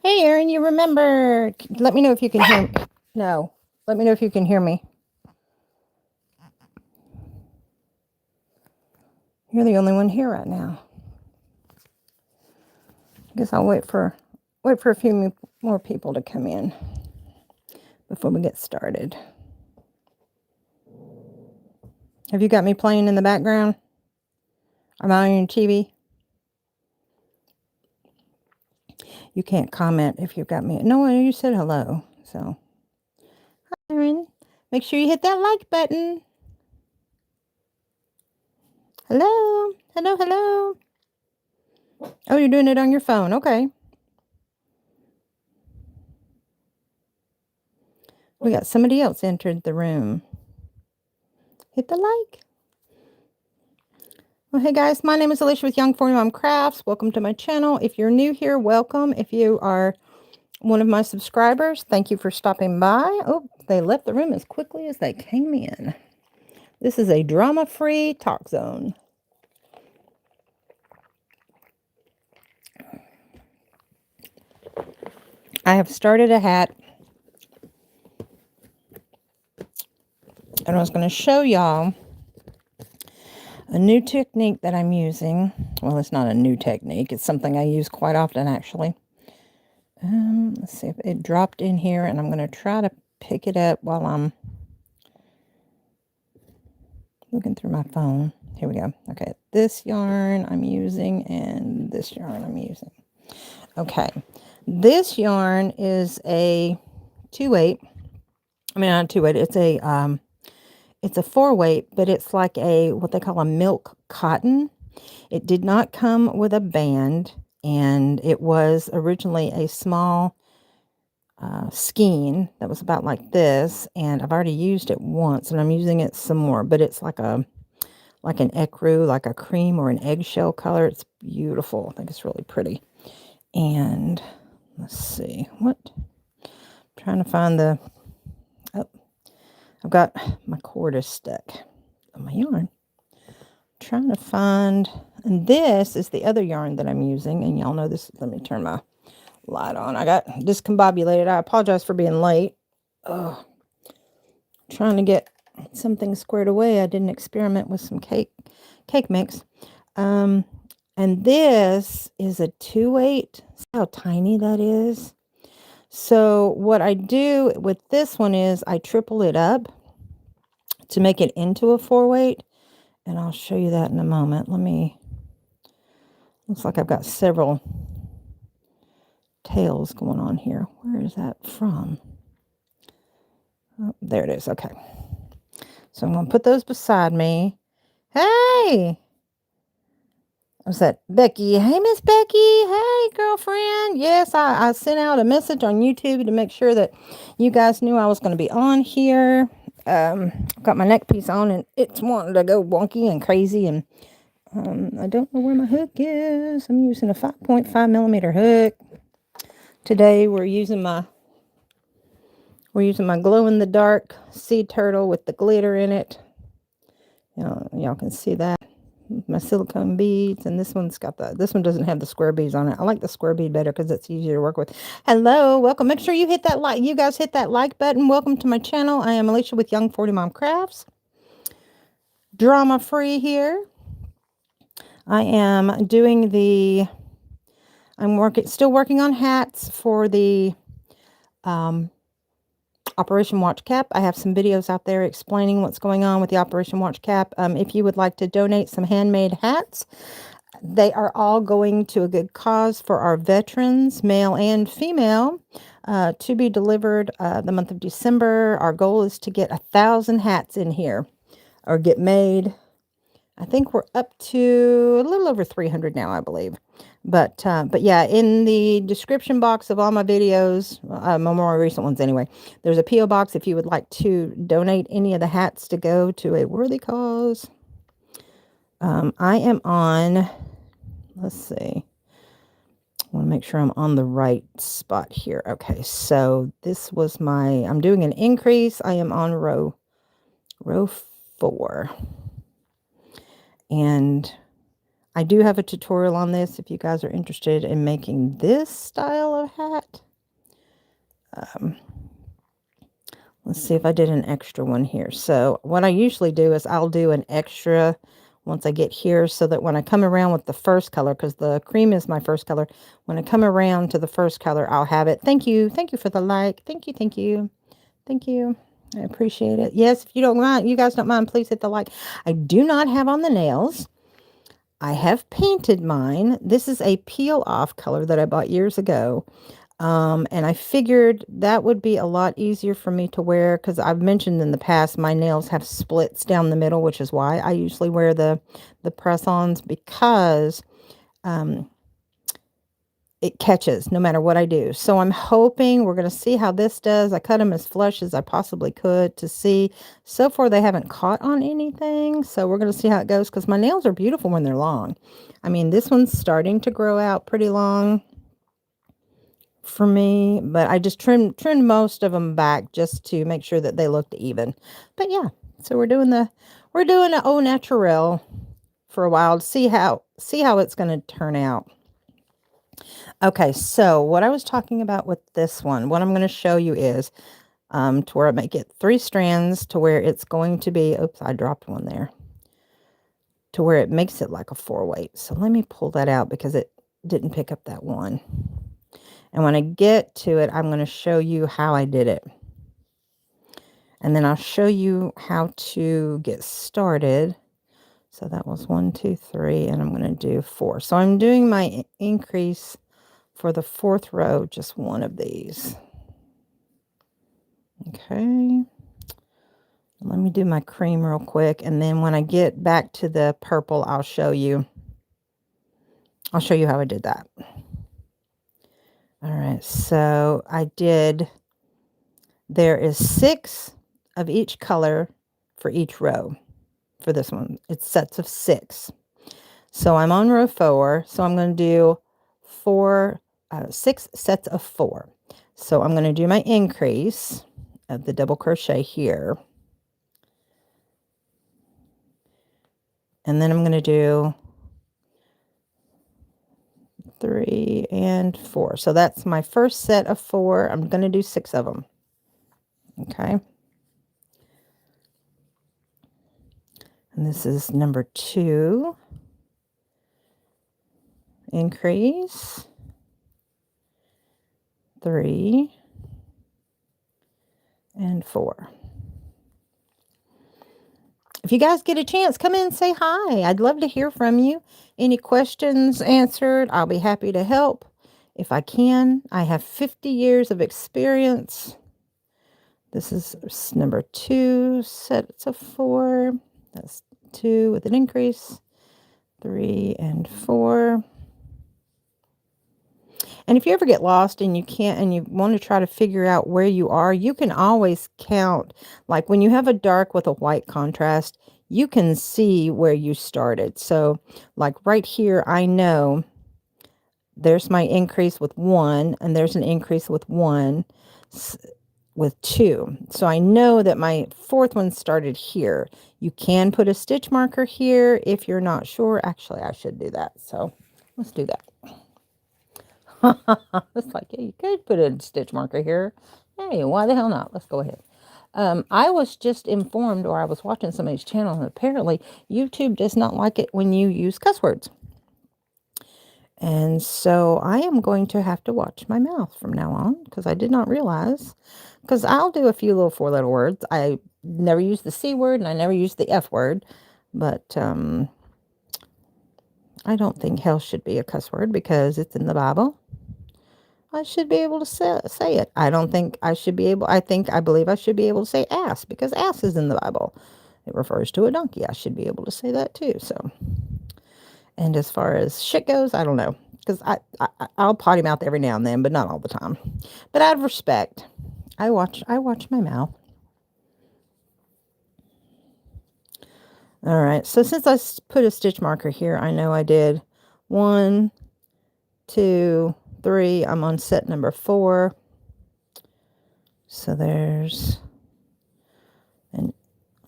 Hey, Erin, you remember? Let me know if you can hear me. No, let me know if you can hear me. You're the only one here right now. I guess I'll wait for a few more people to come in before we get started. Have you got me playing in the background? Am I on your TV? You can't comment if you've got me. No, you said hello. So, hi, Erin. Make sure you hit that like button. Hello. Hello, hello. Oh, you're doing it on your phone. Okay. We got somebody else entered the room. Hit the like. Well, hey guys, my name is Alishia with Young 40 Mom Crafts. Welcome to my channel. If you're new here, welcome. If you are one of my subscribers, thank you for stopping by. Oh, they left the room as quickly as they came in. This is a drama-free talk zone. I have started a hat, and I was going to show y'all a new technique that I'm using. Well, it's not a new technique. It's something I use quite often, actually. Let's see if it dropped in here, and I'm going to try to pick it up while I'm looking through my phone. Here we go. Okay, this yarn I'm using, and this yarn I'm using. Okay, this yarn is a 2/8. I mean, not 2/8. It's a 4/8, but it's like a what they call a milk cotton. It did not come with a band, and it was originally a small skein that was about like this, and I've already used it once, and I'm using it some more. But it's like an ecru, like a cream or an eggshell color. It's beautiful. I think it's really pretty. And let's see what I'm trying to find the. Oh, I've got my cord is stuck on my yarn. Trying to find, and this is the other yarn that I'm using, and y'all know this. Let me turn my light on. I got discombobulated. I apologize for being late. Trying to get something squared away. I did an experiment with some cake mix. And this is a 2/8. See how tiny that is? So what I do with this one is I triple it up to make it into a 4/8. And I'll show you that in a moment. Looks like I've got several tails going on here. Where is that from? Oh, there it is. Okay. So I'm going to put those beside me. Hey! Was that Becky? Hey, Miss Becky. Hey, girlfriend. Yes, I sent out a message on YouTube to make sure that you guys knew I was going to be on here. I've got my neck piece on, and it's wanting to go wonky and crazy, and I don't know where my hook is. I'm using a 5.5 millimeter hook. Today we're using my glow-in-the-dark sea turtle with the glitter in it. Y'all can see that. My silicone beads, and this one doesn't have the square beads on it. I like the square bead better because it's easier to work with. Hello, welcome. Make sure you hit that like. You guys hit that like button. Welcome to my channel. I am Alishia with Young 40 Mom Crafts. Drama free here. I am doing still working on hats for the Operation Watch Cap. I have some videos out there explaining what's going on with the Operation Watch Cap. If you would like to donate some handmade hats, they are all going to a good cause for our veterans, male and female, to be delivered the month of December. Our goal is to get 1,000 hats in here or get made. I think we're up to a little over 300 now, I believe. But yeah, in the description box of all my videos, my more recent ones anyway, there's a P.O. box if you would like to donate any of the hats to go to a worthy cause. I am on, let's see, I want to make sure I'm on the right spot here. Okay, so this was I'm doing an increase. I am on row 4. And I do have a tutorial on this if you guys are interested in making this style of hat. Let's see if I did an extra one here. So what I usually do is I'll do an extra once I get here, so that when I come around with the first color, because the cream is my first color, when I come around to the first color, I'll have it. Thank you. Thank you for the like. Thank you. Thank you. Thank you. I appreciate it. Yes, if you don't mind, you guys don't mind, please hit the like. I do not have on the nails. I have painted mine. This is a peel off color that I bought years ago. And I figured that would be a lot easier for me to wear, because I've mentioned in the past my nails have splits down the middle, which is why I usually wear the press-ons, because it catches no matter what I do. So I'm hoping we're going to see how this does. I cut them as flush as I possibly could to see. So far they haven't caught on anything, so we're going to see how it goes, because my nails are beautiful when they're long. I mean, this one's starting to grow out pretty long for me, but I just trimmed most of them back just to make sure that they looked even. But yeah, so we're doing the au naturel for a while to see how it's going to turn out. Okay, so what I was talking about with this one, what I'm going to show you is to where I make it 3 strands, to where it's going to be, oops, I dropped one there, to where it makes it like a 4-weight. So let me pull that out because it didn't pick up that one. And when I get to it, I'm going to show you how I did it. And then I'll show you how to get started. So that was 1, 2, 3, and I'm going to do 4. So I'm doing my increase for the 4th row, just one of these. Okay. Let me do my cream real quick, and then when I get back to the purple, I'll show you how I did that. All right, so there is 6 of each color for each row. For this one, it's sets of 6. So I'm on row 4, so I'm going to do 6 sets of 4. So I'm going to do my increase of the double crochet here. And then I'm going to do 3 and 4. So that's my first set of 4. I'm going to do 6 of them. Okay. And this is number 2. Increase. 3 and 4. If you guys get a chance, come in and say hi. I'd love to hear from you. Any questions answered, I'll be happy to help if I can. I have 50 years of experience. This is number 2, sets of 4. That's 2 with an increase. 3 and 4. And if you ever get lost and you want to try to figure out where you are, you can always count. Like when you have a dark with a white contrast, you can see where you started. So like right here, I know there's my increase with 1, and there's an increase with 1, with 2. So I know that my 4th one started here. You can put a stitch marker here if you're not sure. Actually, I should do that. So let's do that. It's like, yeah, you could put a stitch marker here. Hey, why the hell not? Let's go ahead. I was just informed, or I was watching somebody's channel, and apparently YouTube does not like it when you use cuss words. And so I am going to have to watch my mouth from now on, because I did not realize. Because I'll do a few little 4-letter words. I never use the C word, and I never use the F word. But I don't think hell should be a cuss word because it's in the Bible. I should be able to say it. I don't think I should be able, I believe I should be able to say ass, because ass is in the Bible. It refers to a donkey. I should be able to say that too. So, and as far as shit goes, I don't know, because I'll potty mouth every now and then, but not all the time. But out of respect, I watch my mouth. All right. So since I put a stitch marker here, I know I did 1, 2, 3. I'm on set number 4. So there's, and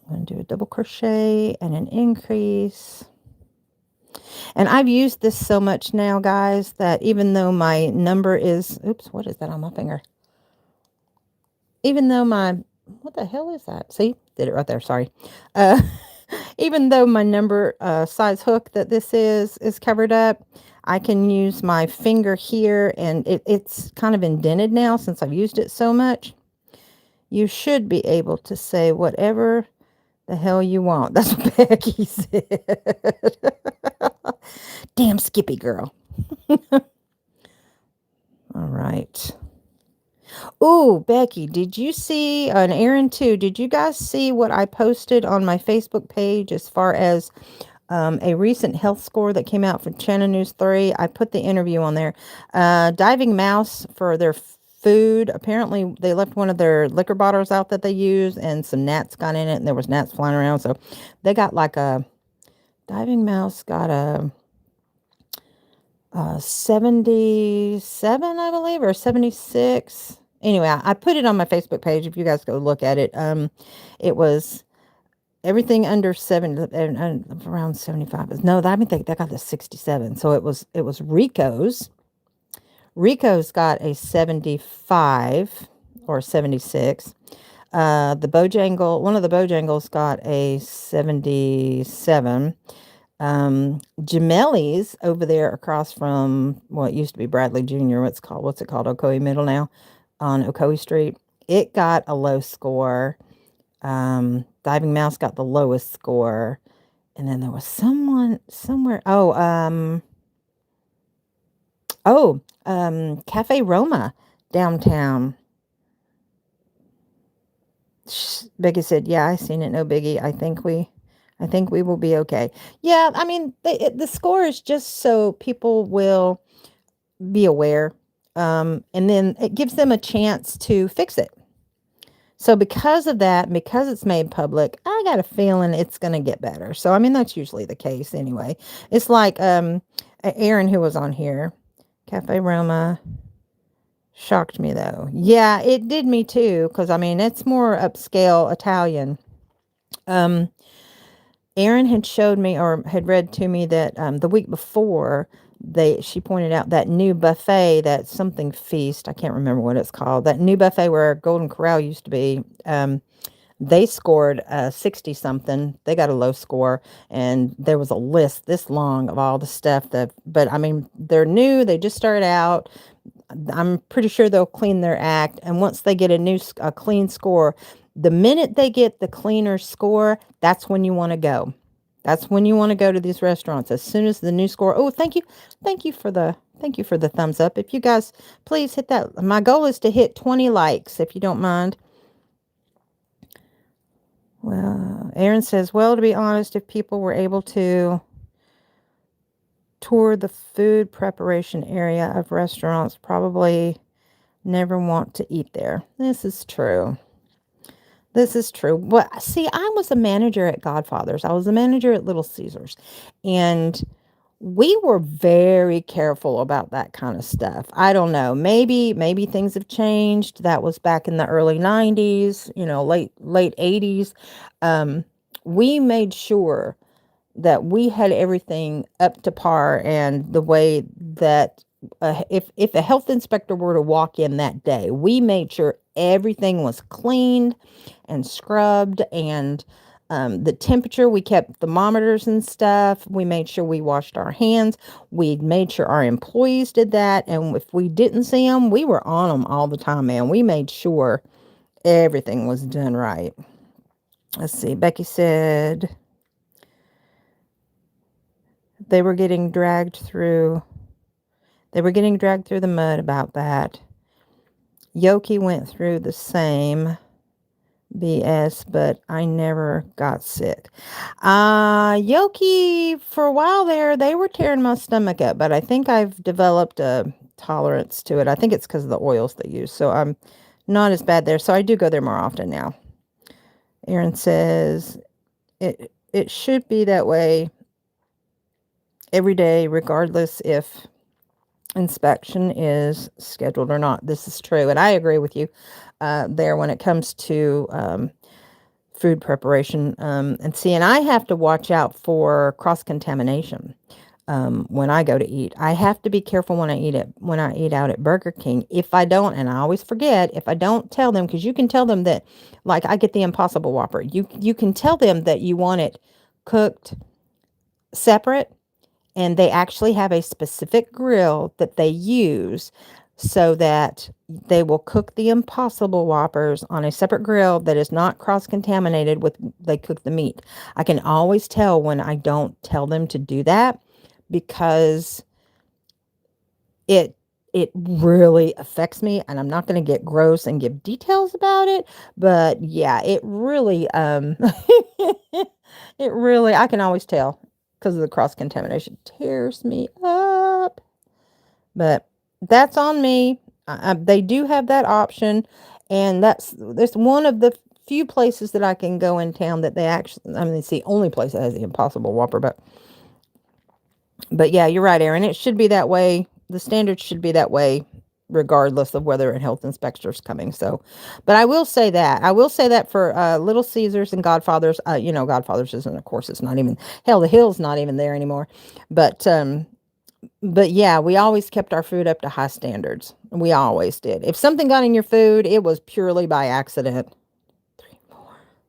I'm going to do a double crochet and an increase. And I've used this so much now, guys, that even though my number is, oops, what is that on my finger? Even though my, what the hell is that? See, did it right there. Sorry. Uh, even though my number size hook that this is covered up, I can use my finger here, and it's kind of indented now since I've used it so much. You should be able to say whatever the hell you want. That's what Becky said. Damn Skippy girl. All right. Ooh, Becky, did you see, and Aaron too, did you guys see what I posted on my Facebook page as far as a recent health score that came out for Channel News 3? I put the interview on there. Diving Mouse, for their food, apparently they left one of their liquor bottles out that they use, and some gnats got in it, and there was gnats flying around, so they got like a, Diving Mouse got a 77, I believe, or 76. Anyway, I put it on my Facebook page if you guys go look at it. It was everything under 70 and around 75. No, I mean they got the 67. So it was Rico's. Rico's got a 75 or 76. The Bojangle, one of the Bojangles got a 77. Gemelli's over there across from, well, it used to be Bradley Jr. What's it called? Ocoee Middle now, on Ocoee Street. It got a low score. Diving Mouse got the lowest score. And then there was someone somewhere. Cafe Roma downtown. Becky said, yeah, I seen it. No biggie. I think we will be okay. Yeah, I mean, the score is just so people will be aware. And then it gives them a chance to fix it. So because of that, because it's made public, I got a feeling it's going to get better. So, I mean, that's usually the case anyway. It's like Aaron, who was on here, Cafe Roma, shocked me though. Yeah, it did me too, because, I mean, it's more upscale Italian. Erin had showed me, or had read to me, that the week before, she pointed out that new buffet, that something feast, I can't remember what it's called, that new buffet where Golden Corral used to be. They scored 60 something. They got a low score, and there was a list this long of all the stuff but I mean, they're new, they just started out. I'm pretty sure they'll clean their act, and once they get a clean score, the minute they get the cleaner score, that's when you want to go. That's when you want to go to these restaurants. As soon as the new score. Oh, thank you for the thumbs up. If you guys please hit that. My goal is to hit 20 likes, if you don't mind. Well, Aaron says, well, to be honest, if people were able to tour the food preparation area of restaurants, probably never want to eat there. This is true. Well, see, I was a manager at Godfather's. I was a manager at Little Caesars. And we were very careful about that kind of stuff. I don't know. Maybe things have changed. That was back in the early 90s, late 80s. We made sure that we had everything up to par, and the way that if a health inspector were to walk in that day, we made sure everything was cleaned and scrubbed, and the temperature, we kept thermometers and stuff. We made sure we washed our hands. We made sure our employees did that, and if we didn't see them, we were on them all the time, man. We made sure everything was done right. Let's see. Becky said they were getting dragged through the mud about that. Yoki went through the same BS, but I never got sick. Yoki, for a while there, they were tearing my stomach up, but I think I've developed a tolerance to it. I think it's because of the oils they use, so I'm not as bad there. So I do go there more often now. Aaron says it should be that way every day, regardless if inspection is scheduled or not. This is true, and I agree with you there when it comes to food preparation. And I have to watch out for cross-contamination. when I go to eat. I have to be careful when I eat out at Burger King. If I don't, and I always forget, if I don't tell them, because you can tell them that, like I get the Impossible Whopper. You can tell them that you want it cooked separate, and they actually have a specific grill that they use so that they will cook the Impossible Whoppers on a separate grill that is not cross-contaminated with they cook the meat. I can always tell when I don't tell them to do that because it really affects me, and I'm not going to get gross and give details about it, but yeah, it really it really, I can always tell because of the cross contamination, tears me up. But that's on me. They do have that option, and that's one of the few places that I can go in town that they actually, I mean, it's the only place that has the Impossible Whopper, but yeah, you're right, Erin. It should be that way. The standards should be that way, regardless of whether a health inspector's coming. So, but I will say that. I will say that for Little Caesars and Godfather's. Godfather's isn't, of course, it's not even, hell, the Hill's not even there anymore. But yeah, we always kept our food up to high standards. We always did. If something got in your food, it was purely by accident.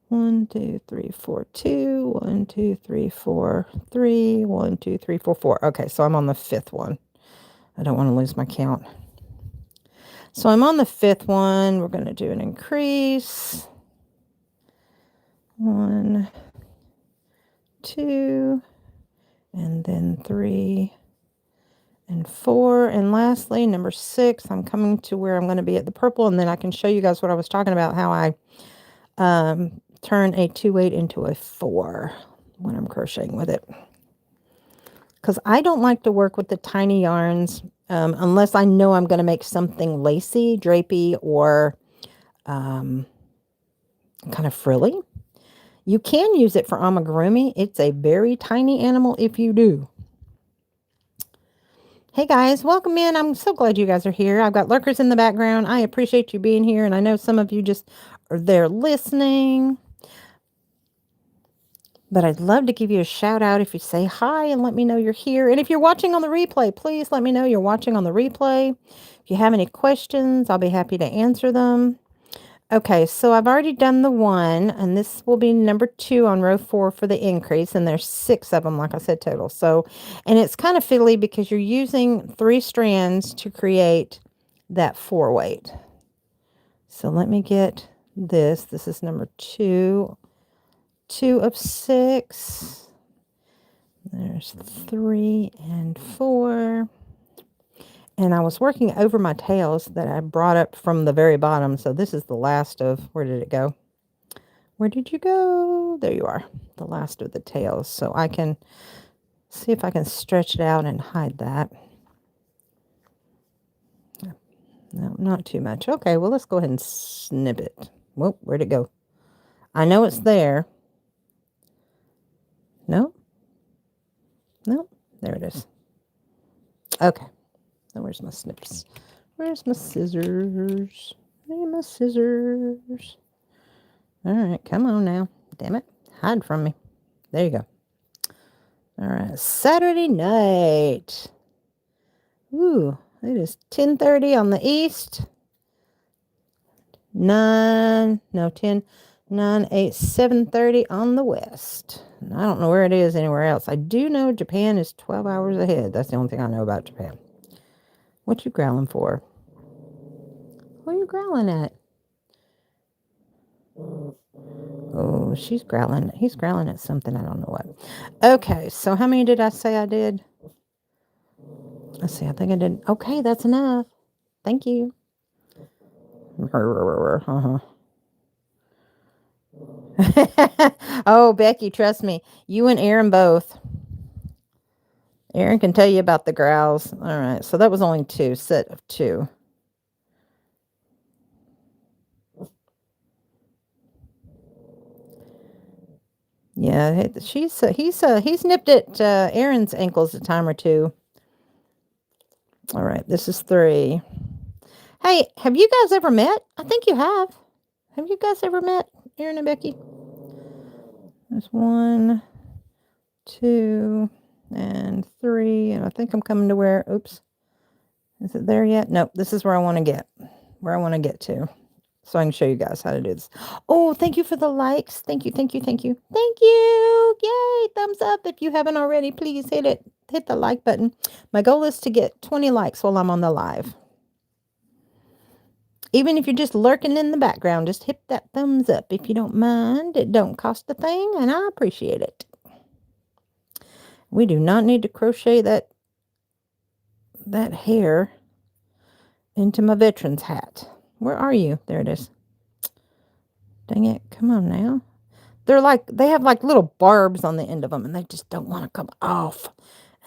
1, 2, 3, 4, 2. 1, 2, 3, 4, 3. 1, 2, 3, 4, 4. Okay, so I'm on the 5th one. I don't want to lose my count. So I'm on the 5th one. We're going to do an increase. 1, 2, and then 3 and 4. And lastly, number 6, I'm coming to where I'm going to be at the purple, and then I can show you guys what I was talking about, how I turn a 2/8 into a 4 when I'm crocheting with it. Because I don't like to work with the tiny yarns unless I know I'm going to make something lacy, drapey, or kind of frilly. You can use it for amigurumi. It's a very tiny animal if you do. Hey guys, welcome in. I'm so glad you guys are here. I've got lurkers in the background. I appreciate you being here, and I know some of you just are there listening. But I'd love to give you a shout out if you say hi and let me know you're here. And if you're watching on the replay, please let me know you're watching on the replay. If you have any questions, I'll be happy to answer them. Okay, so I've already done the 1, and this will be number 2 on row 4 for the increase, and there's 6 of them, like I said, total. So, and it's kind of fiddly because you're using 3 strands to create that 4 weight. So let me get this. This is number 2. 2 of 6. There's 3 and 4. And I was working over my tails that I brought up from the very bottom. So this is the last of, where did it go? Where did you go? There you are. The last of the tails. So I can see if I can stretch it out and hide that. No, not too much. Okay, well, let's go ahead and snip it. Whoa, where'd it go? I know it's there. No? No? There it is. Okay. Now where's my snips? Where's my scissors? Where are my scissors? All right, come on now. Damn it. Hide from me. There you go. All right, Saturday night. Ooh, it is 10:30 on the east. 9, 8, 7:30 on the west. I don't know where it is anywhere else. I do know Japan is 12 hours ahead. That's the only thing I know about Japan. What you growling for? What are you growling at? Oh, she's growling. He's growling at something. I don't know what. Okay, so how many did I say I did? Let's see. I think I did. Okay, that's enough. Thank you. Uh-huh. Oh, Becky, trust me. You and Erin both. Erin can tell you about the growls. All right, so that was only 2, set of 2. Yeah, he's nipped at Erin's ankles a time or 2. All right, this is 3. Hey, have you guys ever met? I think you have. Have you guys ever met, Erin and Becky? There's 1, 2, and 3, and I think I'm coming to where, oops, is it there yet? Nope, this is where I want to get to. So I can show you guys how to do this. Oh, thank you for the likes. Thank you, thank you, thank you. Thank you. Yay, thumbs up. If you haven't already, please hit it. Hit the like button. My goal is to get 20 likes while I'm on the live. Even if you're just lurking in the background, just hit that thumbs up if you don't mind. It don't cost a thing, and I appreciate it. We do not need to crochet that hair into my veteran's hat. Where are you? There it is. Dang it. Come on now. They have like little barbs on the end of them, and they just don't want to come off.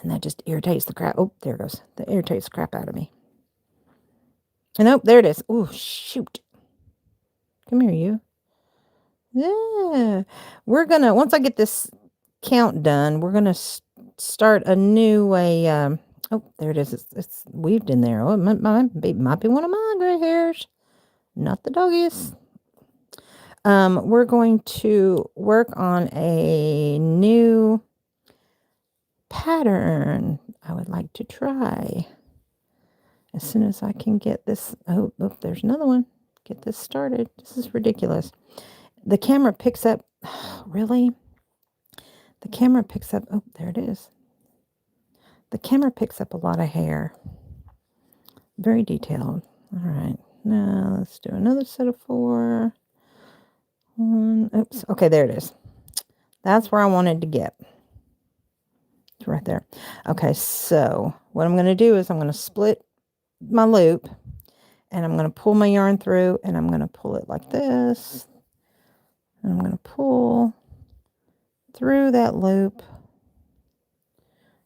And that just irritates the crap. Oh, there it goes. That irritates the crap out of me. And oh, there it is. Oh, shoot. Come here, you. Yeah. We're going to, once I get this count done, we're going to start a new way. Oh, there it is. It's weaved in there. Oh, it might be one of my gray hairs. Not the doggies. We're going to work on a new pattern I would like to try as soon as I can get this. Oh, there's another one. Get this started. This is ridiculous. The camera picks up. Really? The camera picks up. Oh, there it is. The camera picks up a lot of hair. Very detailed. All right. Now let's do another set of 4. Oops. Okay, there it is. That's where I wanted to get. It's right there. Okay, so what I'm going to do is I'm going to split my loop, and I'm going to pull my yarn through, and I'm going to pull it like this, and I'm going to pull through that loop.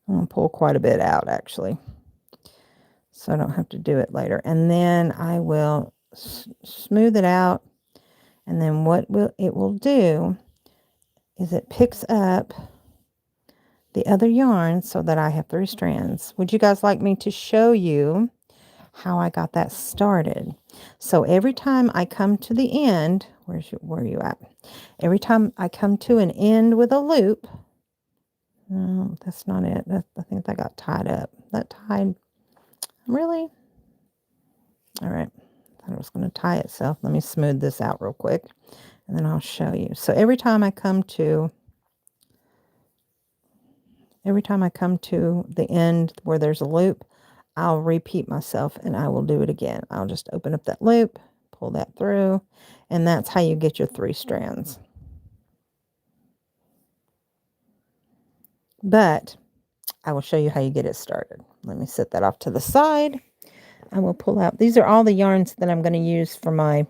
I'm going to pull quite a bit out, actually, so I don't have to do it later. And then I will smooth it out, and then what it will do is it picks up the other yarn so that I have 3 strands. Would you guys like me to show you how I got that started? So every time I come to the end, where are you at? Every time I come to an end with a loop, no, that's not it. I think that got tied up. That tied, really? All right. I thought it was going to tie itself. Let me smooth this out real quick, and then I'll show you. So every time I come to the end where there's a loop, I'll repeat myself, and I will do it again. I'll just open up that loop, pull that through, and that's how you get your 3 strands. But I will show you how you get it started. Let me set that off to the side. I will pull out, these are all the yarns that I'm going to use for my,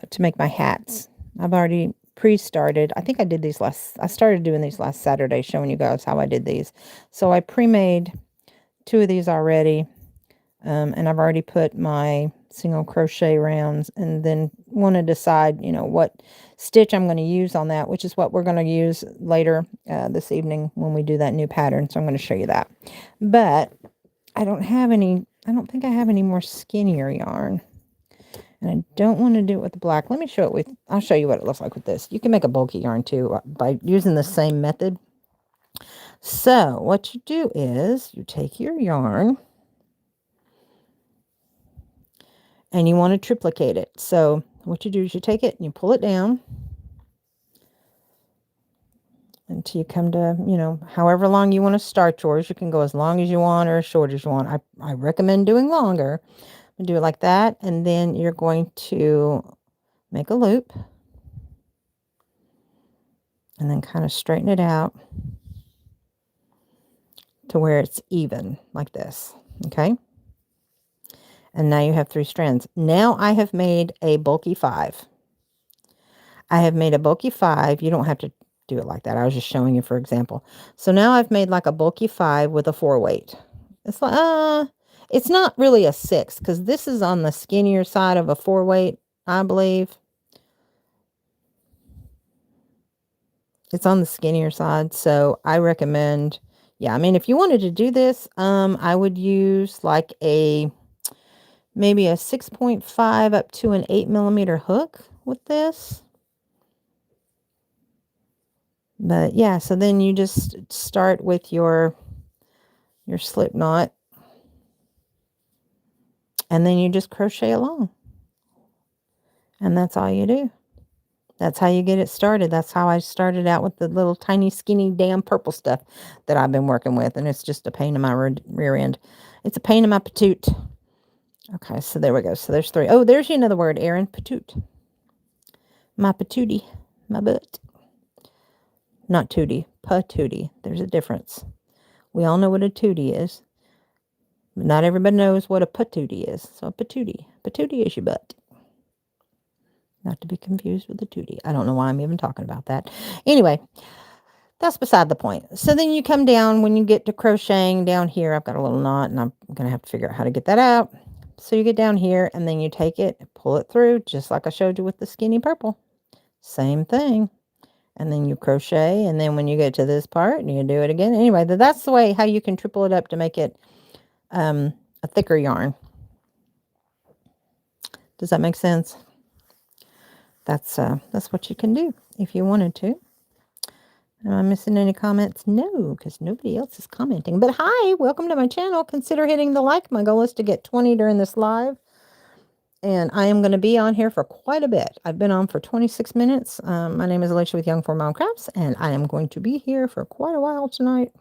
to make my hats. I've already pre-started. I think I did these I started doing these last Saturday, showing you guys how I did these. So I pre-made 2 of these already. And I've already put my single crochet rounds, and then want to decide, what stitch I'm going to use on that, which is what we're going to use later this evening when we do that new pattern. So I'm going to show you that. But I don't think I have any more skinnier yarn. And I don't want to do it with the black. I'll show you what it looks like with this. You can make a bulky yarn too by using the same method. So what you do is you take your yarn, and you want to triplicate it. So what you do is you take it and you pull it down until you come to, however long you want to start yours. You can go as long as you want or as short as you want. I recommend doing longer. Do it like that, and then you're going to make a loop and then kind of straighten it out to where it's even like this. Okay. And now you have 3 strands. Now I have made a bulky 5. I have made a bulky 5. You don't have to do it like that. I was just showing you for example. So now I've made like a bulky 5 with a 4 weight. It's like, it's not really a 6 because this is on the skinnier side of a 4 weight, I believe. It's on the skinnier side, so I recommend, yeah, I mean, if you wanted to do this, I would use like maybe a 6.5 up to an 8mm hook with this. But yeah, so then you just start with your slip knot, and then you just crochet along. And that's all you do. That's how you get it started. That's how I started out with the little tiny skinny damn purple stuff that I've been working with. And it's just a pain in my rear end. It's a pain in my patoot. Okay, so there we go. So there's 3. Oh, there's another word, Erin. Patoot. My patootie. My butt. Not tootie. Patootie. There's a difference. We all know what a tootie is. But not everybody knows what a patootie is. So a patootie. Patootie is your butt. Not to be confused with a tootie. I don't know why I'm even talking about that. Anyway, that's beside the point. So then you come down when you get to crocheting down here. I've got a little knot and I'm going to have to figure out how to get that out. So you get down here and then you take it, pull it through, just like I showed you with the skinny purple. Same thing. And then you crochet, and then when you get to this part, you do it again. Anyway, that's the way how you can triple it up to make it a thicker yarn. Does that make sense? That's what you can do if you wanted to. Am I missing any comments? No, because nobody else is commenting. But hi, welcome to my channel. Consider hitting the like. My goal is to get 20 during this live. And I am going to be on here for quite a bit. I've been on for 26 minutes. My name is Alishia with Young for Mom Crafts, and I am going to be here for quite a while tonight.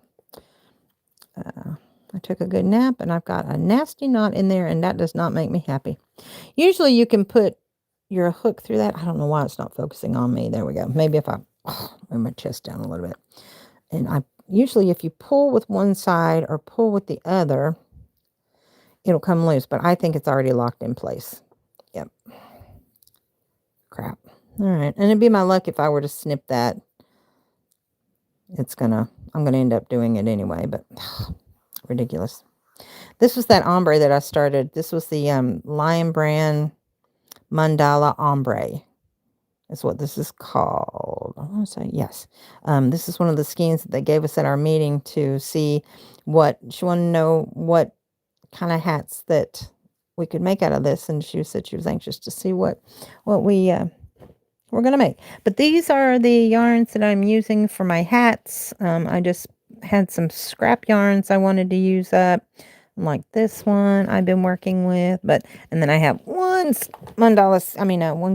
I took a good nap, and I've got a nasty knot in there, and that does not make me happy. Usually you can put your hook through that. I don't know why it's not focusing on me. There we go. Maybe if I move my chest down a little bit. And usually if you pull with one side or pull with the other, it'll come loose. But I think it's already locked in place. Yep. Crap. All right. And it'd be my luck if I were to snip that. I'm gonna end up doing it anyway, but ridiculous. This was that ombre that I started. This was the Lion Brand Mandala Ombre. That's what this is called. I want to say, yes. This is one of the skeins that they gave us at our meeting to see what, she wanted to know what kind of hats that we could make out of this. And she said she was anxious to see what we're going to make. But these are the yarns that I'm using for my hats. I just had some scrap yarns I wanted to use up. Like this one I've been working with, and then I have one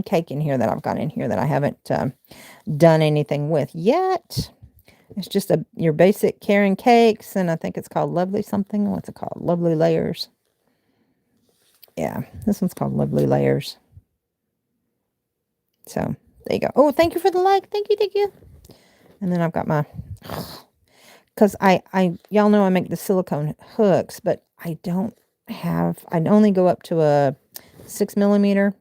cake in here that I've got in here that I haven't done anything with yet. It's just your basic Karen cakes, and I think it's called Lovely something. What's it called? Lovely Layers. Yeah, this one's called Lovely Layers. So there you go. Oh, thank you for the like. Thank you. And then I've got my, because y'all know I make the silicone hooks, but I only go up to a 6mm,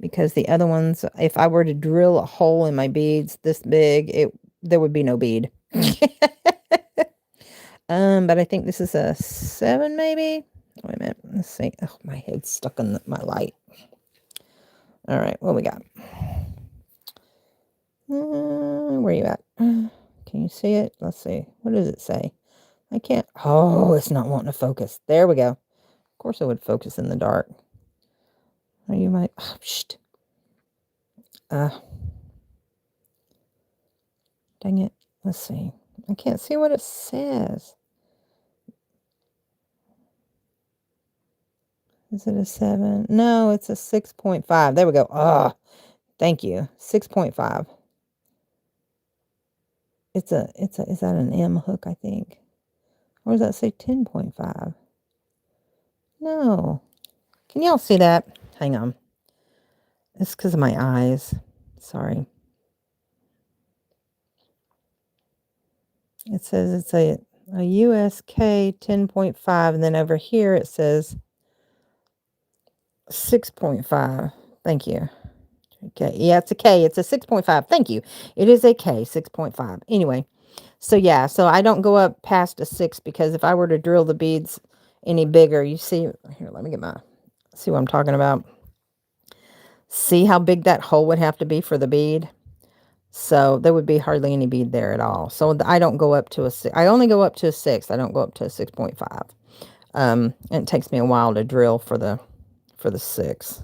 because the other ones, if I were to drill a hole in my beads this big, there would be no bead. But I think this is a 7 maybe. Wait a minute. Let's see. Oh, my head's stuck in my light. All right, what we got? Where are you at? Can you see it? Let's see. What does it say? I can't. Oh, it's not wanting to focus. There we go. Of course it would focus in the dark. Are you my... Oh, shh. Dang it. Let's see. I can't see what it says. Is it a 7? No, it's a 6.5. There we go. Ah, thank you. 6.5. Is that an M hook, I think? Or does that say 10.5? No. Can y'all see that? Hang on. It's because of my eyes. Sorry. It says it's a USK 10.5, and then over here it says 6.5. Thank you. Okay, yeah, it's a K. It's a 6.5. Thank you. It is a K, 6.5. Anyway, so yeah, so I don't go up past a 6, because if I were to drill the beads any bigger, you see, here, let me get see what I'm talking about. See how big that hole would have to be for the bead? So there would be hardly any bead there at all. So I don't go up to a 6. I only go up to a 6. I don't go up to a 6.5. And it takes me a while to drill for the 6.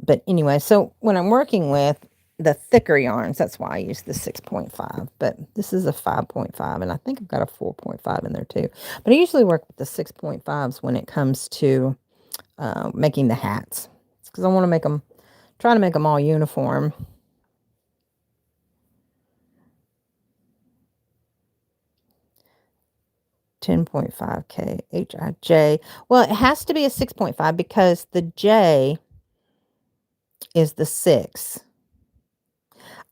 But anyway, so when I'm working with the thicker yarns. That's why I use the 6.5, but this is a 5.5, and I think I've got a 4.5 in there too. But I usually work with the 6.5s when it comes to making the hats, because I want to make them, try to make them all uniform. $10.5K HIJ. Well, it has to be a 6.5 because the J is the 6.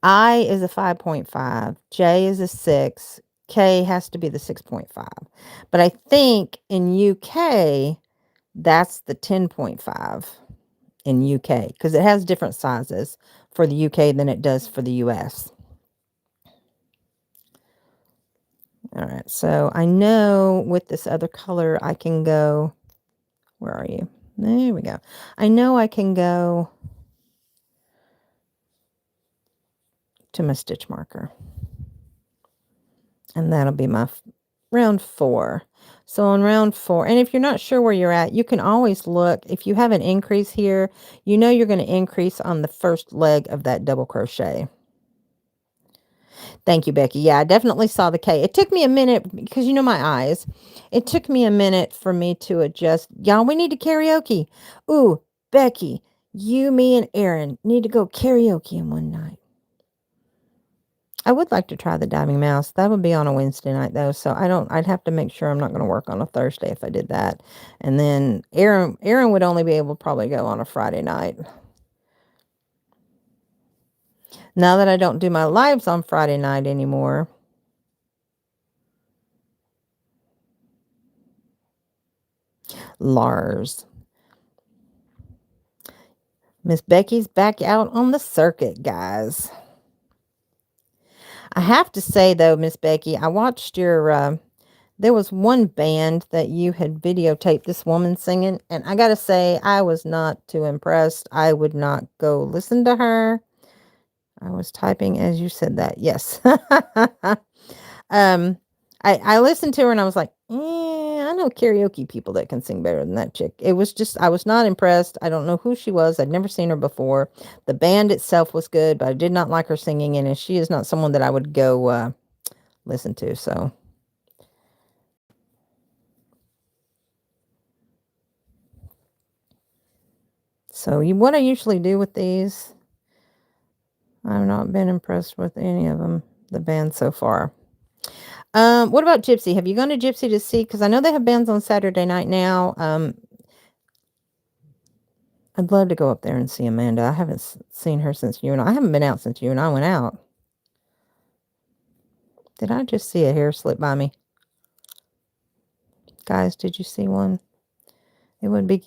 I is a 5.5. J is a 6. K has to be the 6.5. But I think in UK, that's the 10.5 in UK, because it has different sizes for the UK than it does for the US. All right, so I know with this other color, I can go, where are you? There we go. I know I can go to my stitch marker. And that'll be my round 4. So on round 4, and if you're not sure where you're at, you can always look. If you have an increase here, you know you're going to increase on the first leg of that double crochet. Thank you, Becky. Yeah, I definitely saw the K. It took me a minute because you know my eyes. It took me a minute for me to adjust. Y'all, we need to karaoke. Ooh, Becky, you, me, and Aaron need to go karaoke in one night. I would like to try the diving mouse. That would be on a Wednesday night though, so I'd have to make sure I'm not going to work on a Thursday if I did that. And then Aaron would only be able to probably go on a Friday night. Now that I don't do my lives on Friday night anymore. Lars. Miss Becky's back out on the circuit, guys. I have to say though, Miss Becky, I watched your there was one band that you had videotaped this woman singing, and I gotta say, I was not too impressed. I would not go listen to her. I was typing as you said that. Yes. I listened to her and I was like, I know karaoke people that can sing better than that chick. It was just, I was not impressed. I don't know who she was. I'd never seen her before. The band itself was good, but I did not like her singing, and she is not someone that I would go listen to. So what I usually do with these, I've not been impressed with any of them, the band so far. What about Gypsy? Have you gone to Gypsy to see? Because I know they have bands on Saturday night now. I'd love to go up there and see Amanda. I haven't seen her since I haven't been out since you and I went out. Did I just see a hair slip by me? Guys, did you see one? It would be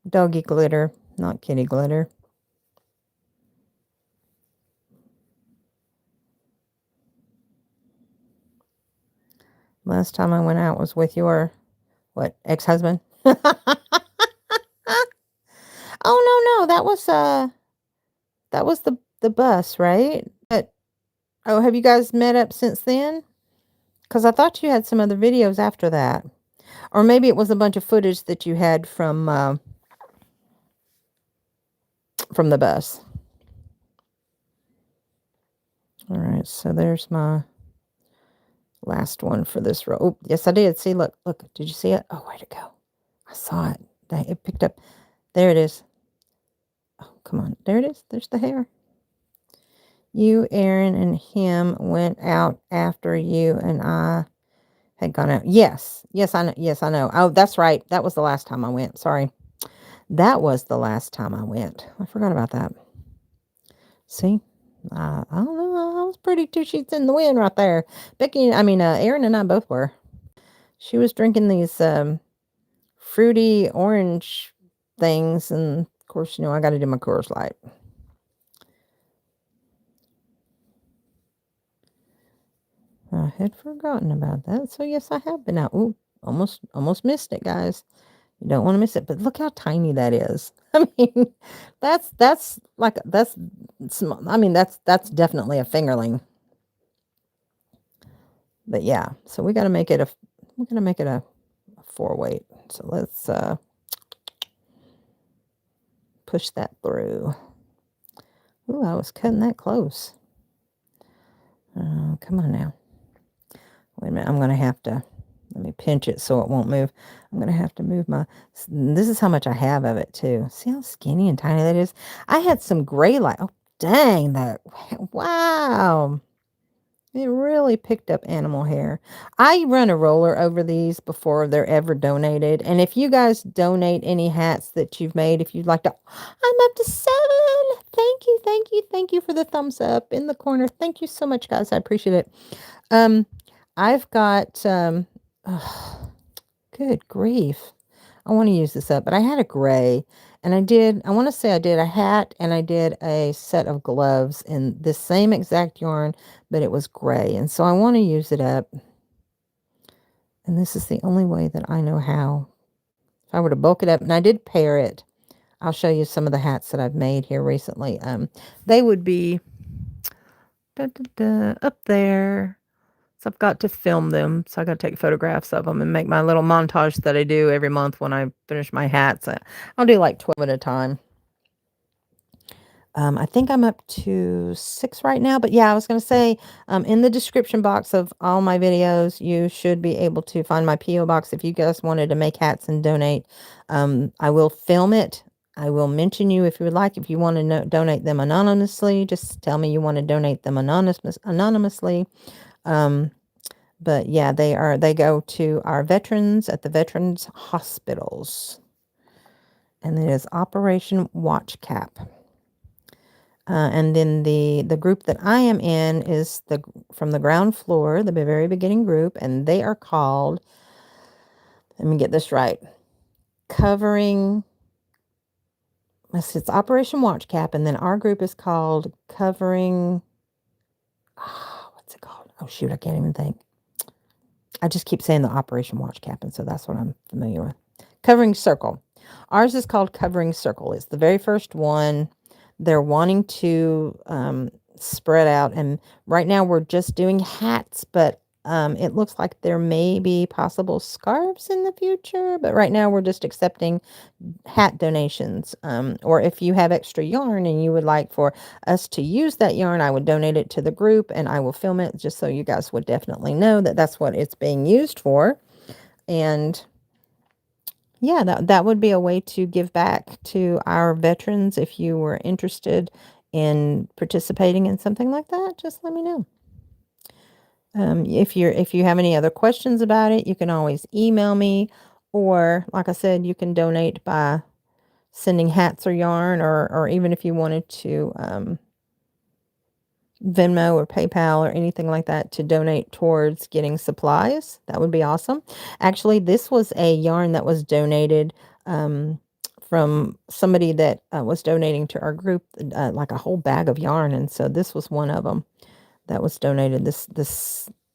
doggy glitter, not kitty glitter. Last time I went out was with your, what, ex-husband? Oh, no, that was the bus, right? But, oh, have you guys met up since then? Because I thought you had some other videos after that. Or maybe it was a bunch of footage that you had from the bus. All right, so there's my last one for this row. Oh, yes, I did. See, look, did you see it? Oh, where'd it go? I saw it. It picked up. There it is. Oh, come on. There it is. There's the hair. You, Aaron, and him went out after you and I had gone out. Yes. Yes, I know. Yes, I know. Oh, that's right. That was the last time I went. Sorry. That was the last time I went. I forgot about that. See? I don't know. I was pretty 2 sheets in the wind right there. Aaron and I both were. She was drinking these fruity orange things, and of course, I got to do my Coors Light. I had forgotten about that. So yes, I have been out. Ooh, almost missed it, guys. You don't want to miss it. But look how tiny that is. I mean, that's like that's small. I mean, that's definitely a fingerling. But yeah, so we're gonna make it a 4-weight. So let's push that through. Ooh, I was cutting that close. Come on now. Wait a minute. I'm going to have to, let me pinch it so it won't move. I'm going to have to move my, this is how much I have of it too. See how skinny and tiny that is? I had some gray light. Oh, dang that. Wow. It really picked up animal hair. I run a roller over these before they're ever donated. And if you guys donate any hats that you've made, if you'd like to, I'm up to 7. Thank you, thank you, thank you for the thumbs up in the corner. Thank you so much, guys. I appreciate it. Um, I've got, oh, good grief. I want to use this up, but I had a gray and I want to say I did a hat and I did a set of gloves in the same exact yarn, but it was gray. And so I want to use it up. And this is the only way that I know how. If I were to bulk it up, and I did pair it, I'll show you some of the hats that I've made here recently. They would be up there. So I've got to film them. So I got to take photographs of them and make my little montage that I do every month when I finish my hats. I'll do like 12 at a time. I think I'm up to 6 right now, but yeah, I was going to say, in the description box of all my videos, you should be able to find my P.O. box if you guys wanted to make hats and donate. I will film it. I will mention you if you would like. If you want to donate them anonymously, just tell me you want to donate them anonymously. But yeah, they go to our veterans at the veterans hospitals. And it is Operation Watch Cap. And then the group that I am in is from the ground floor, the very beginning group, and they are called, let me get this right, it's Operation Watch Cap, and then our group is called Covering, what's it called? Oh, shoot, I can't even think. I just keep saying the Operation Watch Cap, and so that's what I'm familiar with. Covering Circle. Ours is called Covering Circle. It's the very first one. They're wanting to spread out, and right now we're just doing hats, but it looks like there may be possible scarves in the future, but right now we're just accepting hat donations. Or if you have extra yarn and you would like for us to use that yarn, I would donate it to the group and I will film it just so you guys would definitely know that that's what it's being used for. And yeah, that would be a way to give back to our veterans. If you were interested in participating in something like that, just let me know. If you have any other questions about it, you can always email me, or like I said, you can donate by sending hats or yarn, or even if you wanted to Venmo or PayPal or anything like that to donate towards getting supplies. That would be awesome. Actually, this was a yarn that was donated from somebody that was donating to our group, like a whole bag of yarn, and so this was one of them that was donated.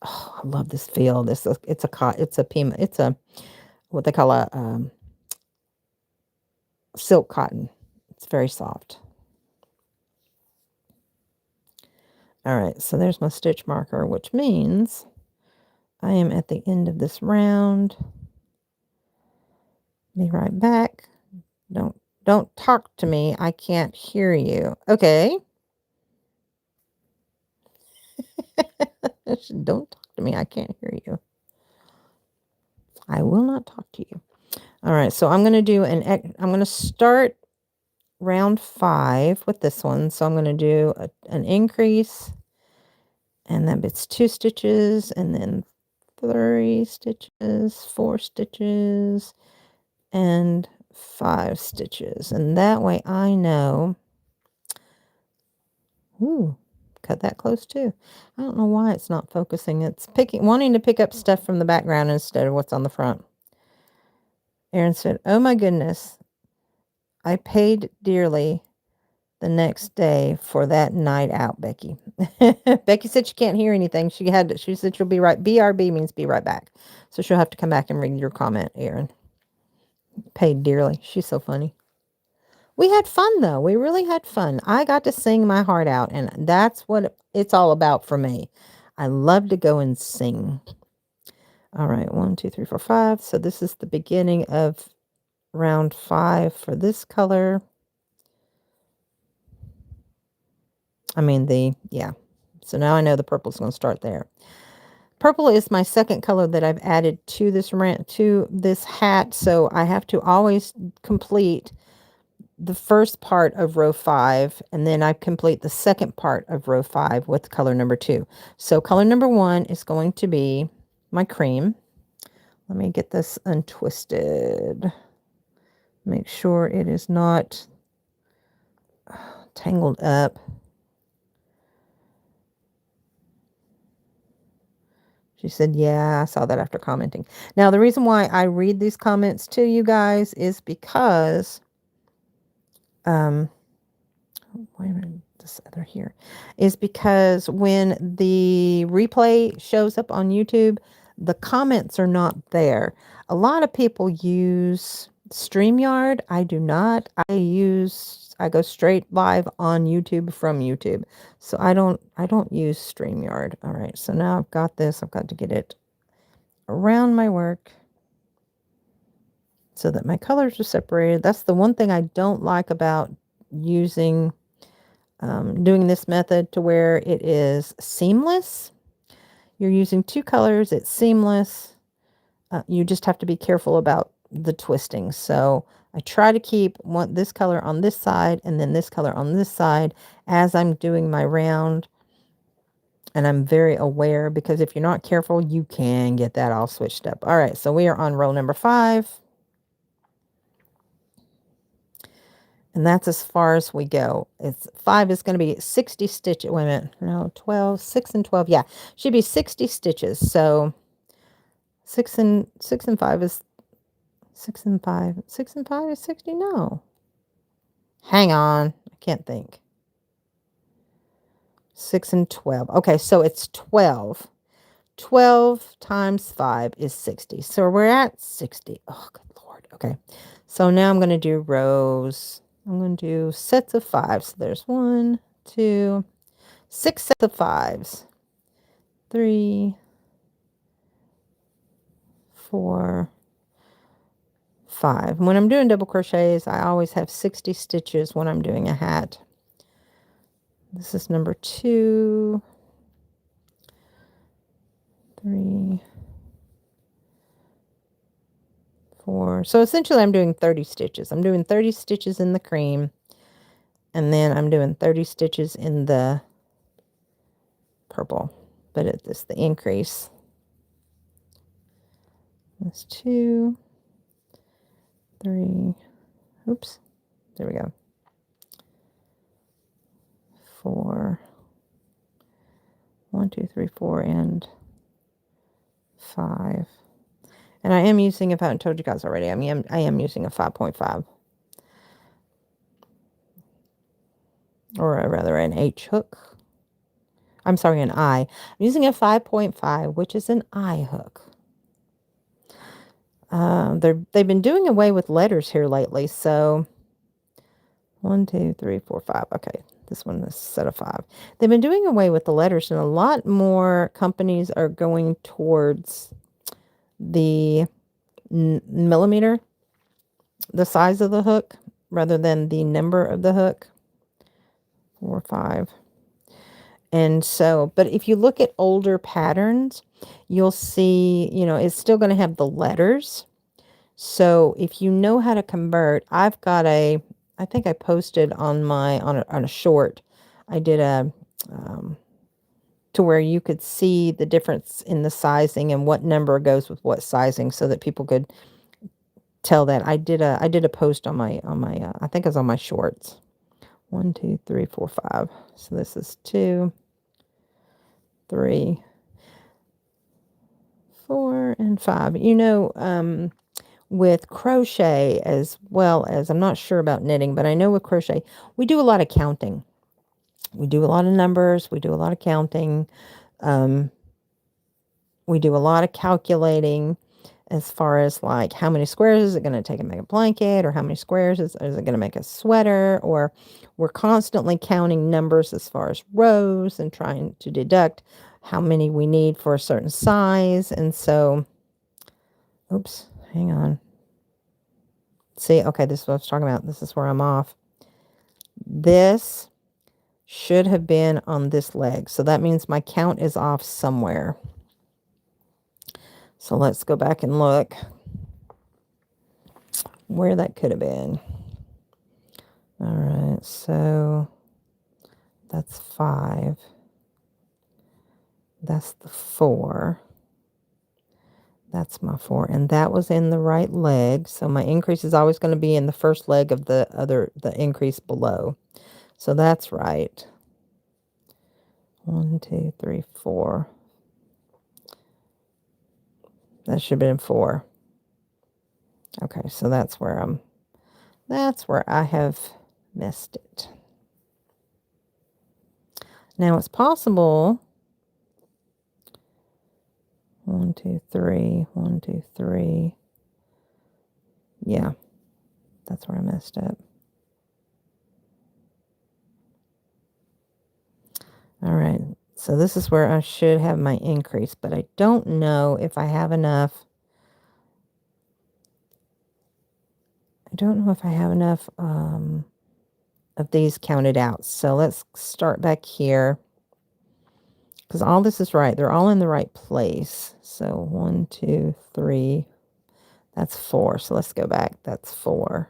Oh, I love this feel. It's a what they call a silk cotton. It's very soft. All right, so there's my stitch marker, which means I am at the end of this round. Be right back. Don't talk to me. I can't hear you. Okay. Don't talk to me. I can't hear you. I will not talk to you. All right, so I'm going to start round 5 with this one. So I'm going to do an increase, and then it's 2 stitches, and then 3 stitches, 4 stitches, and 5 stitches. And that way I know, ooh, cut that close too. I don't know why it's not focusing. It's wanting to pick up stuff from the background instead of what's on the front. Erin said, oh my goodness, I paid dearly the next day for that night out, Becky. Becky said she can't hear anything. She said she'll be right. BRB means be right back. So she'll have to come back and read your comment, Erin. Paid dearly. She's so funny. We had fun, though. We really had fun. I got to sing my heart out, and that's what it's all about for me. I love to go and sing. All right, 1, 2, 3, 4, 5. So this is the beginning of round 5 for this color. yeah. So now I know the purple's going to start there. Purple is my second color that I've added to this hat, so I have to always complete the first part of row 5, and then I complete the second part of row 5 with color number 2. So color number 1 is going to be my cream. Let me get this untwisted. Make sure it is not tangled up. She said, yeah, I saw that after commenting. Now, the reason why I read these comments to you guys is because, wait a minute, this other here, is because when the replay shows up on YouTube, the comments are not there. A lot of people use StreamYard. I do not. I go straight live on YouTube from YouTube. So I don't use StreamYard. All right. So now I've got this. I've got to get it around my work so that my colors are separated. That's the one thing I don't like about using doing this method, to where it is seamless. You're using 2 colors, it's seamless. You just have to be careful about the twisting. So I try to keep this color on this side and then this color on this side as I'm doing my round. And I'm very aware, because if you're not careful, you can get that all switched up. All right, so we are on row number 5. And that's as far as we go. 5 is going to be 60 stitches. Wait a minute. No, 12, 6 and 12. Yeah, should be 60 stitches. So 6 and 5 is 6 and 5. 6 and 5 is 60. No. Hang on. I can't think. 6 and 12. Okay, so it's 12. 12 times 5 is 60. So we're at 60. Oh, good Lord. Okay. So now I'm going to do rows. I'm going to do sets of 5. So there's 1, 2, 6 sets of 5s. 3, 4, 5. When I'm doing double crochets, I always have 60 stitches when I'm doing a hat. This is number 2, 3, 4. So essentially I'm doing 30 stitches. I'm doing 30 stitches in the cream, and then I'm doing 30 stitches in the purple, but it's the increase. That's 2, 3, oops, there we go. 4, 1, 2, 3, 4, and 5. And I am using, if I haven't told you guys already, I am using a 5.5. Or rather an H hook. I'm sorry, an I. I'm using a 5.5, which is an I hook. They've been doing away with letters here lately, so 1, 2, 3, 4, 5. Okay, this one is a set of 5. They've been doing away with the letters, and a lot more companies are going towards the millimeter, the size of the hook, rather than the number of the hook. 4, 5. And so, but if you look at older patterns, you'll see, it's still going to have the letters. So if you know how to convert, I've got I think I posted on a short, I did to where you could see the difference in the sizing and what number goes with what sizing, so that people could tell that. I did a post on my I think it was on my shorts. 1, 2, 3, 4, 5. So this is 2, 3, 4, and 5. With crochet, as well as, I'm not sure about knitting, but I know with crochet, we do a lot of counting. We do a lot of numbers. We do a lot of counting. We do a lot of calculating, as far as like how many squares is it going to take to make a blanket, or how many squares is it going to make a sweater, or we're constantly counting numbers as far as rows and trying to deduct how many we need for a certain size. And so, oops, hang on. See, okay, this is what I was talking about. This is where I'm off. This should have been on this leg. So that means my count is off somewhere. So let's go back and look where that could have been. All right, so that's 5. That's the 4. That's my 4. And that was in the right leg. So my increase is always going to be in the first leg of the increase below. So that's right. 1, 2, 3, 4. That should have been 4. Okay, so that's where I have missed it. Now it's possible 1, 2, 3, 1, 2, 3. Yeah, that's where I messed up. All right, so this is where I should have my increase, but I don't know if I have enough. I don't know if I have enough of these counted out. So let's start back here, because all this is right. They're all in the right place. So 1, 2, 3. That's 4. So let's go back. That's 4.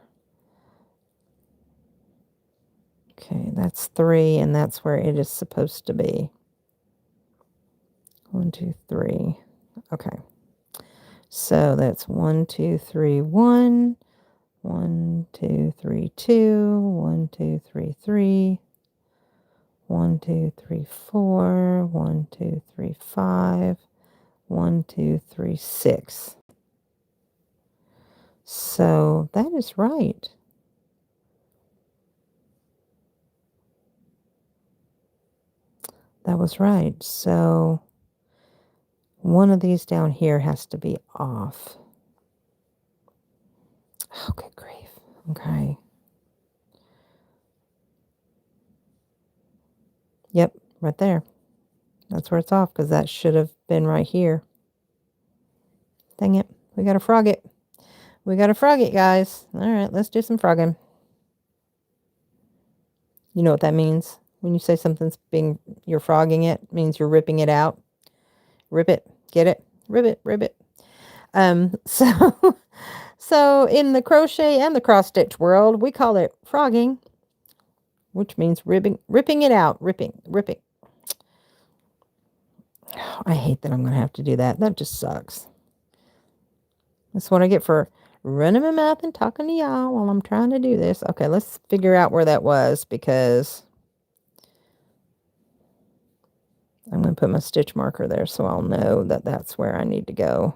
Okay, that's 3, and that's where it is supposed to be. 1, 2, 3. Okay. So that's 1, 2, 3, 1. 1, 2, 3, 2. 1, 2, 3, 3. 1, 2, 3, 4. 1, 2, 3, 5. 1, 2, 3, 6. So that is right. That was right. So one of these down here has to be off. Oh, good grief. Okay. Yep, right there. That's where it's off, because that should have been right here. Dang it. We got to frog it. We got to frog it, guys. All right, let's do some frogging. You know what that means? When you say something's you're frogging it, it means you're ripping it out. Rip it. Get it? Rip it. Rip it. So, so in the crochet and the cross stitch world, we call it frogging, which means ripping it out. Ripping. I hate that I'm going to have to do that. That just sucks. That's what I get for running my mouth and talking to y'all while I'm trying to do this. Okay, let's figure out where that was, because I'm going to put my stitch marker there so I'll know that that's where I need to go.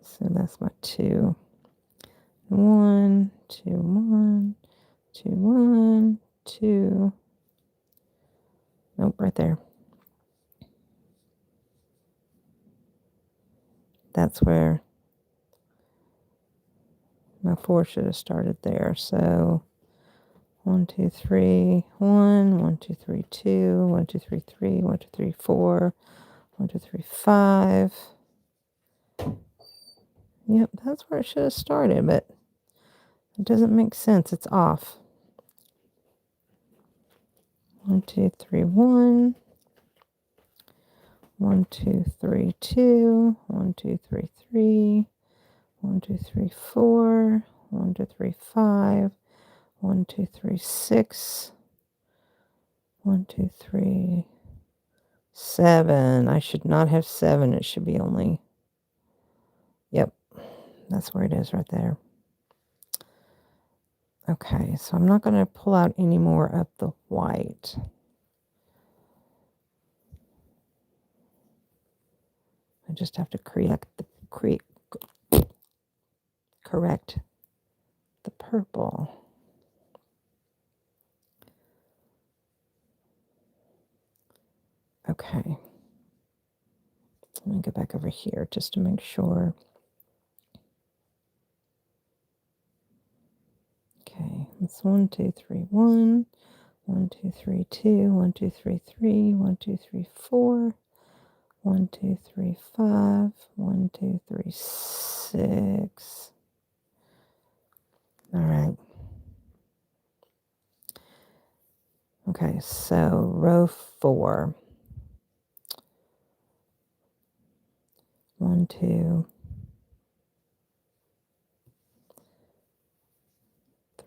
So that's my 2. 1, 2, 1, 2, 1, 2. Nope, right there. That's where my 4 should have started there. So 1, 2, 3, 1, 1, 2, 3, 2, 1, 2, 3, 3, 1, 2, 3, 4, 1, 2, 3, 5. Yep, that's where it should have started, but it doesn't make sense. It's off. 1, 2, 3, 1. 1, 2, 3, 2. 1, 2, 3, 3. 1, 2, 3, 4. 1, 2, 3, 5. 1, 2, 3, 6. 1, 2, 3, 7. I should not have 7. It should be only. Yep, that's where it is right there. Okay, so I'm not going to pull out any more of the white. I just have to correct the purple. Okay. Let me go back over here just to make sure. Okay, it's 1, 2, 3, 1. 1, 2, 3, 2. 1, 2, 3, 3. 1, 2, 3, 4. 1, 2, 3, 5. 1, 2, 3, 6. All right. Okay, so row 4. 1, 2,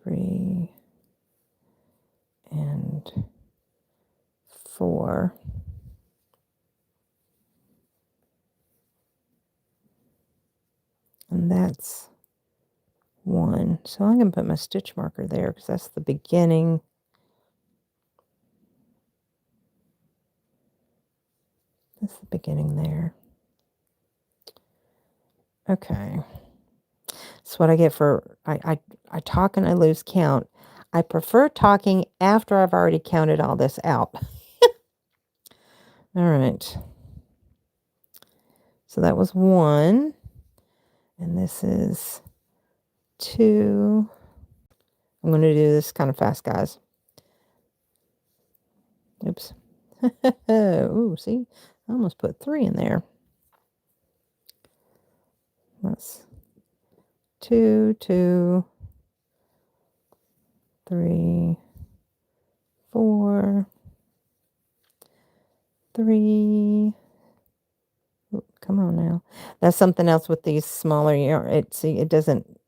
3, and 4. And that's 1. So I'm going to put my stitch marker there because that's the beginning. That's the beginning there. Okay. That's what I get for, I talk and I lose count. I prefer talking after I've already counted all this out. All right. So that was 1. And this is 2. I'm going to do this kind of fast, guys. Oops. Ooh, see? I almost put 3 in there. That's 2, 2, 3, 4, 3. Ooh, come on now. That's something else with these smaller yarn. It doesn't.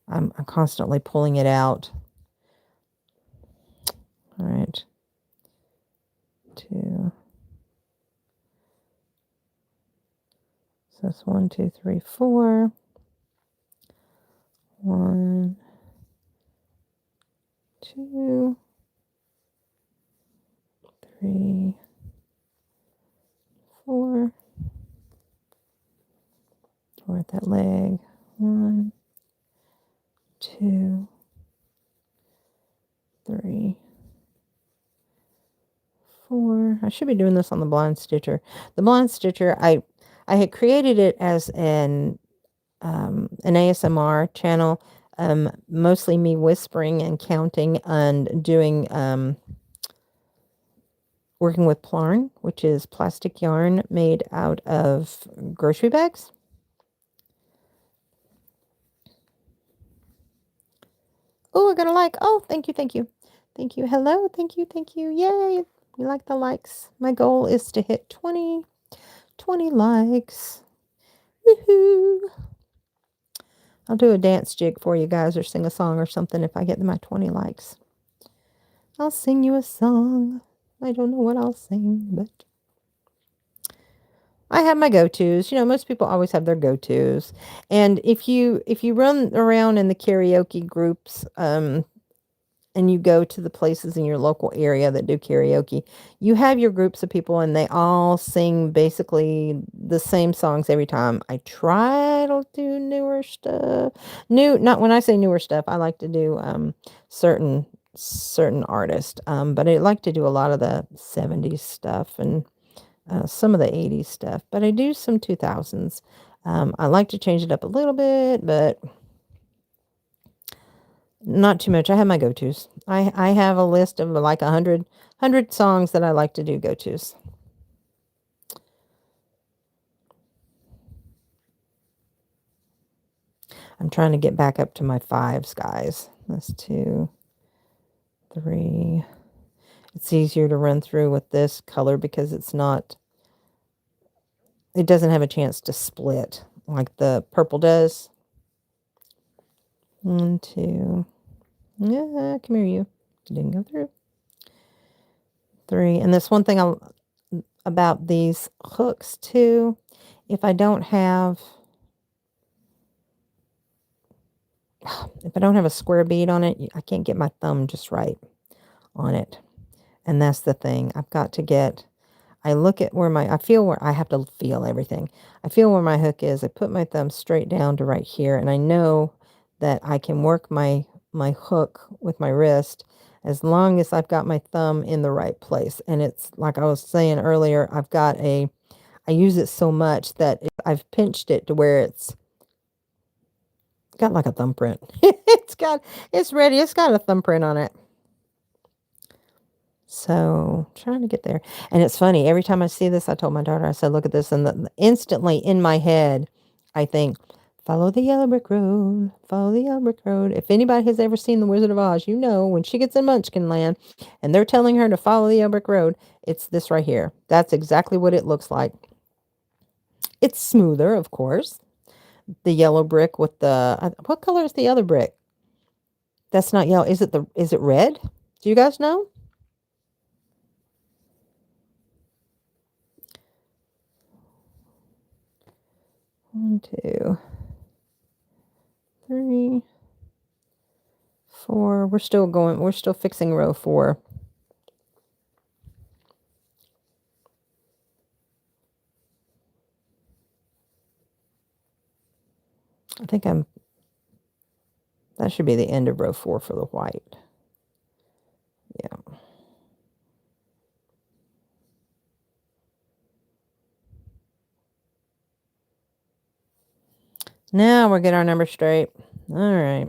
I'm constantly pulling it out. All right. 2. So that's 1, 2, 3, 4. 1, 2, 3, 4. We're at that leg. 1, 2, 3, 4. I should be doing this on the blind stitcher. The blind stitcher, I had created it as an ASMR channel, mostly me whispering and counting and doing working with plarn, which is plastic yarn made out of grocery bags. Oh, I got a like. Oh, thank you, thank you. Thank you. Hello, thank you, thank you. Yay. You like the likes. My goal is to hit 20 likes. Woohoo. I'll do a dance jig for you guys or sing a song or something if I get my 20 likes. I'll sing you a song. I don't know what I'll sing, but I have my go-tos. You know, most people always have their go-tos. And if you run around in the karaoke groups, and you go to the places in your local area that do karaoke, you have your groups of people and they all sing basically the same songs every time. I try to do newer stuff. Not when I say newer stuff, I like to do certain artists. But I like to do a lot of the 70s stuff and some of the 80s stuff. But I do some 2000s. I like to change it up a little bit, but not too much. I have my go-tos. I have a list of like 100 songs that I like to do go-tos. I'm trying to get back up to my 5s, guys. That's 2, 3. It's easier to run through with this color because it doesn't have a chance to split like the purple does. 1, 2. Yeah, come here, you. Didn't go through. 3. And this one thing about these hooks too, if I don't have a square bead on it, I can't get my thumb just right on it. And that's the thing. I've got to get, I look at where I feel where I have to feel everything. I feel where my hook is. I put my thumb straight down to right here. And I know that I can work my hook with my wrist as long as I've got my thumb in the right place. And it's like I was saying earlier, I use it so much that I've pinched it to where it's got like a thumbprint. It's ready. It's got a thumbprint on it. So trying to get there. And it's funny. Every time I see this, I told my daughter, I said, look at this. And instantly in my head, I think Follow the yellow brick road. Follow the yellow brick road. If anybody has ever seen The Wizard of Oz, you know when she gets in Munchkin Land and they're telling her to follow the yellow brick road, it's this right here. That's exactly what it looks like. It's smoother, of course. The yellow brick with the what color is the other brick? That's not yellow. Is it red? Do you guys know? One, two, three, four. We're still fixing row 4. I think that should be the end of row 4 for the white. Yeah. Now we're getting our numbers straight. All right.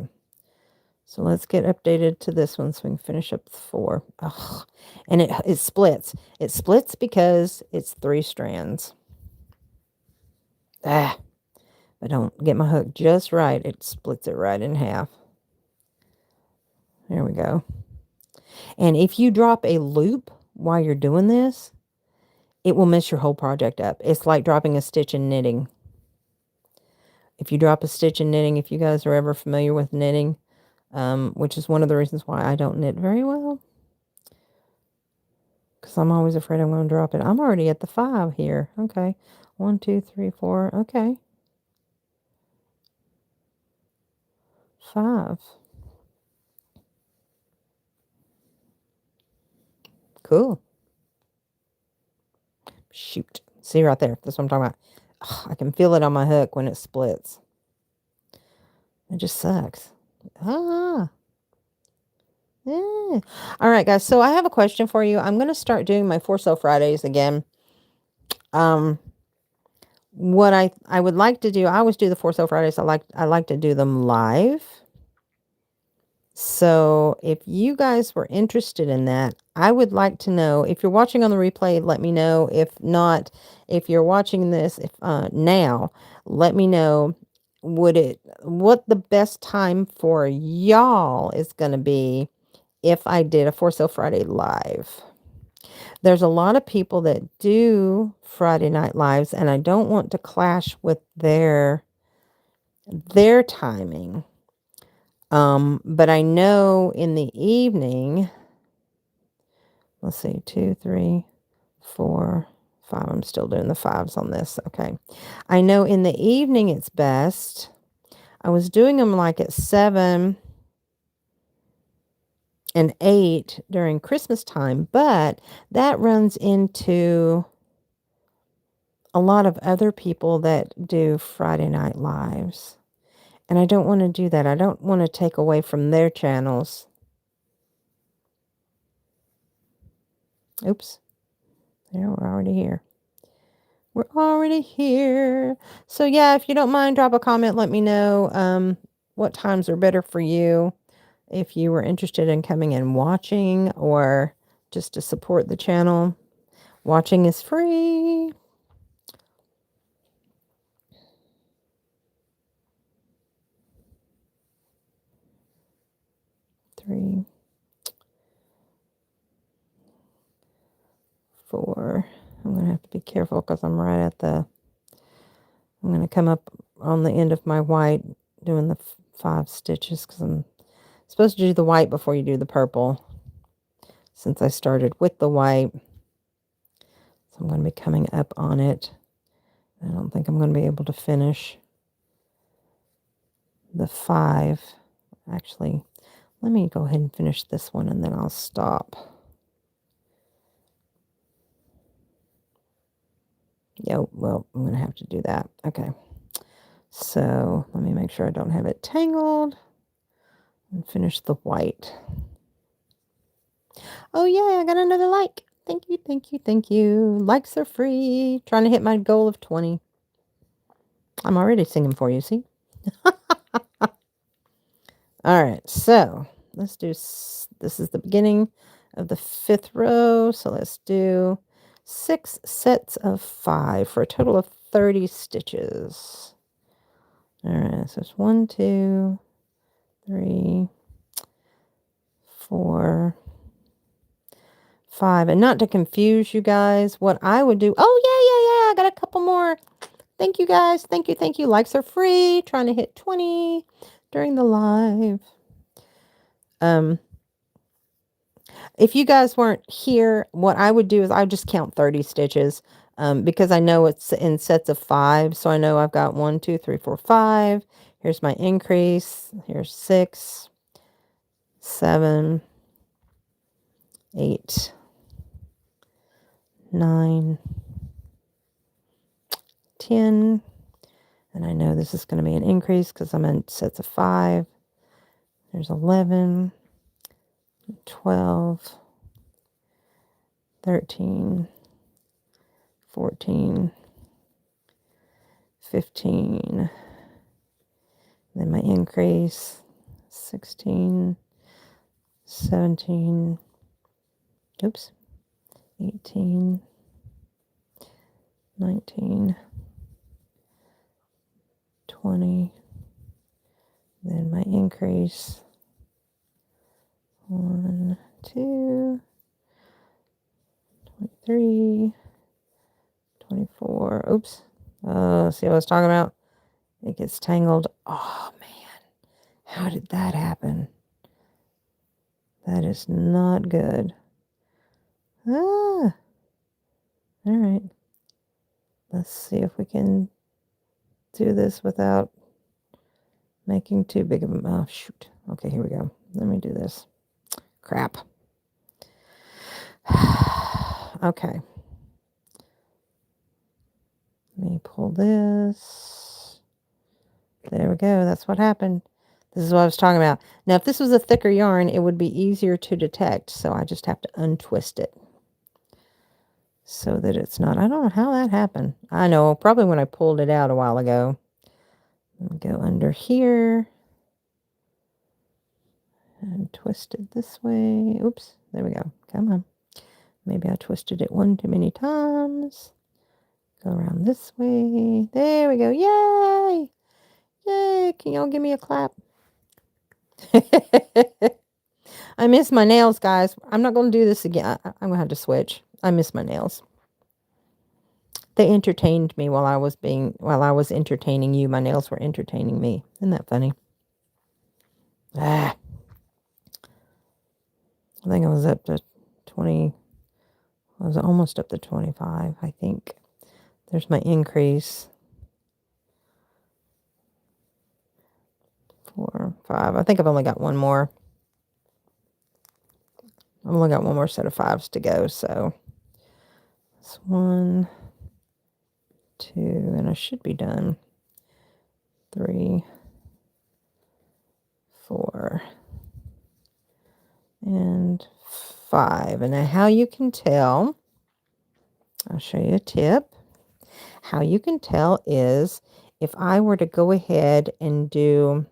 So let's get updated to this one so we can finish up the 4. Ugh. And it splits. It splits because it's 3 strands. If I don't get my hook just right, it splits it right in half. There we go. And if you drop a loop while you're doing this, it will mess your whole project up. It's like dropping a stitch in knitting. If you drop a stitch in knitting, if you guys are ever familiar with knitting, which is one of the reasons why I don't knit very well, because I'm always afraid I'm going to drop it. I'm already at the 5 here. Okay. 1, 2, 3, 4. Okay. 5. Cool. Shoot. See right there. That's what I'm talking about. Ugh, I can feel it on my hook when it splits. It just sucks. Ah. Yeah. All right, guys. So I have a question for you. I'm going to start doing my For Sale Fridays again. What I would like to do, I always do the For Sale Fridays. I like to do them live. So if you guys were interested in that, I would like to know. If you're watching on the replay, let me know. If not, if you're watching this now, let me know what the best time for y'all is going to be if I did a For Sale Friday live. There's a lot of people that do Friday night lives, and I don't want to clash with their timing. But I know in the evening, let's see, 2, 3, 4, 5. I'm still doing the 5s on this. Okay. I know in the evening it's best. I was doing them like at 7 and 8 during Christmas time, but that runs into a lot of other people that do Friday night lives. And I don't want to do that. I don't want to take away from their channels. Oops. There, we're already here. We're already here. So yeah, if you don't mind, drop a comment. Let me know what times are better for you. If you were interested in coming and watching or just to support the channel. Watching is free. Three, 4. I'm going to have to be careful because I'm right at I'm going to come up on the end of my white doing the 5 stitches because I'm supposed to do the white before you do the purple. Since I started with the white. So I'm going to be coming up on it. I don't think I'm going to be able to finish the 5. Actually, let me go ahead and finish this one and then I'll stop. Yo, well, I'm going to have to do that. Okay. So let me make sure I don't have it tangled and finish the white. Oh yeah, I got another like. Thank you, thank you, thank you. Likes are free. Trying to hit my goal of 20. I'm already singing for you, see? All right, so let's do, this is the beginning of the 5th row. So let's do 6 sets of 5 for a total of 30 stitches. All right, so it's 1, 2, 3, 4, 5. And not to confuse you guys, what I would do, oh, yeah, I got a couple more. Thank you, guys. Thank you. Likes are free. Trying to hit 20 during the live. If you guys weren't here, what I would do is I would just count 30 stitches because I know it's in sets of 5. So I know I've got 1, 2, 3, 4, 5. Here's my increase. Here's 6, 7, 8, 9, 10. And I know this is going to be an increase because I'm in sets of 5. There's 11, 12, 13, 14, 15. Then my increase, 16, 17, 18, 19, 20. Then my increase, 1, 2, 23, 24. Oops. See what I was talking about? It gets tangled. Oh, man. How did that happen? That is not good. All right. Let's see if we can do this without making too big of a... Oh, shoot. Okay, here we go. Let me do this. Crap. Okay. Let me pull this. There we go. That's what happened. This is what I was talking about. Now, if this was a thicker yarn, it would be easier to detect. So I just have to untwist it so that it's not... I don't know how that happened. I know, probably when I pulled it out a while ago. Let me go under here and twist it this way. Oops, there we go. Come on. Maybe I twisted it one too many times. Go around this way. There we go. Yay! Yay! Can y'all give me a clap? I miss my nails, guys. I'm not going to do this again. I'm going to have to switch. I miss my nails. They entertained me while I was entertaining you. My nails were entertaining me. Isn't that funny? I think I was up to 20. I was almost up to 25, I think. There's my increase. 4, 5. I think I've only got one more. I've only got one more set of 5s to go, so it's 1, 2, and I should be done. 3, 4, and 5. And now how you can tell, I'll show you a tip. How you can tell is if I were to go ahead and do,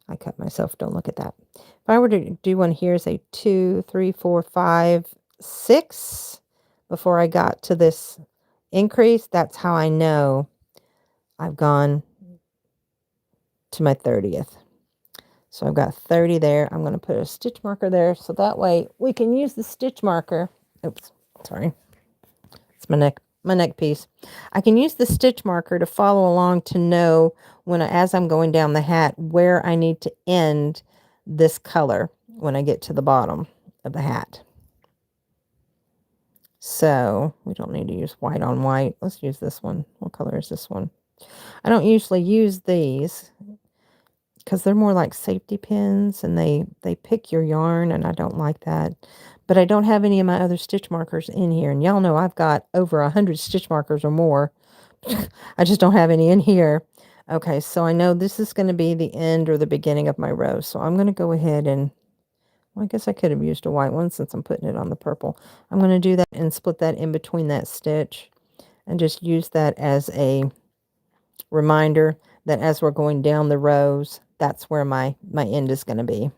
I cut myself, don't look at that. If I were to do one here, say 2, 3, 4, 5, 6, before I got to this increase, that's how I know I've gone to my 30th. So I've got 30 there. I'm going to put a stitch marker there so that way we can use the stitch marker. Oops, sorry. It's my neck piece. I can use the stitch marker to follow along to know when as I'm going down the hat where I need to end this color when I get to the bottom of the hat. So we don't need to use white on white. Let's use this one. What color is this one? I don't usually use these because they're more like safety pins and they pick your yarn and I don't like that. But I don't have any of my other stitch markers in here. And y'all know I've got over 100 stitch markers or more. I just don't have any in here. Okay, so I know this is going to be the end or the beginning of my row. So I'm going to go ahead and, well, I guess I could have used a white one since I'm putting it on the purple. I'm going to do that and split that in between that stitch and just use that as a reminder that as we're going down the rows, that's where my end is going to be.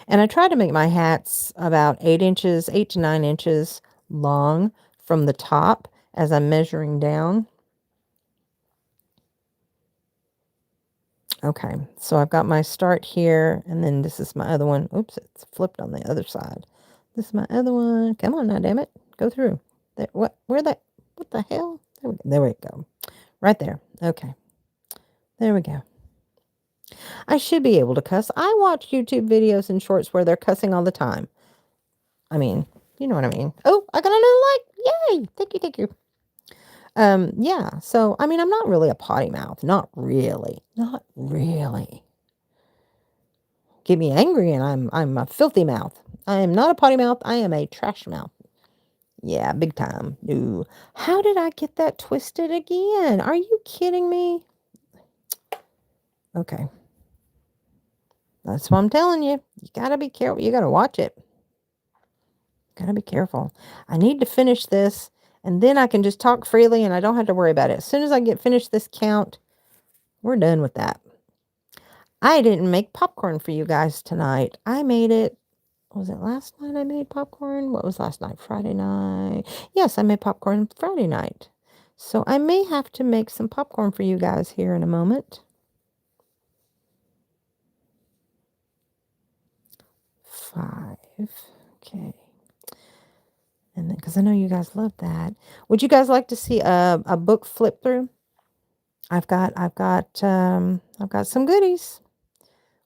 And I try to make my hats about 8 to 9 inches long from the top as I'm measuring down. Okay, so I've got my start here, and then this is my other one. Oops, it's flipped on the other side. This is my other one. Come on now, damn it. Go through. There, what the hell? There we go. Right there. Okay. There we go. I should be able to cuss. I watch YouTube videos and shorts where they're cussing all the time. I mean, you know what I mean. Oh, I got another like. Yay. Thank you, thank you. Yeah, so I mean, I'm not really a potty mouth. Not really. Not really. Get me angry and I'm a filthy mouth. I am not a potty mouth. I am a trash mouth. Yeah, big time. Ooh. How did I get that twisted again? Are you kidding me? Okay. That's what I'm telling you. You gotta be careful. You gotta watch it. Gotta be careful. I need to finish this, and then I can just talk freely and I don't have to worry about it. As soon as I get finished this count, we're done with that. I didn't make popcorn for you guys tonight. I made it. Was it last night I made popcorn? What was last night? Friday night. Yes, I made popcorn Friday night. So I may have to make some popcorn for you guys here in a moment. 5. Okay. And then, because I know you guys love that. Would you guys like to see a book flip through? I've got some goodies.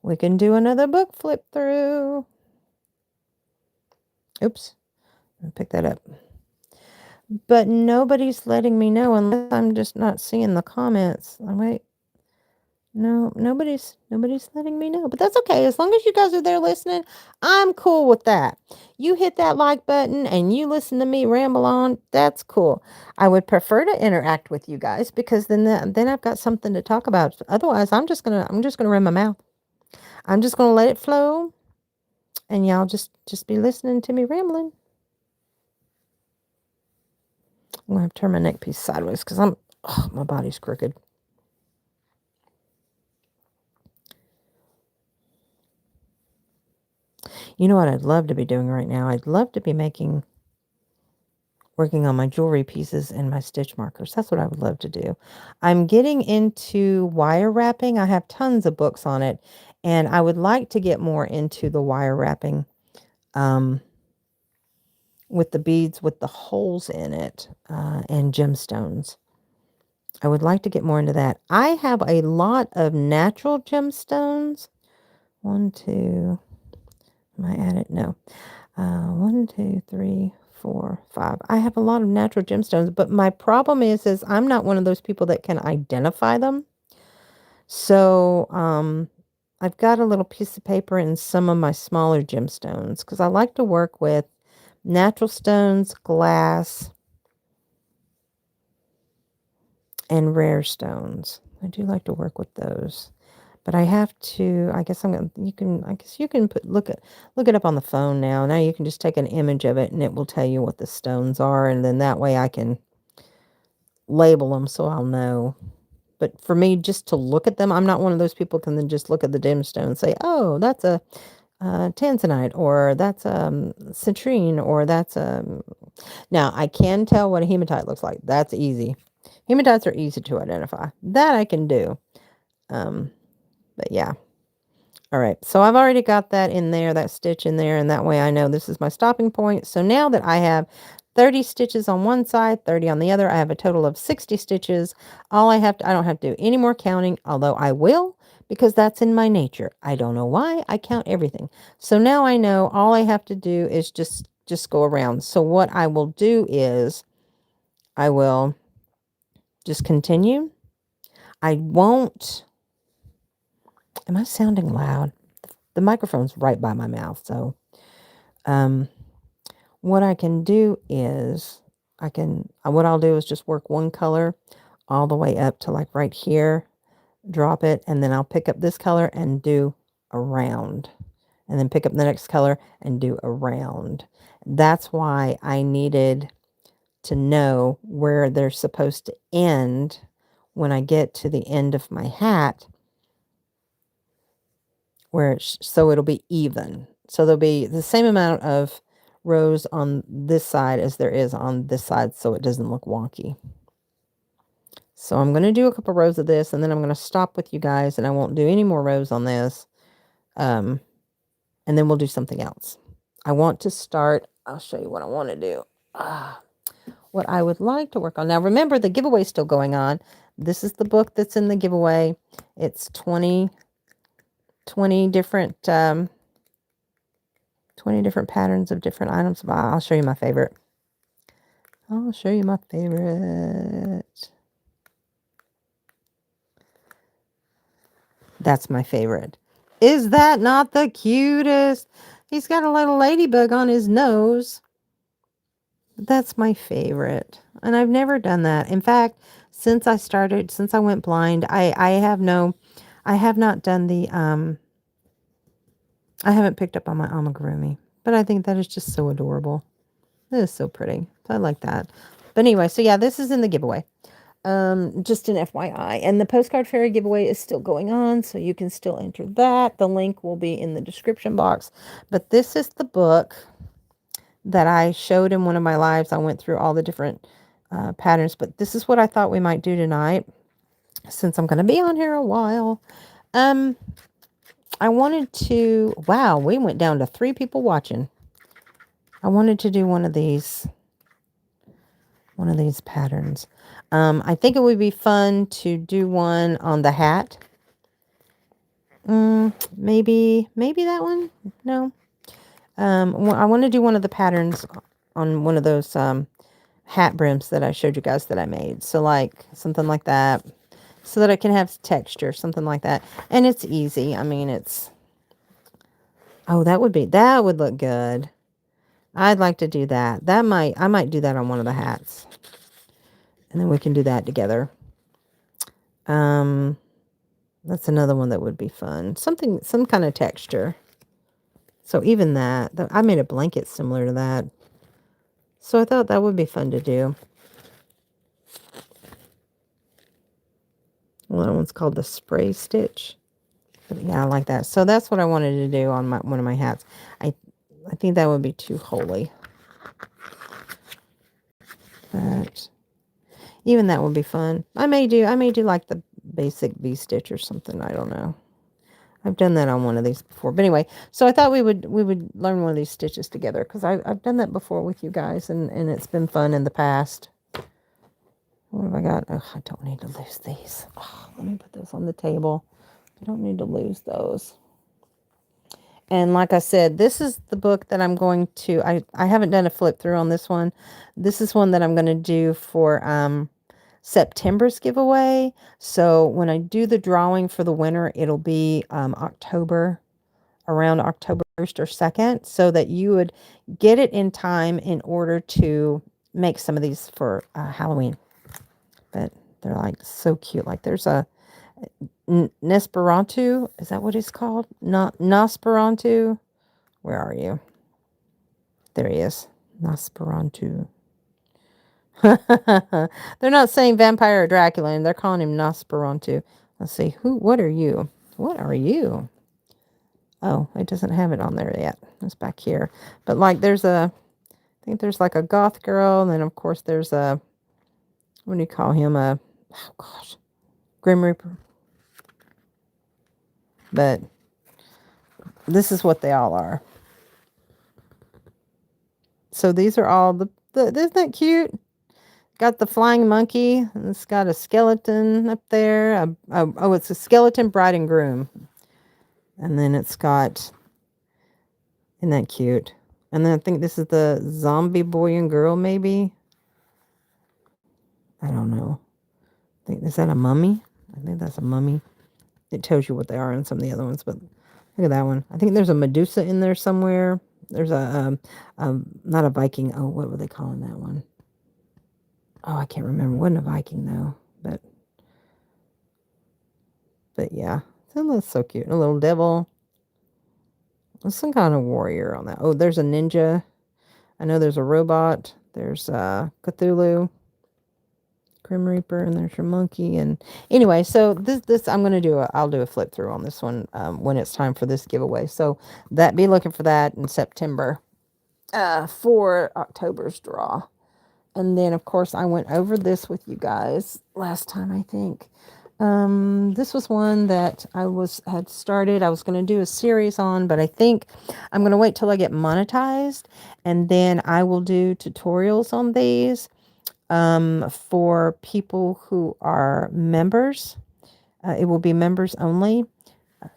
We can do another book flip through. Oops. I'll pick that up. But nobody's letting me know unless I'm just not seeing the comments. Oh, wait. No, nobody's letting me know. But that's okay. As long as you guys are there listening, I'm cool with that. You hit that like button and you listen to me ramble on. That's cool. I would prefer to interact with you guys because then I've got something to talk about. Otherwise, I'm just gonna run my mouth. I'm just gonna let it flow, and y'all just be listening to me rambling. I'm gonna have to turn my neck piece sideways because my body's crooked. You know what I'd love to be doing right now? I'd love to be working on my jewelry pieces and my stitch markers. That's what I would love to do. I'm getting into wire wrapping. I have tons of books on it, and I would like to get more into the wire wrapping with the beads with the holes in it and gemstones. I would like to get more into that. I have a lot of natural gemstones. 1, 2, am I at it? No. 1, 2, 3, 4, 5. I have a lot of natural gemstones, but my problem is I'm not one of those people that can identify them. So, I've got a little piece of paper and some of my smaller gemstones because I like to work with natural stones, glass, and rare stones. I do like to work with those. But I have to, I guess you can look it up on the phone now. Now you can just take an image of it and it will tell you what the stones are. And then that way I can label them so I'll know. But for me, just to look at them, I'm not one of those people who can then just look at the gemstone and say, oh, that's a tanzanite, or that's citrine, or that's now I can tell what a hematite looks like. That's easy. Hematites are easy to identify. That I can do. But yeah. All right. So I've already got that in there, that stitch in there, and that way I know this is my stopping point. So now that I have 30 stitches on one side, 30 on the other, I have a total of 60 stitches. I don't have to do any more counting, although I will, because that's in my nature. I don't know why. I count everything. So now I know all I have to do is just go around. So what I will do is I will just continue. I won't. Am I sounding loud? The microphone's right by my mouth, so what I can do is what I'll do is just work one color all the way up to like right here, drop it, and then I'll pick up this color and do a round, and then pick up the next color and do a round. That's why I needed to know where they're supposed to end when I get to the end of my hat, so it'll be even. So there'll be the same amount of rows on this side as there is on this side, so it doesn't look wonky. So I'm going to do a couple rows of this, and then I'm going to stop with you guys, and I won't do any more rows on this. And then we'll do something else. I want to start. I'll show you what I want to do. What I would like to work on. Now, remember, the giveaway is still going on. This is the book that's in the giveaway. It's 20 different 20 different patterns of different items. I'll show you my favorite. I'll show you my favorite. That's my favorite. Is that not the cutest? He's got a little ladybug on his nose. That's my favorite. And I've never done that. In fact, since I went blind, I have not done the, I haven't picked up on my amigurumi. But I think that is just so adorable. It is so pretty. I like that. But anyway, so yeah, this is in the giveaway. Just an FYI. And the postcard fairy giveaway is still going on, so you can still enter that. The link will be in the description box. But this is the book that I showed in one of my lives. I went through all the different patterns, but this is what I thought we might do tonight, since I'm going to be on here a while. I wanted to, wow, we went down to 3 people watching. I wanted to do one of these patterns. I think it would be fun to do one on the hat. Maybe that one. No. I want to do one of the patterns on one of those hat brims that I showed you guys that I made. So like something like that, so that I can have texture, something like that. And it's easy. I mean, oh, that would look good. I'd like to do that. I might do that on one of the hats. And then we can do that together. That's another one that would be fun. Some kind of texture. So even that, I made a blanket similar to that. So I thought that would be fun to do. Well, that one's called the spray stitch. But yeah, I like that. So that's what I wanted to do on one of my hats. I think that would be too holy. But even that would be fun. I may do like the basic V-stitch or something. I don't know. I've done that on one of these before. But anyway, so I thought we would learn one of these stitches together, because I've done that before with you guys, and it's been fun in the past. What have I got? Oh, I don't need to lose these. Oh, let me put those on the table. I don't need to lose those. And like I said, this is the book that I'm going to, I haven't done a flip through on this one. This is one that I'm going to do for September's giveaway. So when I do the drawing for the winner, it'll be October, around October 1st or 2nd, so that you would get it in time in order to make some of these for Halloween. But they're like so cute. Like there's a Nesperantu. Is that what he's called? Nosferatu. Where are you? There he is. Nosferatu. They're not saying vampire or Dracula, and they're calling him Nosferatu. Let's see. What are you? What are you? Oh, it doesn't have it on there yet. It's back here. But like I think there's like a goth girl, and then of course there's what do you call him? Oh gosh. Grim Reaper. But this is what they all are. So these are all isn't that cute? Got the flying monkey, and it's got a skeleton up there. Oh, it's a skeleton bride and groom. And then it's got, isn't that cute? And then I think this is the zombie boy and girl, maybe. I don't know. Is that a mummy? I think that's a mummy. It tells you what they are in some of the other ones, but look at that one. I think there's a Medusa in there somewhere. There's not a Viking. Oh, what were they calling that one? Oh, I can't remember. It wasn't a Viking though, but yeah, that looks so cute. A little devil. There's some kind of warrior on that. Oh, there's a ninja. I know there's a robot. There's Cthulhu, Grim Reaper, and there's your monkey. And anyway, so this I'm gonna I'll do a flip through on this one when it's time for this giveaway. So be looking for that in September for October's draw. And then, of course, I went over this with you guys last time, I think. This was one that had started. I was going to do a series on, but I think I'm going to wait till I get monetized, and then I will do tutorials on these for people who are members. It will be members only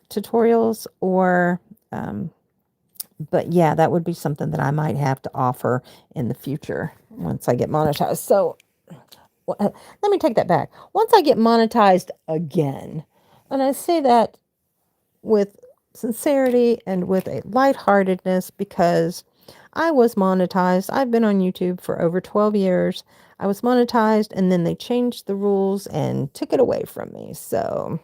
tutorials, or but yeah, that would be something that I might have to offer in the future once I get monetized. So let me take that back. Once I get monetized again, and I say that with sincerity and with a lightheartedness, because I was monetized. I've been on YouTube for over 12 years. I was monetized, and then they changed the rules and took it away from me. So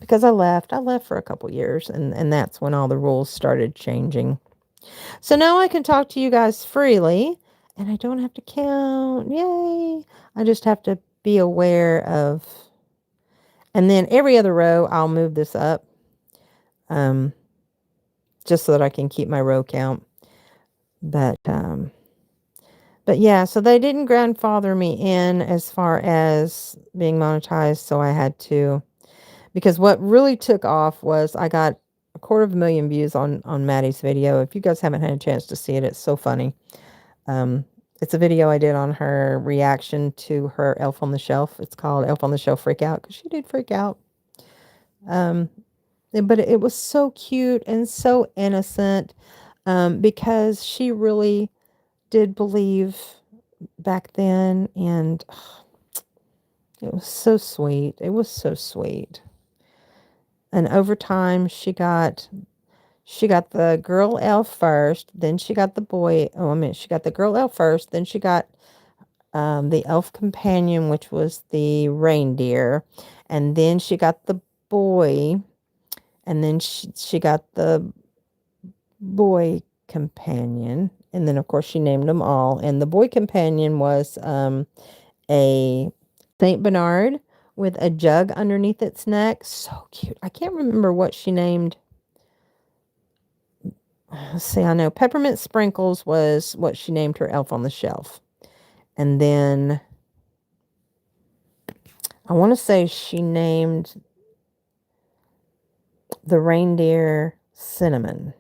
because I left for a couple years, and that's when all the rules started changing. So now I can talk to you guys freely, and I don't have to count. Yay! I just have to be aware of, and then every other row I'll move this up, just so that I can keep my row count. But yeah, so they didn't grandfather me in as far as being monetized, so I had to, because what really took off was I got 250,000 views on Maddie's video. If you guys haven't had a chance to see it, it's so funny. It's a video I did on her reaction to her Elf on the Shelf. It's called Elf on the Shelf Freak Out, because she did freak out. But it was so cute and so innocent, because she really did believe back then, and it was so sweet. It was so sweet. And over time, she got the girl elf first, then she got the boy. Oh, I mean, she got the girl elf first, then she got the elf companion, which was the reindeer, and then she got the boy, and then she got the boy companion, and then of course she named them all. And the boy companion was a Saint Bernard with a jug underneath its neck. So cute. I can't remember what she named. Let's see, I know Peppermint Sprinkles was what she named her Elf on the Shelf. And then I want to say she named the reindeer Cinnamon.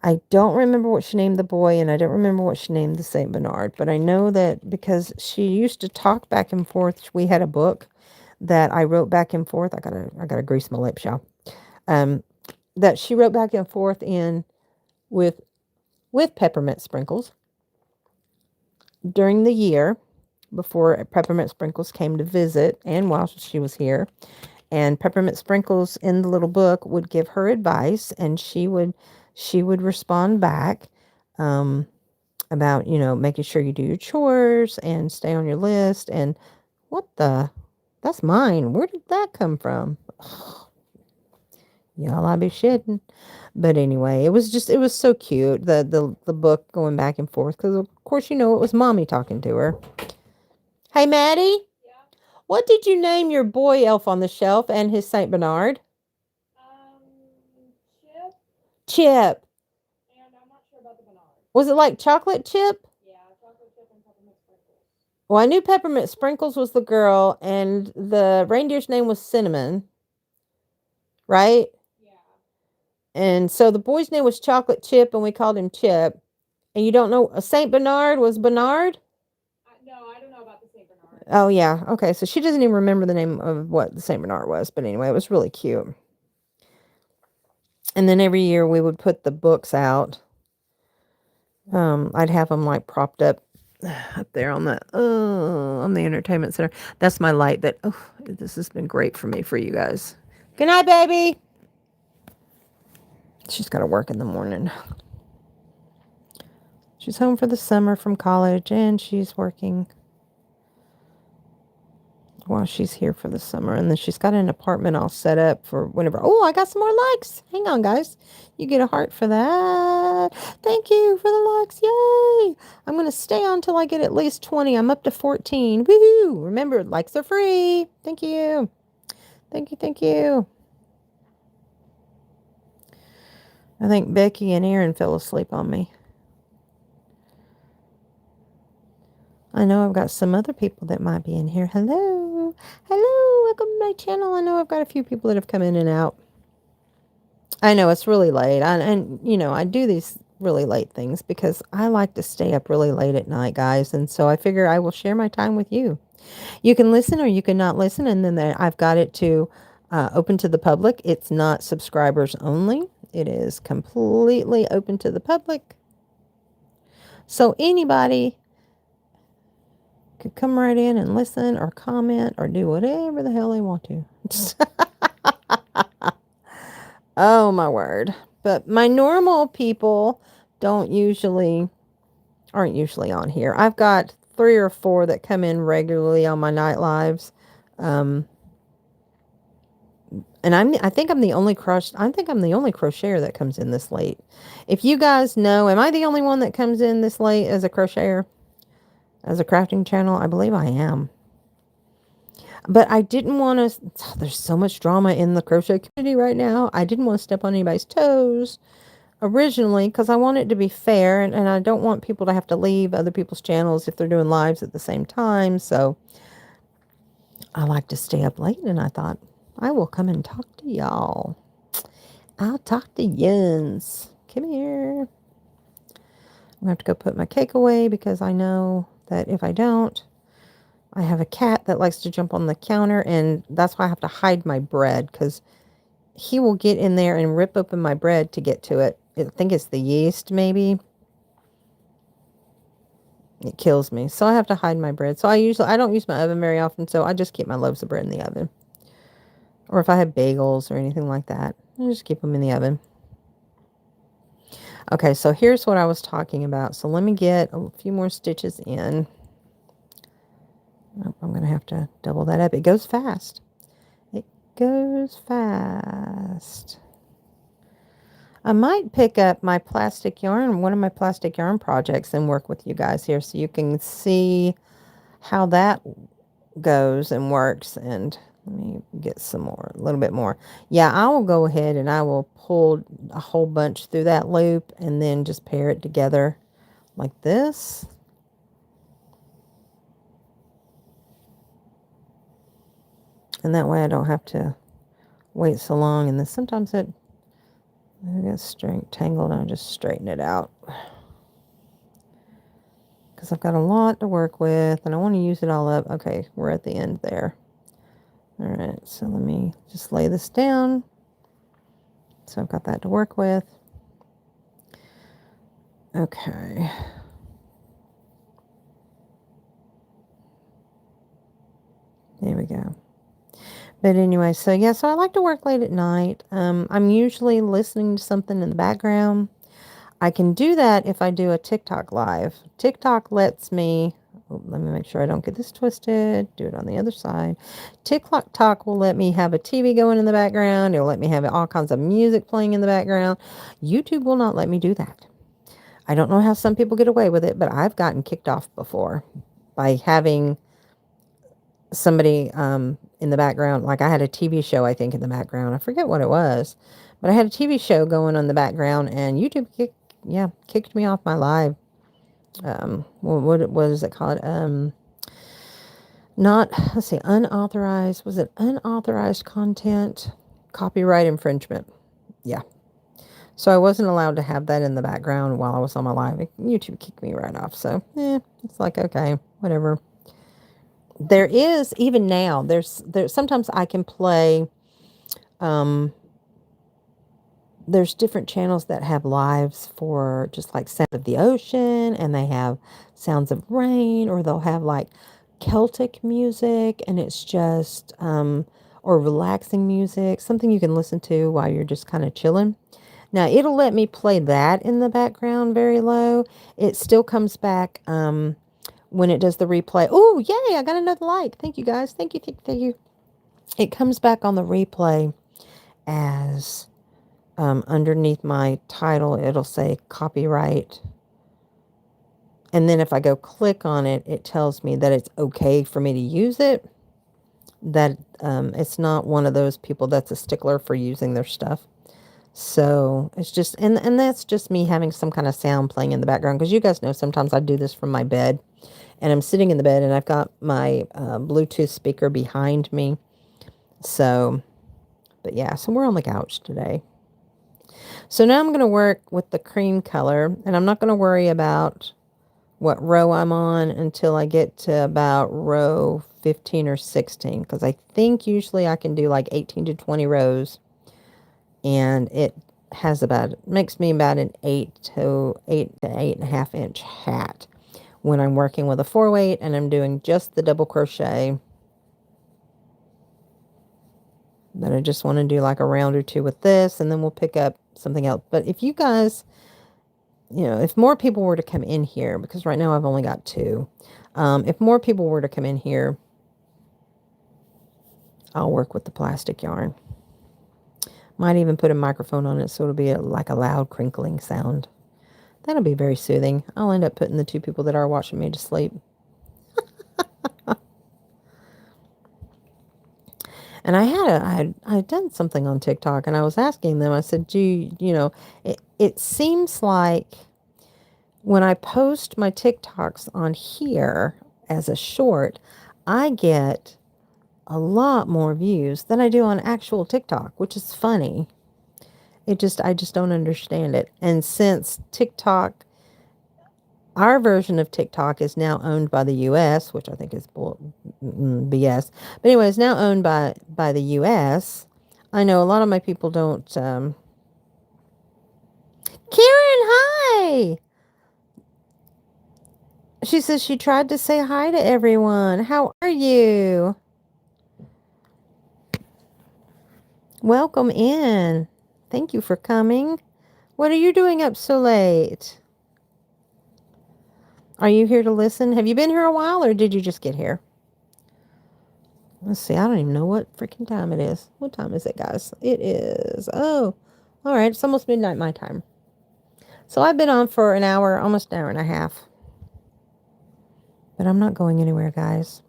I don't remember what she named the boy, and I don't remember what she named the Saint Bernard, but I know that because she used to talk back and forth. We had a book that I wrote back and forth. I gotta grease my lips, y'all. That she wrote back and forth in with Peppermint Sprinkles during the year before Peppermint Sprinkles came to visit, and while she was here. And Peppermint Sprinkles in the little book would give her advice, and she would respond back about, making sure you do your chores and stay on your list. And that's mine. Where did that come from? Y'all, I be shitting. But anyway, it was so cute, the book going back and forth, because of course, it was Mommy talking to her. Hey, Maddie? Yeah? What did you name your boy Elf on the Shelf and his Saint Bernard? Chip. Chip. And I'm not sure about the Bernard. Was it like chocolate chip? Yeah, chocolate chip and peppermint sprinkles. Well, I knew Peppermint Sprinkles was the girl, and the reindeer's name was Cinnamon. Right? Yeah. And so the boy's name was Chocolate Chip, and we called him Chip. And you don't know, Saint Bernard was Bernard? No, I don't know about the Saint Bernard. Oh, yeah. Okay, so she doesn't even remember the name of what the Saint Bernard was. But anyway, it was really cute. And then every year we would put the books out. I'd have them like propped up there on the entertainment center. That's my light. This has been great for me, for you guys. Good night, baby. She's got to work in the morning. She's home for the summer from college, and she's working while she's here for the summer. And then she's got an apartment all set up for whenever. Oh, I got some more likes. Hang on, guys. You get a heart for that. Thank you for the likes. Yay. I'm going to stay on till I get at least 20. I'm up to 14. Woohoo. Remember, likes are free. Thank you. Thank you. Thank you. I think Becky and Aaron fell asleep on me. I know I've got some other people that might be in here. Hello. Hello. Welcome to my channel. I know I've got a few people that have come in and out. I know it's really late. And you know, I do these really late things because I like to stay up really late at night, guys. And so I figure I will share my time with you. You can listen or you can not listen. And then I've got it to open to the public. It's not subscribers only. It is completely open to the public. So anybody could come right in and listen or comment or do whatever the hell they want to. Oh my word. But my normal people aren't usually on here. I've got 3 or 4 that come in regularly on my night lives. And I think I'm the only crocheter that comes in this late. If you guys know, am I the only one that comes in this late as a crocheter? As a crafting channel? I believe I am. But I didn't want to, there's so much drama in the crochet community right now. I didn't want to step on anybody's toes originally because I want it to be fair. And I don't want people to have to leave other people's channels if they're doing lives at the same time. So I like to stay up late, and I thought, I will come and talk to y'all. I'll talk to yins. Come here. I'm going to have to go put my cake away because I know that if I don't, I have a cat that likes to jump on the counter, and that's why I have to hide my bread because he will get in there and rip open my bread to get to it. I think it's the yeast, maybe. It kills me. So I have to hide my bread. So I don't use my oven very often, so I just keep my loaves of bread in the oven. Or if I have bagels or anything like that, I just keep them in the oven. Okay, so here's what I was talking about. So let me get a few more stitches in. Oh, I'm going to have to double that up. It goes fast. It goes fast. I might pick up my plastic yarn, one of my plastic yarn projects, and work with you guys here so you can see how that goes and works. And let me get some more, a little bit more. Yeah, I will go ahead and I will pull a whole bunch through that loop and then just pair it together like this. And that way I don't have to wait so long. And then sometimes it gets tangled and I just straighten it out. Because I've got a lot to work with and I want to use it all up. Okay, we're at the end there. All right, so let me just lay this down. So I've got that to work with. Okay. There we go. But anyway, so yeah, so I like to work late at night. I'm usually listening to something in the background. I can do that if I do a TikTok live. TikTok lets me, let me make sure I don't get this twisted. Do it on the other side. TikTok will let me have a TV going in the background. It'll let me have all kinds of music playing in the background. YouTube will not let me do that. I don't know how some people get away with it, but I've gotten kicked off before by having somebody in the background. Like I had a TV show, I think, in the background. I forget what it was, but I had a TV show going on in the background, and YouTube kicked me off my live. What is it called? Let's see, unauthorized. Was it unauthorized content? Copyright infringement. Yeah. So I wasn't allowed to have that in the background while I was on my live. YouTube kicked me right off. So, it's like, okay, whatever. There is, even now, there's sometimes I can play, there's different channels that have lives for just like sound of the ocean, and they have sounds of rain, or they'll have like Celtic music, and it's just, or relaxing music, something you can listen to while you're just kind of chilling. Now, it'll let me play that in the background very low. It still comes back when it does the replay. Oh, yay, I got another like. Thank you, guys. Thank you, thank you. It comes back on the replay as underneath my title, it'll say copyright. And then if I go click on it, it tells me that it's okay for me to use it. That it's not one of those people that's a stickler for using their stuff. So it's just, and that's just me having some kind of sound playing in the background, because you guys know sometimes I do this from my bed. And I'm sitting in the bed and I've got my Bluetooth speaker behind me. So, but yeah, so we're on the couch today. So now I'm going to work with the cream color, and I'm not going to worry about what row I'm on until I get to about row 15 or 16, because I think usually I can do like 18 to 20 rows, and it makes me about an 8 to 8.5 inch hat when I'm working with a 4-weight and I'm doing just the double crochet. But I just want to do like a round or two with this, and then we'll pick up something else. But if you guys, if more people were to come in here, because right now I've only got 2, if more people were to come in here, I'll work with the plastic yarn. Might even put a microphone on it so it'll be like a loud crinkling sound. That'll be very soothing. I'll end up putting the 2 people that are watching me to sleep. And I had done something on TikTok, and I was asking them, I said, it seems like when I post my TikToks on here as a short, I get a lot more views than I do on actual TikTok, which is funny. I just don't understand it. And since TikTok, our version of TikTok is now owned by the U.S., which I think is BS. But anyway, it's now owned by the U.S. I know a lot of my people don't. Karen, hi! She says she tried to say hi to everyone. How are you? Welcome in. Thank you for coming. What are you doing up so late? Are you here to listen? Have you been here a while, or did you just get here? Let's see. I don't even know what freaking time it is. What time is it, guys? It is, all right. It's almost midnight my time. So I've been on for an hour, almost an hour and a half. But I'm not going anywhere, guys.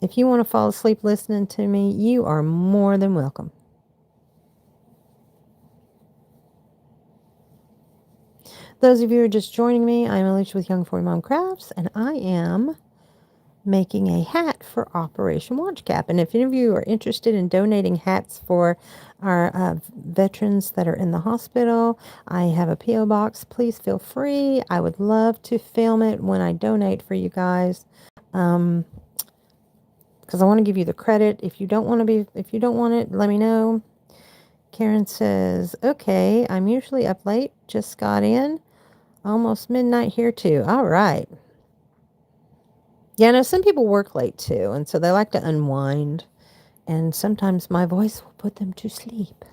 If you want to fall asleep listening to me, you are more than welcome. Those of you who are just joining me, I'm Alishia with Young 40 Mom Crafts, and I am making a hat for Operation Watch Cap. And if any of you are interested in donating hats for our veterans that are in the hospital, I have a P.O. box. Please feel free. I would love to film it when I donate for you guys, because I want to give you the credit. If you don't want it, let me know. Karen says, okay, I'm usually up late. Just got in. Almost midnight here too. All right. Yeah, I know some people work late too, and so they like to unwind. And sometimes my voice will put them to sleep.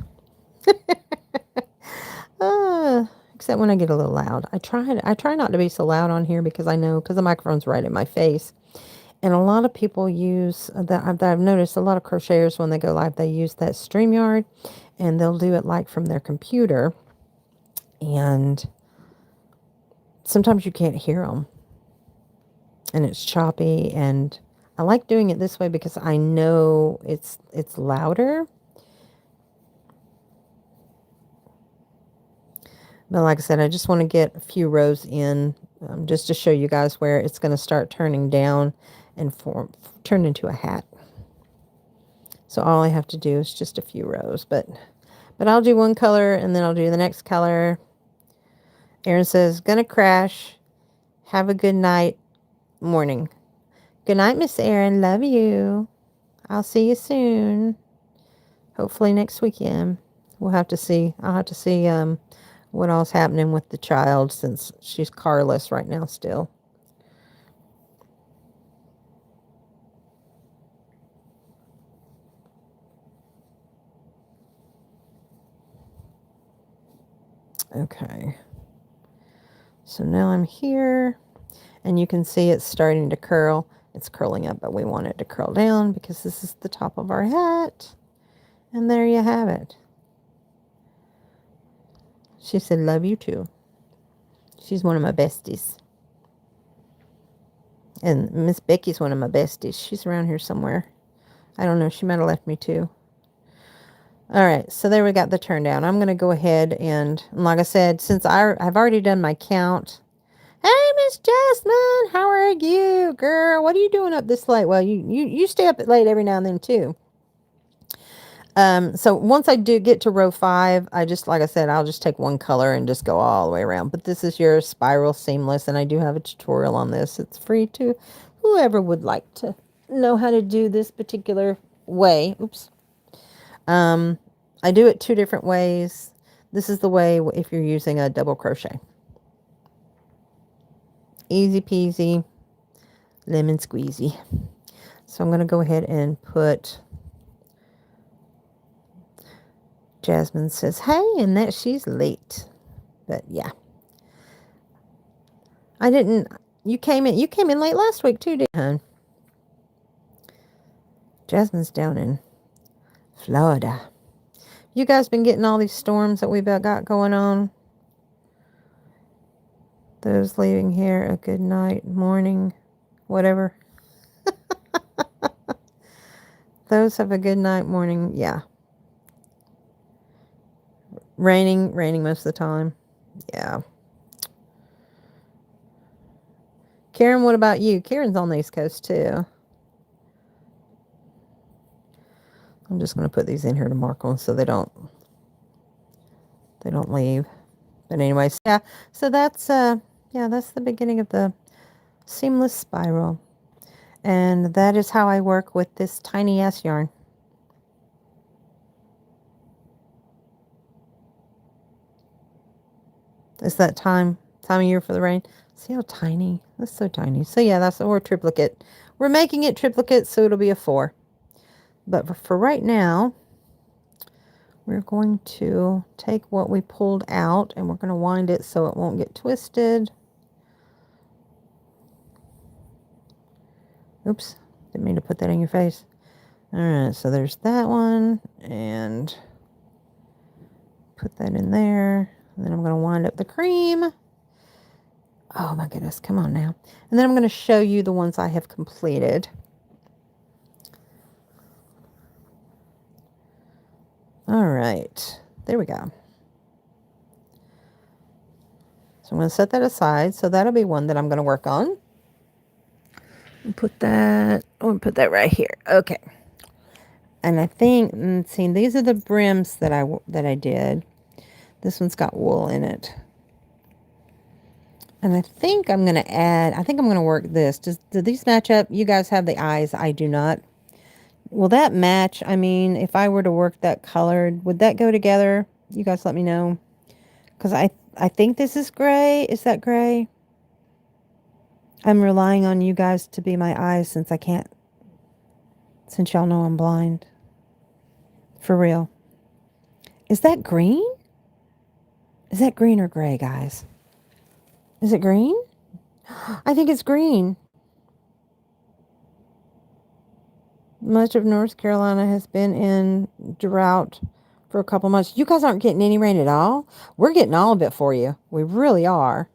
Except when I get a little loud. I try not to be so loud on here because the microphone's right in my face. And a lot of people use that I've noticed a lot of crocheters when they go live, they use that StreamYard, and they'll do it like from their computer. And sometimes you can't hear them. And it's choppy, and I like doing it this way because I know it's louder. But like I said, I just want to get a few rows in, just to show you guys where it's going to start turning down and turn into a hat. So all I have to do is just a few rows, but I'll do one color and then I'll do the next color. Erin says, gonna crash. Have a good night. Morning. Good night, Miss Erin. Love you. I'll see you soon. Hopefully next weekend. We'll have to see. I'll have to see what all's happening with the child, since she's carless right now still. Okay. So now I'm here, and you can see it's starting to curl. It's curling up, but we want it to curl down because this is the top of our hat. And there you have it. She said, love you too. She's one of my besties. And Miss Becky's one of my besties. She's around here somewhere. I don't know. She might have left me too. All right. So there we got the turn down. I'm going to go ahead and like I said, since I've already done my count. Hey, Miss Jasmine, how are you, girl? What are you doing up this late? Well, you stay up late every now and then too. So once I do get to row 5, I just, like I said, I'll just take one color and just go all the way around. But this is your spiral seamless, and I do have a tutorial on this. It's free to whoever would like to know how to do this particular way. Oops. I do it 2 different ways. This is the way if you're using a double crochet. Easy peasy, lemon squeezy. So I'm going to go ahead and put, Jasmine says, hey, and that she's late. But yeah. I didn't, you came in late last week too, didn't you, hon? Jasmine's down in Florida. You guys been getting all these storms that we've got going on? Those leaving here, a good night, morning, whatever. Those have a good night, morning, yeah. Raining most of the time. Yeah. Karen, what about you? Karen's on the East Coast too. I'm just going to put these in here to mark them so they don't leave. But anyways, yeah. So that's that's the beginning of the seamless spiral. And that is how I work with this tiny ass yarn. It's that time of year for the rain. See how tiny? That's so tiny. So yeah, that's our triplicate. We're making it triplicate, so it'll be a 4. But for right now, we're going to take what we pulled out and we're going to wind it so it won't get twisted. Oops, didn't mean to put that in your face. All right, so there's that one, and put that in there. And then I'm going to wind up the cream. Oh my goodness, come on now. And then I'm going to show you the ones I have completed. All right, there we go. So I'm going to set that aside. So that'll be one that I'm going to work on. And put that, put that right here. Okay. And I think, see, these are the brims that I did. This one's got wool in it. And I think I'm going to add, I think I'm going to work this. Do these match up? You guys have the eyes. I do not. Will that match? I mean, if I were to work that colored, would that go together? You guys let me know. Because I think this is gray. Is that gray? I'm relying on you guys to be my eyes since I can't, since y'all know I'm blind. For real. Is that green? Is that green or gray, guys? Is it green? I think it's green. Much of North Carolina has been in drought for a couple months. You guys aren't getting any rain at all? We're getting all of it for you. We really are.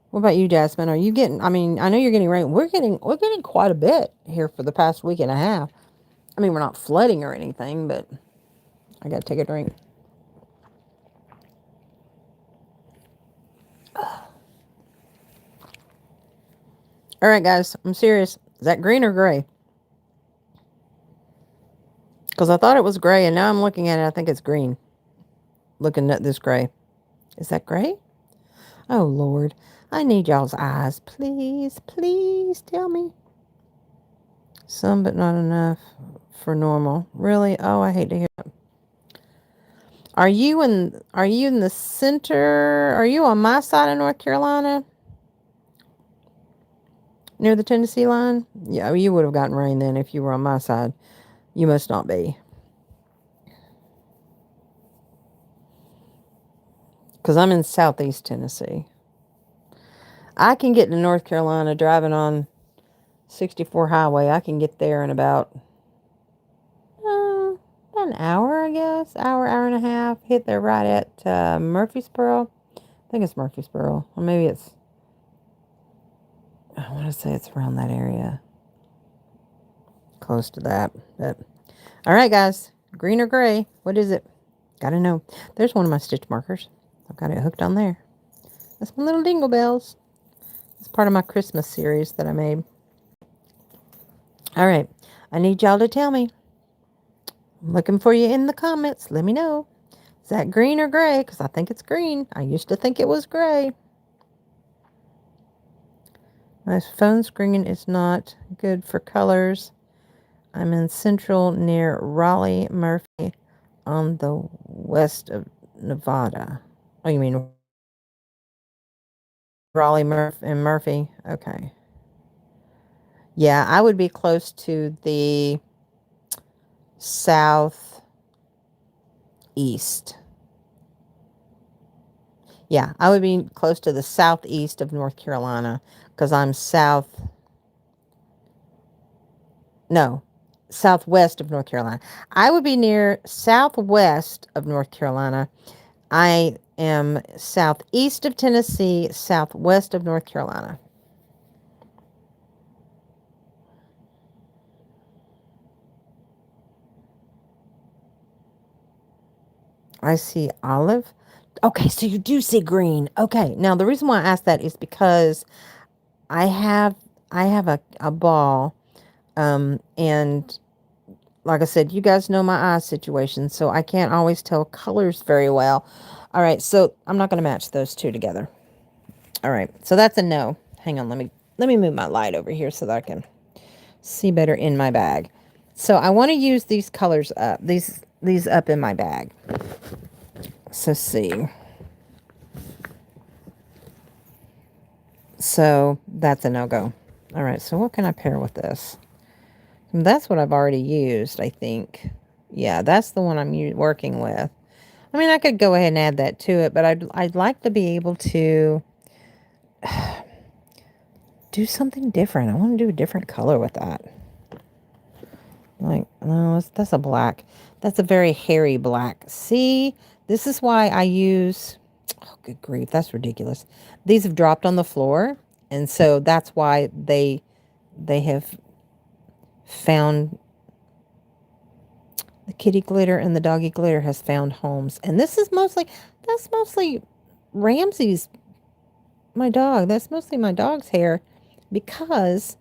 What about you, Jasmine? Are you getting, I mean, I know you're getting rain. We're getting quite a bit here for the past week and a half. I mean, we're not flooding or anything, but I got to take a drink. All right, guys, I'm serious. Is that green or gray? Because I thought it was gray, and now I'm looking at it. I think it's green. Looking at this gray. Is that gray? Oh, Lord. I need y'all's eyes. Please, please tell me. Some, but not enough for normal. Really? Oh, I hate to hear that. Are you in the center? Are you on my side of North Carolina? Near the Tennessee line? Yeah, you would have gotten rain then if you were on my side. You must not be. Because I'm in southeast Tennessee. I can get to North Carolina driving on 64 highway. I can get there in about an hour, I guess. Hour and a half. Hit there right at Murfreesboro. I think it's Murfreesboro. Or maybe it's, I want to say it's around that area. Close to that. But all right, guys. Green or gray? What is it? Gotta know. There's one of my stitch markers. I've got it hooked on there. That's my little dingle bells. It's part of my Christmas series that I made. All right. I need y'all to tell me. I'm looking for you in the comments. Let me know. Is that green or gray? Because I think it's green. I used to think it was gray. My phone screen is not good for colors. I'm in central near Raleigh, Murphy, on the west of Nevada. Oh, you mean Raleigh, and Murphy? Okay. Yeah, I would be close to the southeast. Yeah, I would be close to the southeast of North Carolina because I'm southwest of North Carolina. I would be near southwest of North Carolina. I am southeast of Tennessee, southwest of North Carolina. I see olive. Okay, so you do see green. Okay, now the reason why I asked that is because I have a ball, and like I said, you guys know my eye situation, so I can't always tell colors very well. All right, so I'm not going to match those two together. All right, so that's a no. Hang on, let me move my light over here so that I can see better in my bag. So I want to use these colors up, these up in my bag. So see. So that's a no-go. All right, so what can I pair with this? That's what I've already used, I think. Yeah, that's the one I'm working with. I mean, I could go ahead and add that to it, but I'd like to be able to do something different. I want to do a different color with that. Like, no, that's a black. That's a very hairy black. See, this is why I use, oh, good grief, that's ridiculous. These have dropped on the floor, and so that's why they have found, the kitty glitter and the doggy glitter has found homes. And this is that's mostly Ramsey's, my dog. That's mostly my dog's hair because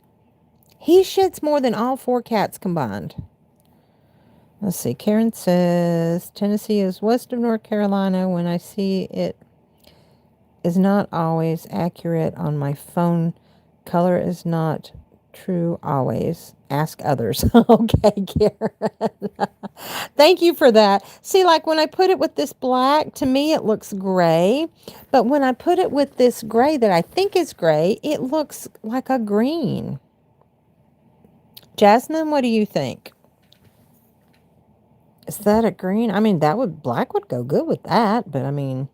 he sheds more than all 4 cats combined. Let's see. Karen says, Tennessee is west of North Carolina. When I see it is not always accurate on my phone. Color is not true always. Ask others. Okay, Karen. Thank you for that. See, like when I put it with this black, to me it looks gray. But when I put it with this gray that I think is gray, it looks like a green. Jasmine, what do you think? Is that a green? I mean, black would go good with that, but I mean,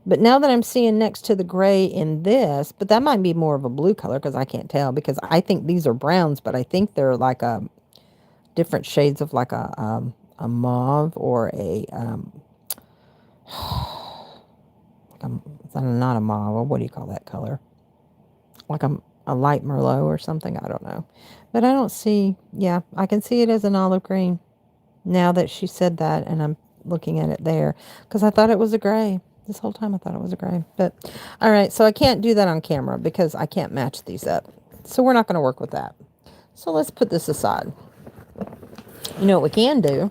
but now that I'm seeing next to the gray in this, but that might be more of a blue color because I can't tell because I think these are browns, but I think they're like a different shades of like a mauve or not a mauve. What do you call that color? Like a light Merlot or something. I don't know. But I don't see, yeah, I can see it as an olive green now that she said that, and I'm looking at it there because I thought it was a gray. This whole time I thought it was a gray. But, all right, so I can't do that on camera because I can't match these up. So we're not going to work with that. So let's put this aside. You know what we can do,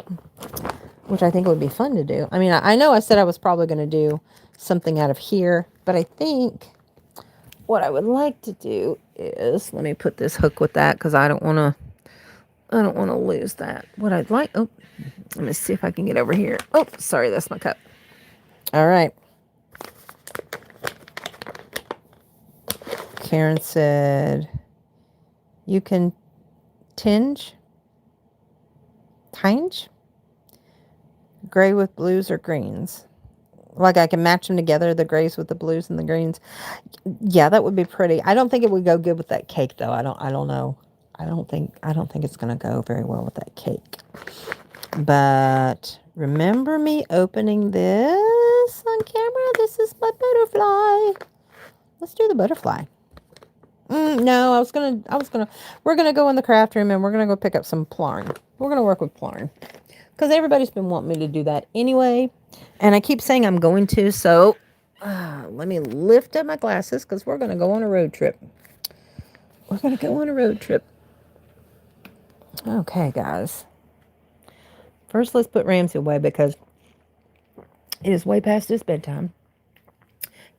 which I think would be fun to do. I mean, I know I said I was probably going to do something out of here, but I think what I would like to do is, let me put this hook with that because I don't want to lose that. What I'd like, oh, let me see if I can get over here. Oh, sorry, that's my cup. All right. Karen said, you can tinge gray with blues or greens. Like I can match them together, the grays with the blues and the greens. Yeah, that would be pretty. I don't think it would go good with that cake though. I don't know. I don't think it's going to go very well with that cake. But remember me opening this on camera? This is my butterfly. Let's do the butterfly. No, we're going to go in the craft room and we're going to go pick up some Plarn. We're going to work with Plarn because everybody's been wanting me to do that anyway. And I keep saying I'm going to, so Let me lift up my glasses because we're going to go on a road trip. We're going to go on a road trip. Okay, guys. First, let's put Ramsey away because it is way past his bedtime.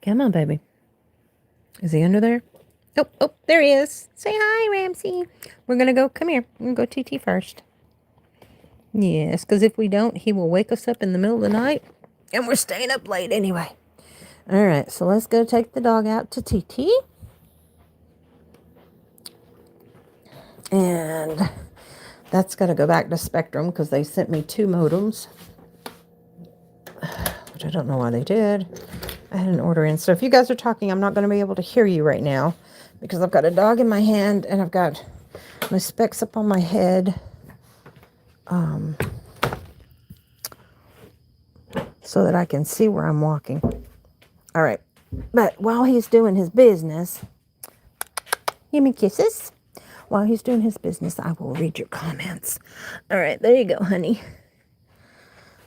Come on, baby. Is he under there? Oh, there he is. Say hi, Ramsey. We're going to go, come here. We're going to go TT first. Yes, because if we don't, he will wake us up in the middle of the night, and we're staying up late anyway. All right, so let's go take the dog out to TT. And that's got to go back to Spectrum because they sent me 2 modems, which I don't know why they did. I had an order in. So if you guys are talking, I'm not going to be able to hear you right now because I've got a dog in my hand and I've got my specs up on my head. So that I can see where I'm walking. All right. But while he's doing his business, give me kisses. While he's doing his business, I will read your comments. All right. There you go, honey.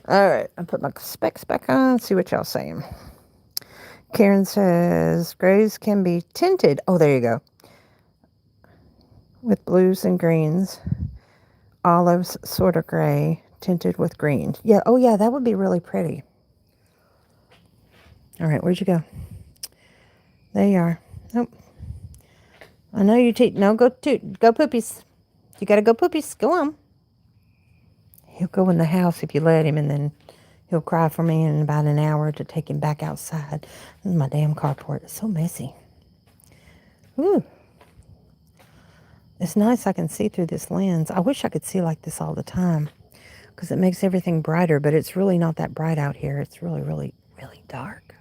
All right. I'll put my specs back on. See what y'all saying. Karen says, grays can be tinted. Oh, there you go. With blues and greens. Olives, sort of gray, tinted with green. Yeah. Oh, yeah. That would be really pretty. All right. Where'd you go? There you are. Nope. I know you no, go poopies. You gotta go poopies. Go on. He'll go in the house if you let him, and then he'll cry for me in about an hour to take him back outside. This is my damn carport. It's so messy. Ooh. It's nice I can see through this lens. I wish I could see like this all the time because it makes everything brighter, but it's really not that bright out here. It's really, really, really dark.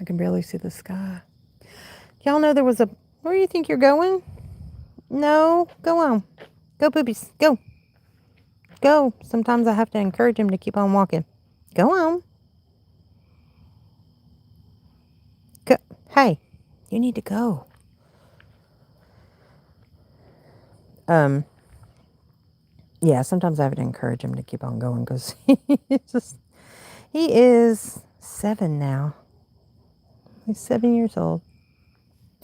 I can barely see the sky. Y'all know there was a... Where do you think you're going? No, go on. Go, poopies. Go. Go. Sometimes I have to encourage him to keep on walking. Go on. Go. Hey, you need to go. Yeah, sometimes I have to encourage him to keep on going because he is 7 now. He's 7 years old.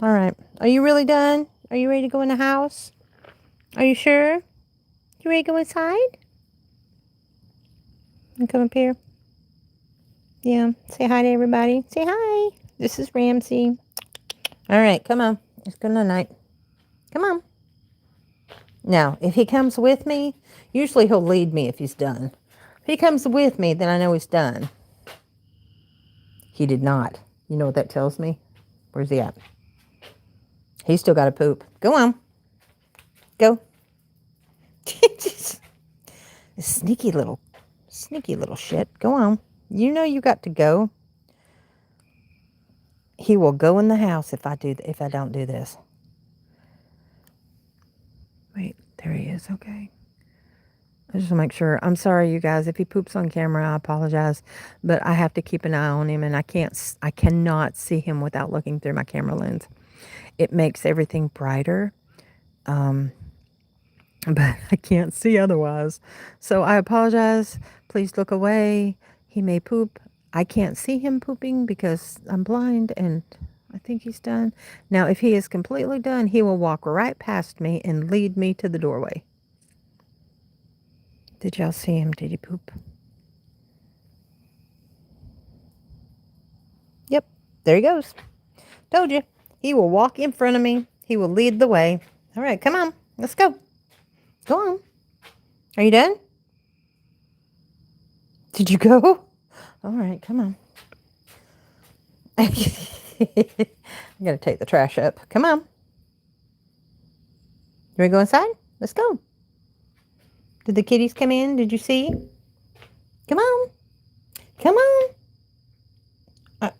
All right. Are you really done? Are you ready to go in the house? Are you sure? You ready to go inside? And come up here. Yeah. Say hi to everybody. Say hi. This is Ramsey. All right. Come on. Let's go night. Come on. Now, if he comes with me, usually he'll lead me if he's done. If he comes with me, then I know he's done. He did not. You know what that tells me? Where's he at? He's still got to poop. Go on. Go. Sneaky little shit. Go on. You know you got to go. He will go in the house if I don't do this. Wait, there he is. Okay. I just want to make sure. I'm sorry, you guys. If he poops on camera, I apologize. But I have to keep an eye on him, and I cannot see him without looking through my camera lens. It makes everything brighter. But I can't see otherwise. So I apologize. Please look away. He may poop. I can't see him pooping because I'm blind, and I think he's done. Now, if he is completely done, he will walk right past me and lead me to the doorway. Did y'all see him? Did he poop? Yep, there he goes. Told you. He will walk in front of me. He will lead the way. All right, come on. Let's go. Go on. Are you done? Did you go? All right, come on. I got to take the trash up. Come on. You ready to go inside? Let's go. Did the kitties come in? Did you see? Come on. Come on.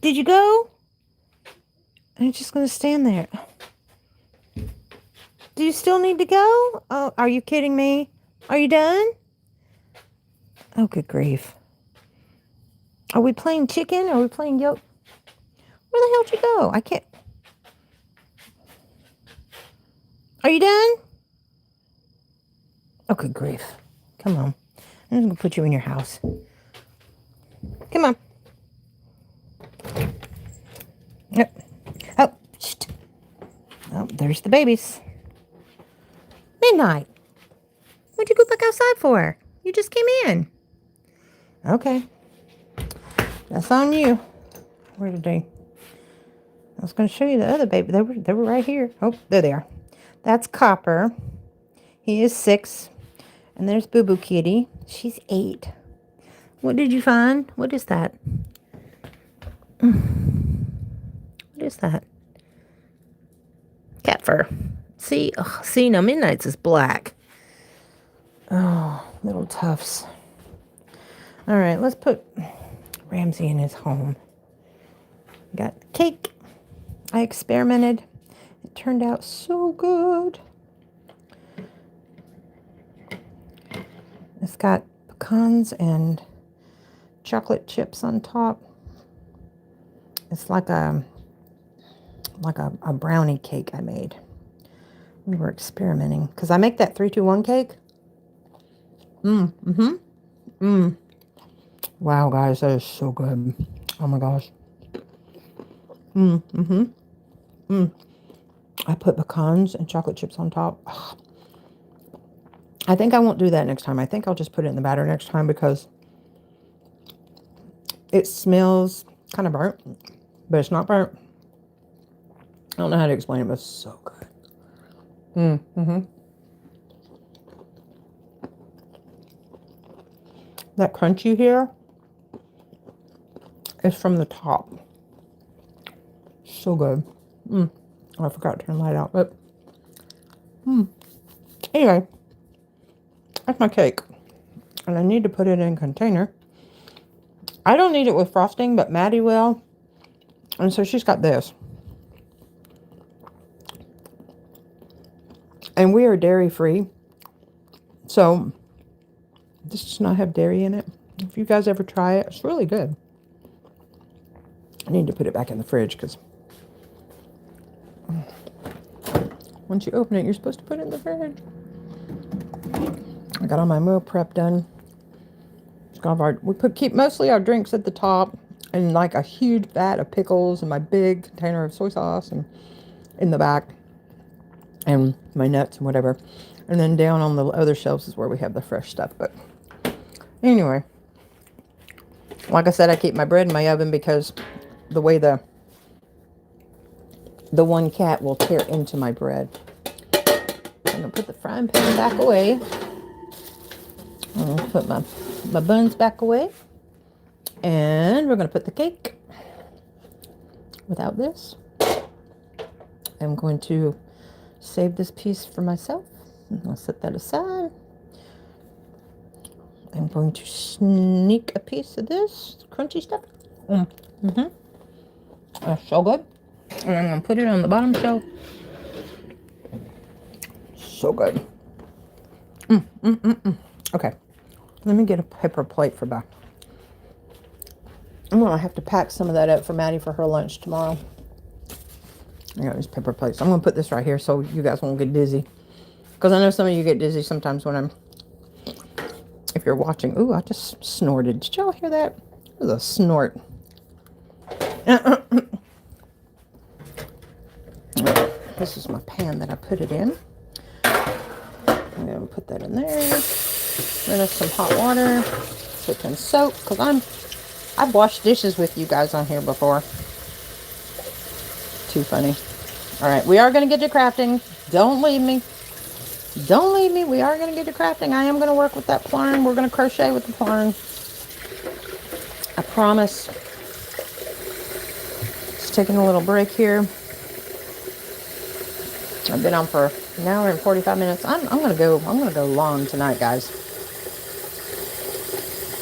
Did you go? I'm just going to stand there. Do you still need to go? Oh, are you kidding me? Are you done? Oh, good grief. Are we playing chicken? Are we playing yolk? Where the hell did you go? I can't. Are you done? Oh, good grief. Come on. I'm just going to put you in your house. Come on. Yep. Oh, shh. Oh, there's the babies. Midnight. What'd you go back outside for? You just came in. Okay. That's on you. Where did they? I was going to show you the other baby. They were right here. Oh, there they are. That's Copper. He is 6. And there's Boo Boo Kitty. She's 8. What did you find? What is that? What is that? Cat fur. See? Oh, see, now Midnight's is black. Oh, little tufts. All right, let's put Ramsey in his home. Got cake. I experimented. It turned out so good. It's got pecans and chocolate chips on top. It's like a brownie cake I made. We were experimenting because I make that 3-2-1 cake. Wow, guys, that is so good. Oh my gosh. I put pecans and chocolate chips on top. Ugh. I think I won't do that next time. I think I'll just put it in the batter next time because it smells kind of burnt, but it's not burnt. I don't know how to explain it, but it's so good. That crunch you hear is from the top. So good. Oh, I forgot to turn the light out, but anyway, that's my cake. And I need to put it in a container. I don't need it with frosting, but Maddie will. And so she's got this. And we are dairy free. So this does not have dairy in it. If you guys ever try it, it's really good. I need to put it back in the fridge because once you open it, you're supposed to put it in the fridge. I got all my meal prep done. We keep mostly our drinks at the top and like a huge vat of pickles and my big container of soy sauce and in the back and my nuts and whatever. And then down on the other shelves is where we have the fresh stuff. But anyway, like I said, I keep my bread in my oven because the way the one cat will tear into my bread. I'm going to put the frying pan back away. I'm going to put my buns back away. And we're going to put the cake without this. I'm going to save this piece for myself. I'll set that aside. I'm going to sneak a piece of this crunchy stuff. That's so good. And I'm going to put it on the bottom shelf. So good. Okay. Let me get a paper plate for Beth. I'm going to have to pack some of that up for Maddie for her lunch tomorrow. I got these paper plates. I'm going to put this right here so you guys won't get dizzy. Because I know some of you get dizzy sometimes when if you're watching. Ooh, I just snorted. Did y'all hear that? It was a snort. This is my pan that I put it in. I'm going to put that in there. Then there's some hot water so it can soak. Because I've washed dishes with you guys on here before. Too funny. All right, we are going to get to crafting. Don't leave me. Don't leave me. We are going to get to crafting. I am going to work with that plarn. We're going to crochet with the plarn. I promise. Just taking a little break here. I've been on for an hour and 45 minutes. I'm going to go long tonight, guys.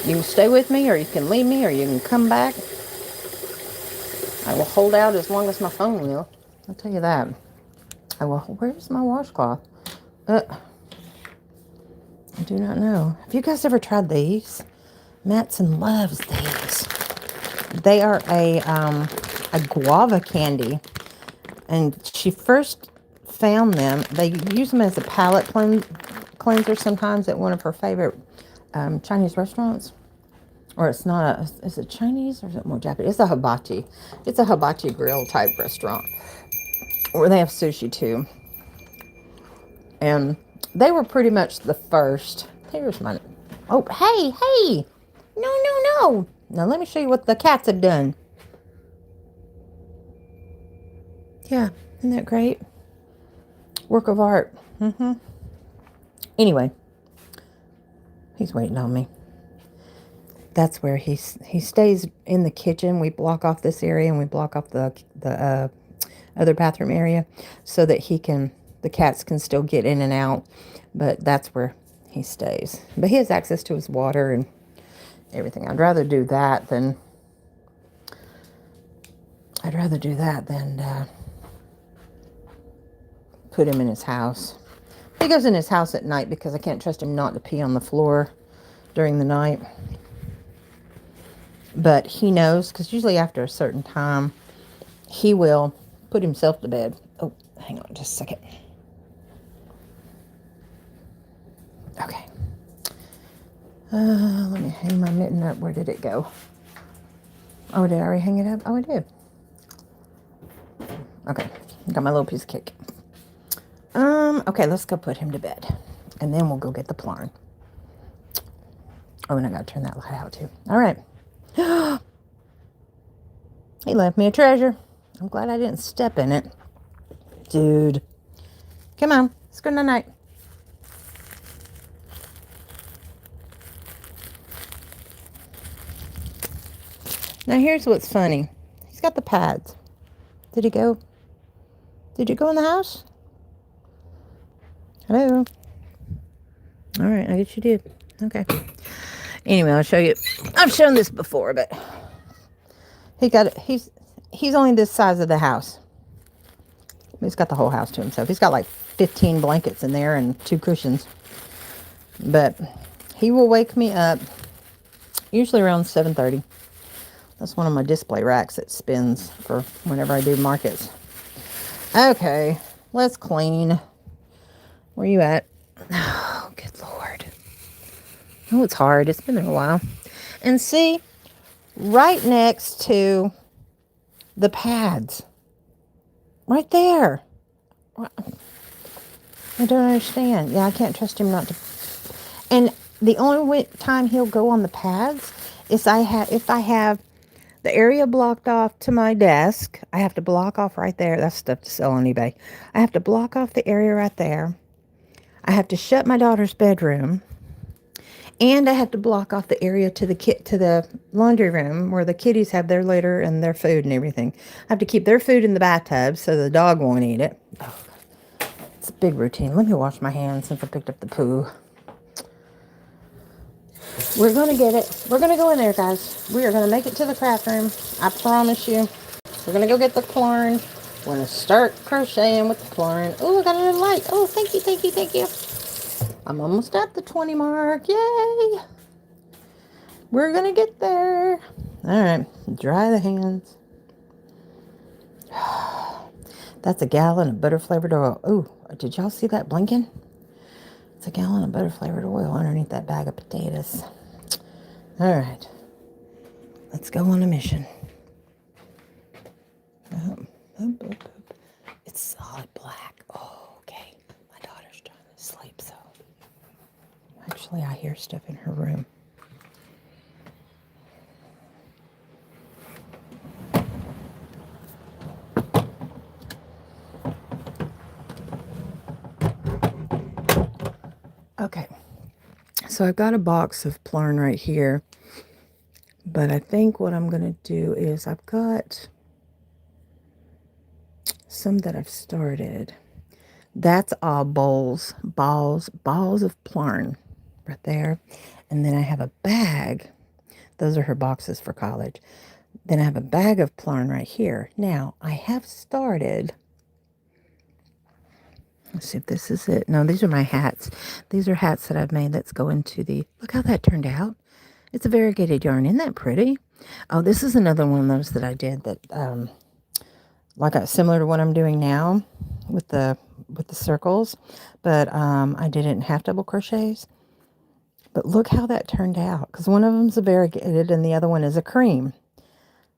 You can stay with me, or you can leave me, or you can come back. I will hold out as long as my phone will. I'll tell you that. I will. Where's my washcloth? I do not know. Have you guys ever tried these? Matson loves these. They are a guava candy. And she first found them. They use them as a palate cleanser sometimes at one of her favorite Chinese restaurants. Or it's not a, is it Chinese or is it more Japanese? It's a hibachi. It's a hibachi grill type restaurant where they have sushi too. And they were pretty much the first. Here's my, oh, hey, hey. No, no, no. Now let me show you what the cats have done. Yeah, isn't that great? Work of art. Anyway, he's waiting on me. That's where he stays in the kitchen. We block off this area and we block off the other bathroom area so that the cats can still get in and out. But that's where he stays. But he has access to his water and everything. I'd rather do that than put him in his house. He goes in his house at night because I can't trust him not to pee on the floor during the night. But he knows, because usually after a certain time, he will put himself to bed. Oh, hang on just a second. Okay. Let me hang my mitten up. Where did it go? Oh, did I already hang it up? Oh, I did. Okay. Got my little piece of cake. Okay, let's go put him to bed. And then we'll go get the Plarn. Oh, and I gotta turn that light out too. All right. He left me a treasure. I'm glad I didn't step in it. Dude. Come on. Let's go night-night. Now here's what's funny. He's got the pads. Did he go? Did you go in the house? Hello? All right, I guess you did. Okay. Anyway, I'll show you. I've shown this before, but he's only this size of the house. He's got the whole house to himself. He's got like 15 blankets in there and 2 cushions. But he will wake me up usually around 7:30. That's one of my display racks that spins for whenever I do markets. Okay, let's clean. Where you at? Oh, good Lord. Oh, it's hard. It's been there a while. And see, right next to the pads. Right there. I don't understand. Yeah, I can't trust him not to. And the only time he'll go on the pads is if I have the area blocked off to my desk. I have to block off right there. That's stuff to sell on eBay. I have to block off the area right there. I have to shut my daughter's bedroom. And I have to block off the area to the laundry room where the kitties have their litter and their food and everything. I have to keep their food in the bathtub so the dog won't eat it. Oh, it's a big routine. Let me wash my hands since I picked up the poo. We're going to get it. We're going to go in there, guys. We are going to make it to the craft room. I promise you. We're going to go get the Plarn. We're going to start crocheting with the Plarn. Oh, I got a little light. Oh, thank you, thank you, thank you. I'm almost at the 20 mark. Yay! We're going to get there. All right. Dry the hands. That's a gallon of butter-flavored oil. Ooh, did y'all see that blinking? It's a gallon of butter-flavored oil underneath that bag of potatoes. All right. Let's go on a mission. It's solid black. Oh, okay. My daughter's trying to sleep, so. Actually, I hear stuff in her room. Okay, so I've got a box of Plarn right here, but I think what I'm going to do is I've got some that I've started. That's all balls of Plarn right there. And then I have a bag. Those are her boxes for college. Then I have a bag of Plarn right here. Now, I have started. Let's see if this is it. No, these are my hats. These are hats that I've made. Let's go into the... Look how that turned out. It's a variegated yarn. Isn't that pretty? Oh, this is another one of those that I did that, similar to what I'm doing now with the circles. But I did it in half double crochets. But look how that turned out, because one of them's a variegated and the other one is a cream.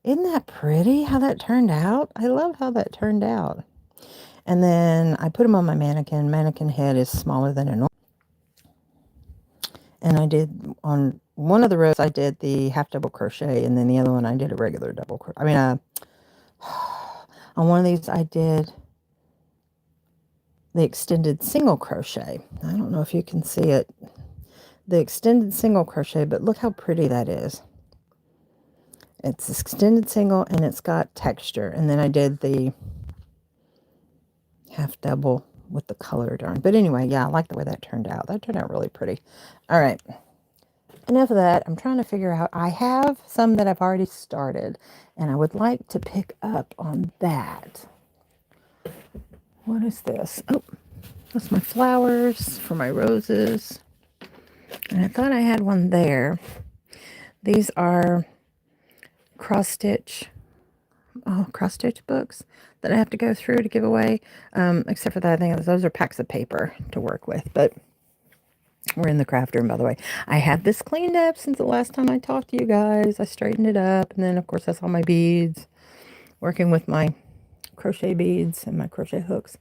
Isn't that pretty how that turned out? I love how that turned out. And then I put them on my mannequin. Mannequin head is smaller than a normal. And I did, on one of the rows, I did the half double crochet, and then the other one I did a regular double crochet. I mean, on one of these I did the extended single crochet. I don't know if you can see it. The extended single crochet, but look how pretty that is. It's extended single and it's got texture. And then I did the half double with the color darn. But anyway, yeah, I like the way that turned out. That turned out really pretty. All right. Enough of that. I'm trying to figure out. I have some that I've already started, and I would like to pick up on that. What is this? Oh, that's my flowers for my roses. And I thought I had one there. These are cross stitch books that I have to go through to give away. Except for that, I think those are packs of paper to work with. But we're in the craft room, by the way. I had this cleaned up since the last time I talked to you guys. I straightened it up. And then, of course, that's all my beads. Working with my crochet beads and my crochet hooks.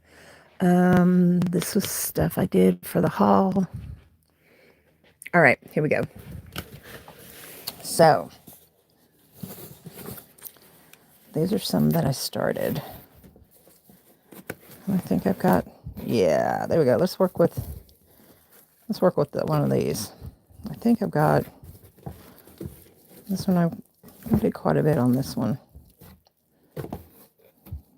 This was stuff I did for the haul. All right, here we go. So, these are some that I started. I think I've got, yeah, there we go. Let's work with one of these. I think I've got this one. I did quite a bit on this one.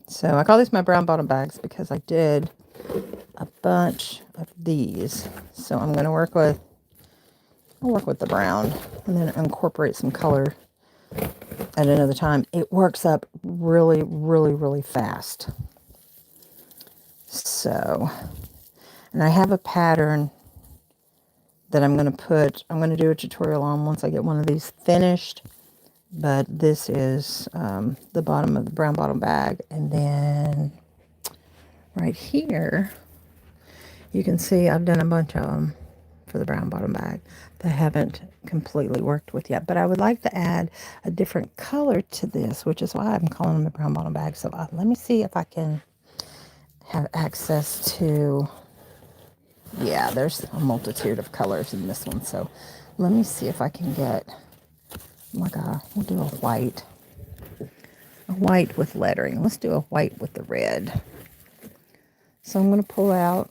So I call these my brown bottom bags because I did a bunch of these. So I'm going to work with the brown and then incorporate some color at another time. It works up really, really, really fast. So, and I have a pattern that I'm going to do a tutorial on once I get one of these finished. But this is the bottom of the brown bottom bag. And then right here, you can see I've done a bunch of them for the brown bottom bag that I haven't completely worked with yet. But I would like to add a different color to this, which is why I'm calling them the brown bottom bag. So let me see if I can have access to, yeah, there's a multitude of colors in this one. So let me see if I can get, we'll do a white with lettering. Let's do a white with the red. So I'm going to pull out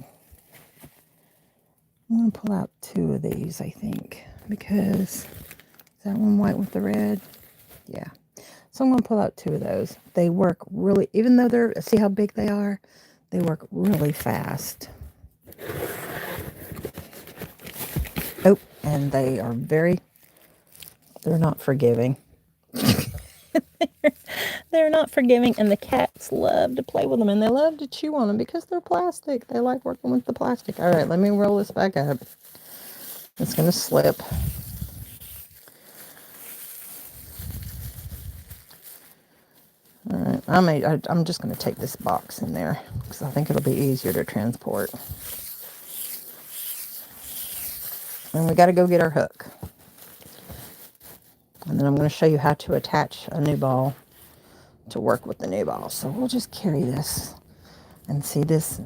two of these, I think, because is that one white with the red? Yeah. So I'm going to pull out two of those. They work really, even though see how big they are? They work really fast. Oh, and they're not forgiving. They're not forgiving, and the cats love to play with them, and they love to chew on them because they're plastic. They like working with the plastic. All right, let me roll this back up. It's going to slip. All right, I'm just going to take this box in there because I think it'll be easier to transport. And we got to go get our hook. And then I'm going to show you how to attach a new ball to work with the new ball. So we'll just carry this and see this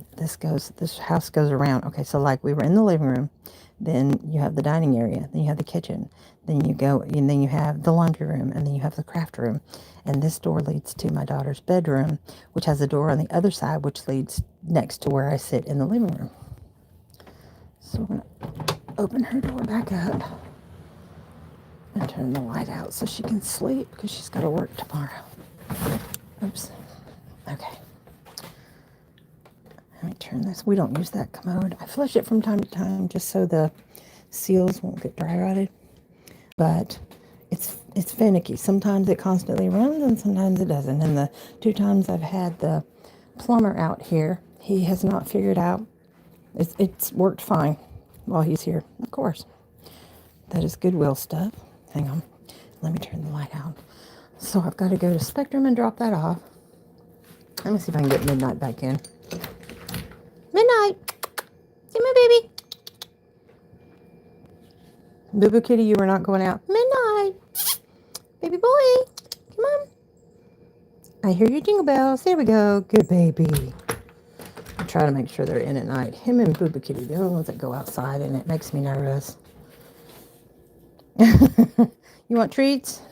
house goes around. Okay, so like we were in the living room, then you have the dining area, then you have the kitchen, then you have the laundry room, and then you have the craft room. And this door leads to my daughter's bedroom, which has a door on the other side, which leads next to where I sit in the living room. So we're going to open her door back up and turn the light out so she can sleep because she's got to work tomorrow. Oops. Okay. Let me turn this. We don't use that commode. I flush it from time to time just so the seals won't get dry rotted. But it's finicky. Sometimes it constantly runs and sometimes it doesn't. And the 2 times I've had the plumber out here, he has not figured out. It's worked fine while he's here. Of course. That is Goodwill stuff. Hang on. Let me turn the light out. So I've got to go to Spectrum and drop that off. Let me see if I can get Midnight back in. Midnight! See my baby? Boo Boo Kitty, you are not going out. Midnight. Baby boy. Come on. I hear your jingle bells. There we go. Good baby. I try to make sure they're in at night. Him and Boo Boo Kitty, they're the ones that go outside, and it makes me nervous. You want treats?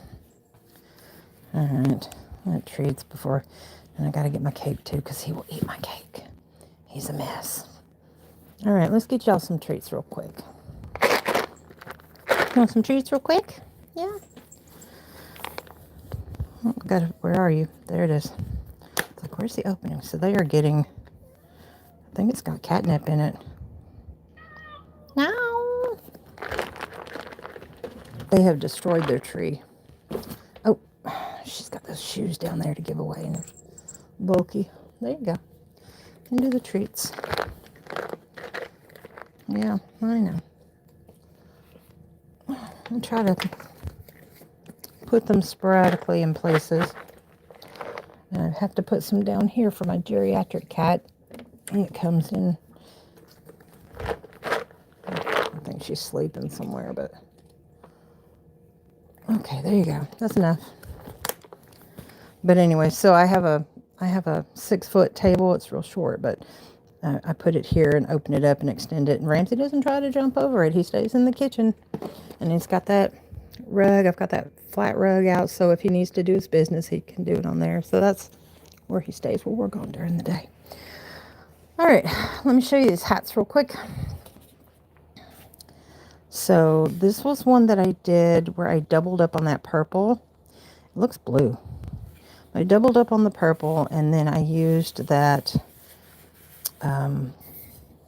All right. I want treats before. And I got to get my cake, too, because he will eat my cake. He's a mess. All right. Let's get y'all some treats real quick. Want some treats real quick? Yeah. Oh, where are you? There it is. It's like, where's the opening? So they are getting, I think it's got catnip in it. No. They have destroyed their tree. Oh, she's got those shoes down there to give away, and they're bulky. There you go. And do the treats. Yeah, I know. I try to put them sporadically in places. And I have to put some down here for my geriatric cat. And it comes in. I think she's sleeping somewhere, but okay, there you go. That's enough. But anyway, so I have a 6-foot table. It's real short, but I put it here and open it up and extend it. And Ramsey doesn't try to jump over it. He stays in the kitchen, and he's got that rug. I've got that flat rug out, so if he needs to do his business, he can do it on there. So that's where he stays. We'll work on during the day. All right, let me show you these hats real quick. So this was one that I did where I doubled up on that purple. It looks blue. I doubled up on the purple, and then I used that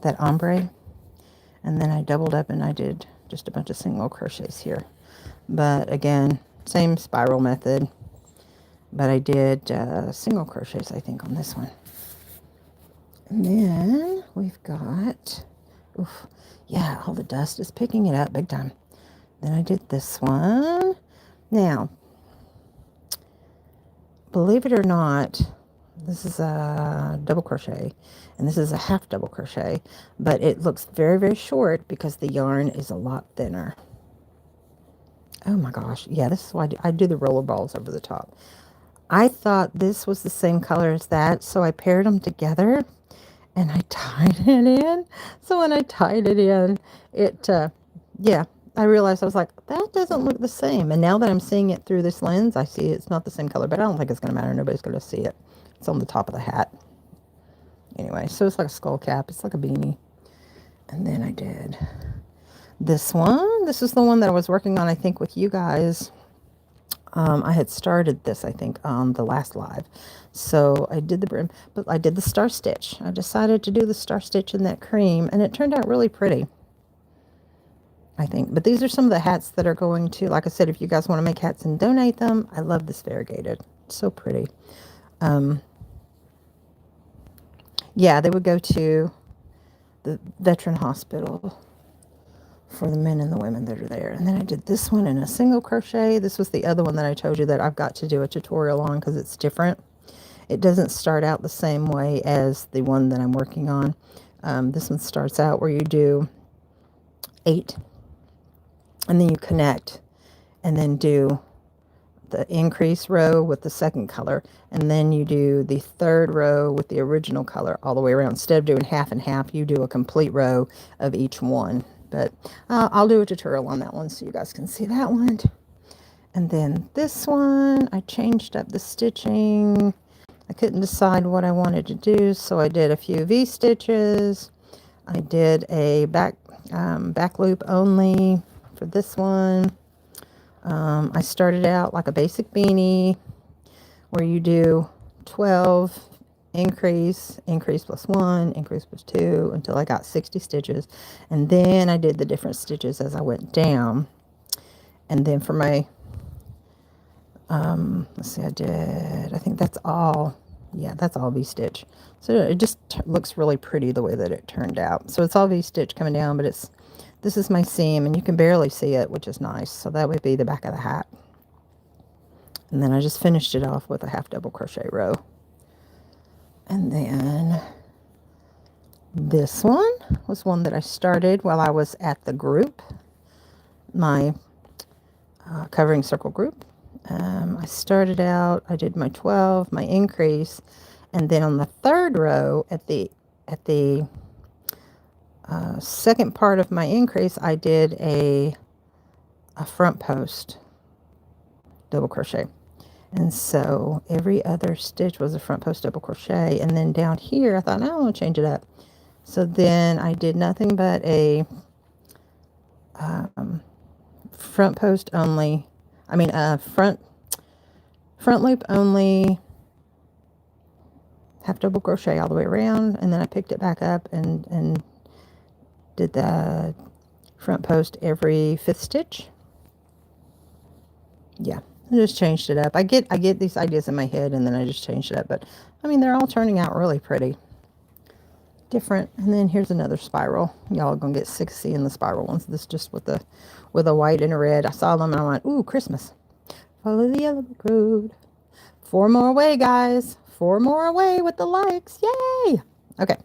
that ombre, and then I doubled up and I did just a bunch of single crochets here. But again, same spiral method, but I did single crochets, I think, on this one. And then we've got, oof, yeah, all the dust is picking it up big time. Then I did this one. Now, believe it or not, this is a double crochet, and this is a half double crochet, but it looks very, very short because the yarn is a lot thinner. Oh my gosh. Yeah, this is why I do the roller balls over the top. I thought this was the same color as that, so I paired them together and I tied it in. So when I tied it in, yeah, I realized, I was like, that doesn't look the same. And now that I'm seeing it through this lens, I see it's not the same color, but I don't think it's going to matter. Nobody's going to see it. It's on the top of the hat. Anyway, so it's like a skull cap. It's like a beanie. And then I did this one. This is the one that I was working on, I think, with you guys. I had started this, I think, on the last live. So I did the brim, but I did the star stitch. I decided to do the star stitch in that cream, and it turned out really pretty, I think. But these are some of the hats that are going to, like I said, if you guys want to make hats and donate them, I love this variegated. It's so pretty. Yeah, they would go to the veteran hospital for the men and the women that are there. And then I did this one in a single crochet. This was the other one that I told you that I've got to do a tutorial on because it's different. It doesn't start out the same way as the one that I'm working on. This one starts out where you do 8, and then you connect, and then do the increase row with the second color, and then you do the third row with the original color all the way around. Instead of doing half and half, you do a complete row of each one. But I'll do a tutorial on that one so you guys can see that one. And then this one, I changed up the stitching. I couldn't decide what I wanted to do, so I did a few V-stitches. I did a back loop only for this one. I started out like a basic beanie where you do 12 increase plus 1, increase plus 2 until I got 60 stitches. And then I did the different stitches as I went down. And then for my, let's see, I think that's all. Yeah, that's all V-stitch. So it just looks really pretty the way that it turned out. So it's all V-stitch coming down, but this is my seam, and you can barely see it, which is nice. So that would be the back of the hat. And then I just finished it off with a half double crochet row. And then this one was one that I started while I was at the group. my covering circle group. I started out, I did my 12, my increase, and then on the third row at the second part of my increase, I did a front post double crochet. And so every other stitch was a front post double crochet. And then down here, I thought, I want to change it up. So then I did nothing but a front post only. I mean, front loop only, half double crochet all the way around. And then I picked it back up and did the front post every 5th stitch. Yeah, I just changed it up. I get these ideas in my head and then I just changed it up. But I mean, they're all turning out really pretty. Different. And then here's another spiral. Y'all are gonna get sick of seeing the spiral ones. This just with a white and a red. I saw them and I went, ooh, Christmas. Follow the yellow brick road. 4 more away, guys. 4 more away with the likes. Yay! Okay.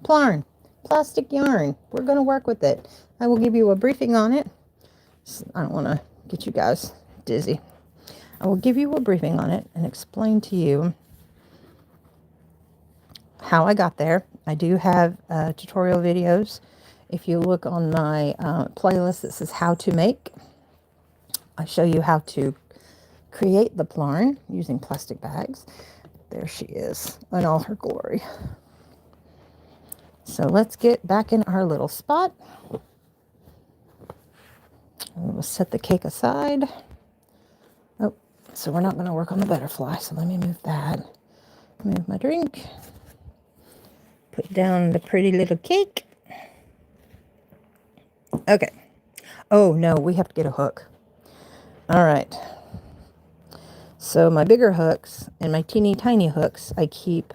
Plarn. Plastic yarn. We're gonna work with it. I will give you a briefing on it. I don't want to get you guys dizzy. I will give you a briefing on it and explain to you how I got there. I do have tutorial videos. If you look on my playlist that says how to make, I show you how to create the plarn using plastic bags. There she is in all her glory. So let's get back in our little spot. We'll set the cake aside. Oh, so we're not going to work on the butterfly. So let me move that. Move my drink. Put down the pretty little cake. Okay. Oh, no, we have to get a hook. All right. So my bigger hooks and my teeny tiny hooks I keep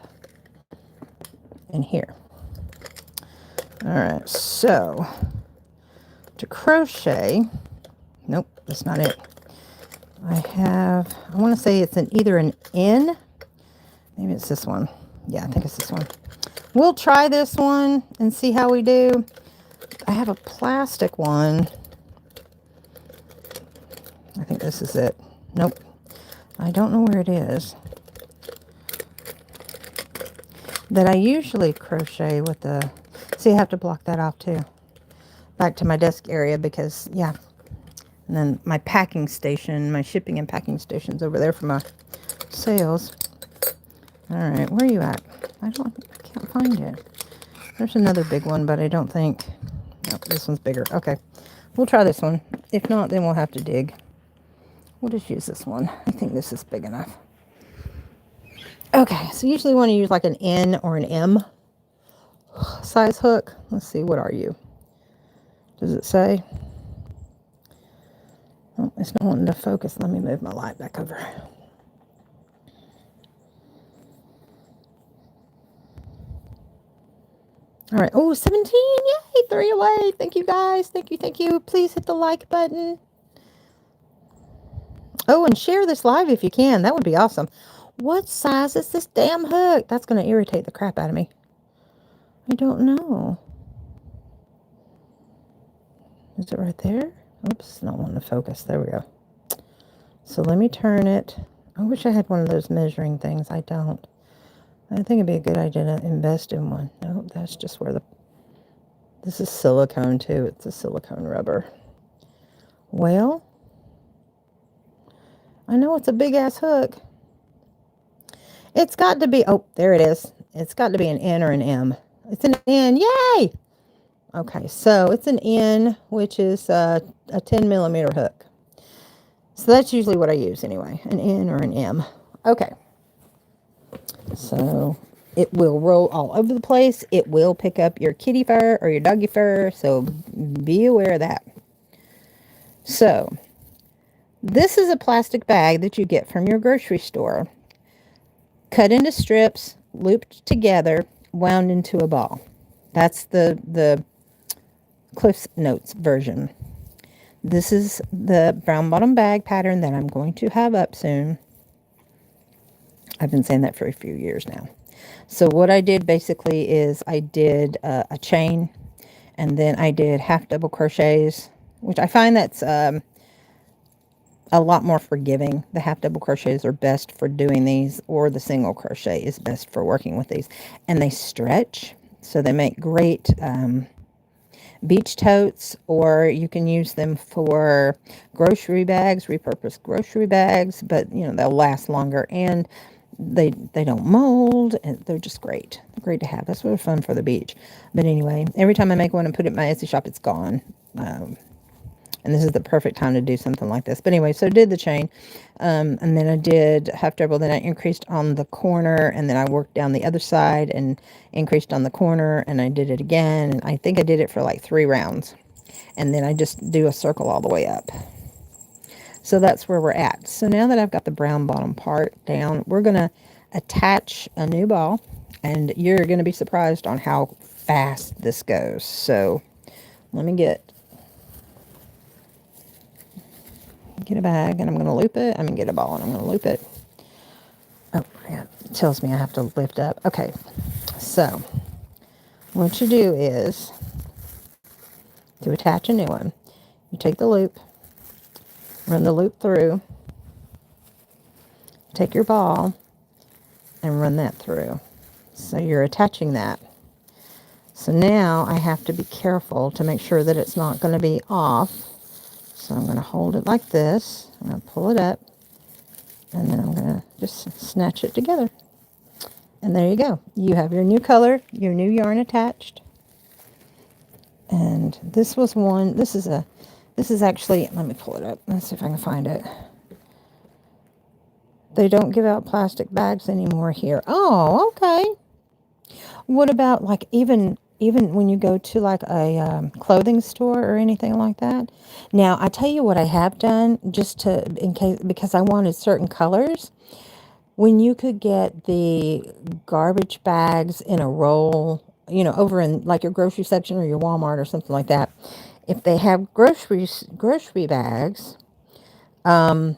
in here. All right, so to crochet, nope, that's not it. I want to say it's either an N, maybe it's this one. Yeah, I think it's this one. We'll try this one and see how we do. I have a plastic one. I think this is it. Nope. I don't know where it is. That I usually crochet with the... See, I have to block that off too. Back to my desk area because, yeah. And then my packing station, my shipping and packing station's over there for my sales. All right, where are you at? I can't find it. There's another big one, but I don't think... Nope, this one's bigger. Okay, we'll try this one. If not, then we'll have to dig. We'll just use this one. I think this is big enough. Okay, so usually you want to use like an N or an M size hook. Let's see, what are you? Does it say? Oh, it's not wanting to focus. Let me move my light back over. All right. Oh, 17. Yay, 3 away. Thank you, guys. Thank you, thank you. Please hit the like button. Oh, and share this live if you can. That would be awesome. What size is this damn hook? That's going to irritate the crap out of me. I don't know. Is it right there? Oops, not wanting to focus. There we go. So let me turn it. I wish I had one of those measuring things. I don't. I think it'd be a good idea to invest in one. Nope, that's just where this is silicone too. It's a silicone rubber. Well, I know it's a big ass hook. It's got to be, oh, there it is. It's got to be an N or an M. It's an N. Yay! Okay, so it's an N, which is a 10 millimeter hook. So that's usually what I use anyway, an N or an M. Okay. So it will roll all over the place. It will pick up your kitty fur or your doggy fur, so be aware of that. So this is a plastic bag that you get from your grocery store. Cut into strips, looped together, wound into a ball. That's the Cliff's Notes version. This is the brown bottom bag pattern that I'm going to have up soon. I've been saying that for a few years now. So what I did basically is I did a chain, and then I did half double crochets which I find that's a lot more forgiving. The half double crochets are best for doing these, or the single crochet is best for working with these. And they stretch, so they make great beach totes, or you can use them for grocery bags, repurposed grocery bags, but you know, they'll last longer, and they don't mold, and they're just great. Great to have. That's really fun for the beach. But anyway, every time I make one and put it in my Etsy shop, it's gone. And this is the perfect time to do something like this. But anyway, so I did the chain, and then I did half double, then I increased on the corner, and then I worked down the other side and increased on the corner, and I did it again, and I think I did it for like 3 rounds. And then I just do a circle all the way up. So that's where we're at. So now that I've got the brown bottom part down, we're going to attach a new ball, and you're going to be surprised on how fast this goes. So let me get a bag, and I'm going to loop it. I'm going to get a ball, and I'm going to loop it. Oh, yeah, it tells me I have to lift up. Okay, so what you do is, to attach a new one, you take the loop, run the loop through, take your ball, and run that through. So you're attaching that. So now I have to be careful to make sure that it's not going to be off. So I'm going to hold it like this. I'm going to pull it up, and then I'm going to just snatch it together. And there you go. You have your new color, your new yarn attached. And this was one, this is actually, let me pull it up. Let's see if I can find it. They don't give out plastic bags anymore here. Oh, okay. What about like even when you go to like a clothing store or anything like that? Now, I tell you what I have done, just to, in case, because I wanted certain colors. When you could get the garbage bags in a roll, you know, over in like your grocery section or your Walmart or something like that, if they have grocery bags, I mean,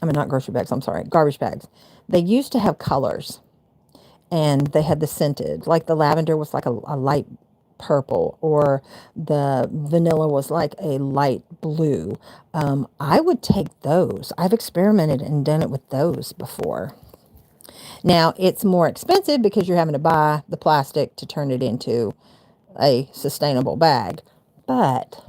not grocery bags, I'm sorry, garbage bags, they used to have colors, and they had the scented, like the lavender was like a light purple, or the vanilla was like a light blue. I would take those. I've experimented and done it with those before. Now, it's more expensive because you're having to buy the plastic to turn it into a sustainable bag. But,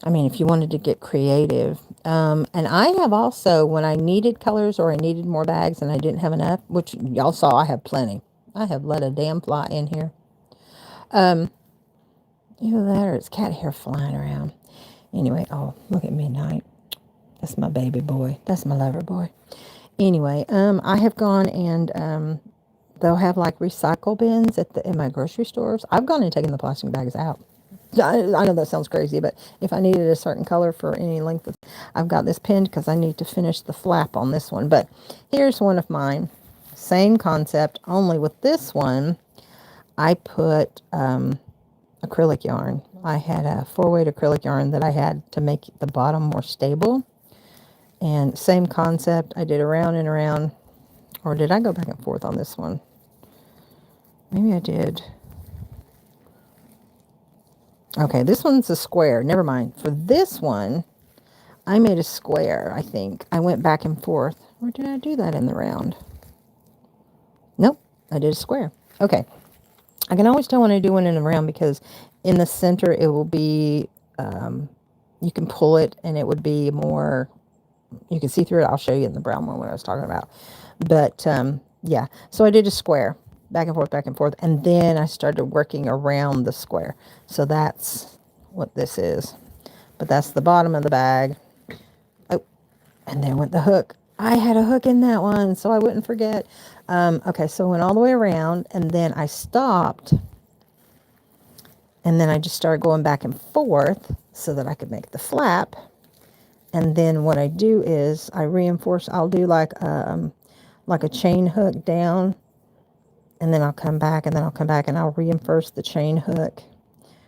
I mean, if you wanted to get creative. And I have also, when I needed colors or I needed more bags and I didn't have enough, which y'all saw, I have plenty. I have let a damn fly in here. Either that or it's cat hair flying around. Anyway, oh, look at Midnight. That's my baby boy. That's my lover boy. Anyway, I have gone and they'll have like recycle bins in my grocery stores. I've gone and taken the plastic bags out. I know that sounds crazy, but if I needed a certain color for any length of, I've got this pinned because I need to finish the flap on this one. But here's one of mine. Same concept, only with this one, I put acrylic yarn. I had a 4-weight acrylic yarn that I had to make the bottom more stable. And same concept, I did around and around. Or did I go back and forth on this one? Maybe I did. Okay, this one's a square. Never mind. For this one, I made a square, I think. I went back and forth. Or did I do that in the round? Nope, I did a square. Okay. I can always tell when I do one in the round because in the center it will be, you can pull it and it would be more, you can see through it. I'll show you in the brown one what I was talking about. But, yeah, so I did a square. Back and forth, and then I started working around the square. So that's what this is. But that's the bottom of the bag. Oh, and there went the hook. I had a hook in that one, so I wouldn't forget. Okay, so I went all the way around, and then I stopped, and then I just started going back and forth so that I could make the flap. And then what I do is I reinforce. I'll do like a chain hook down, and then I'll come back, and then I'll come back, and I'll reinforce the chain hook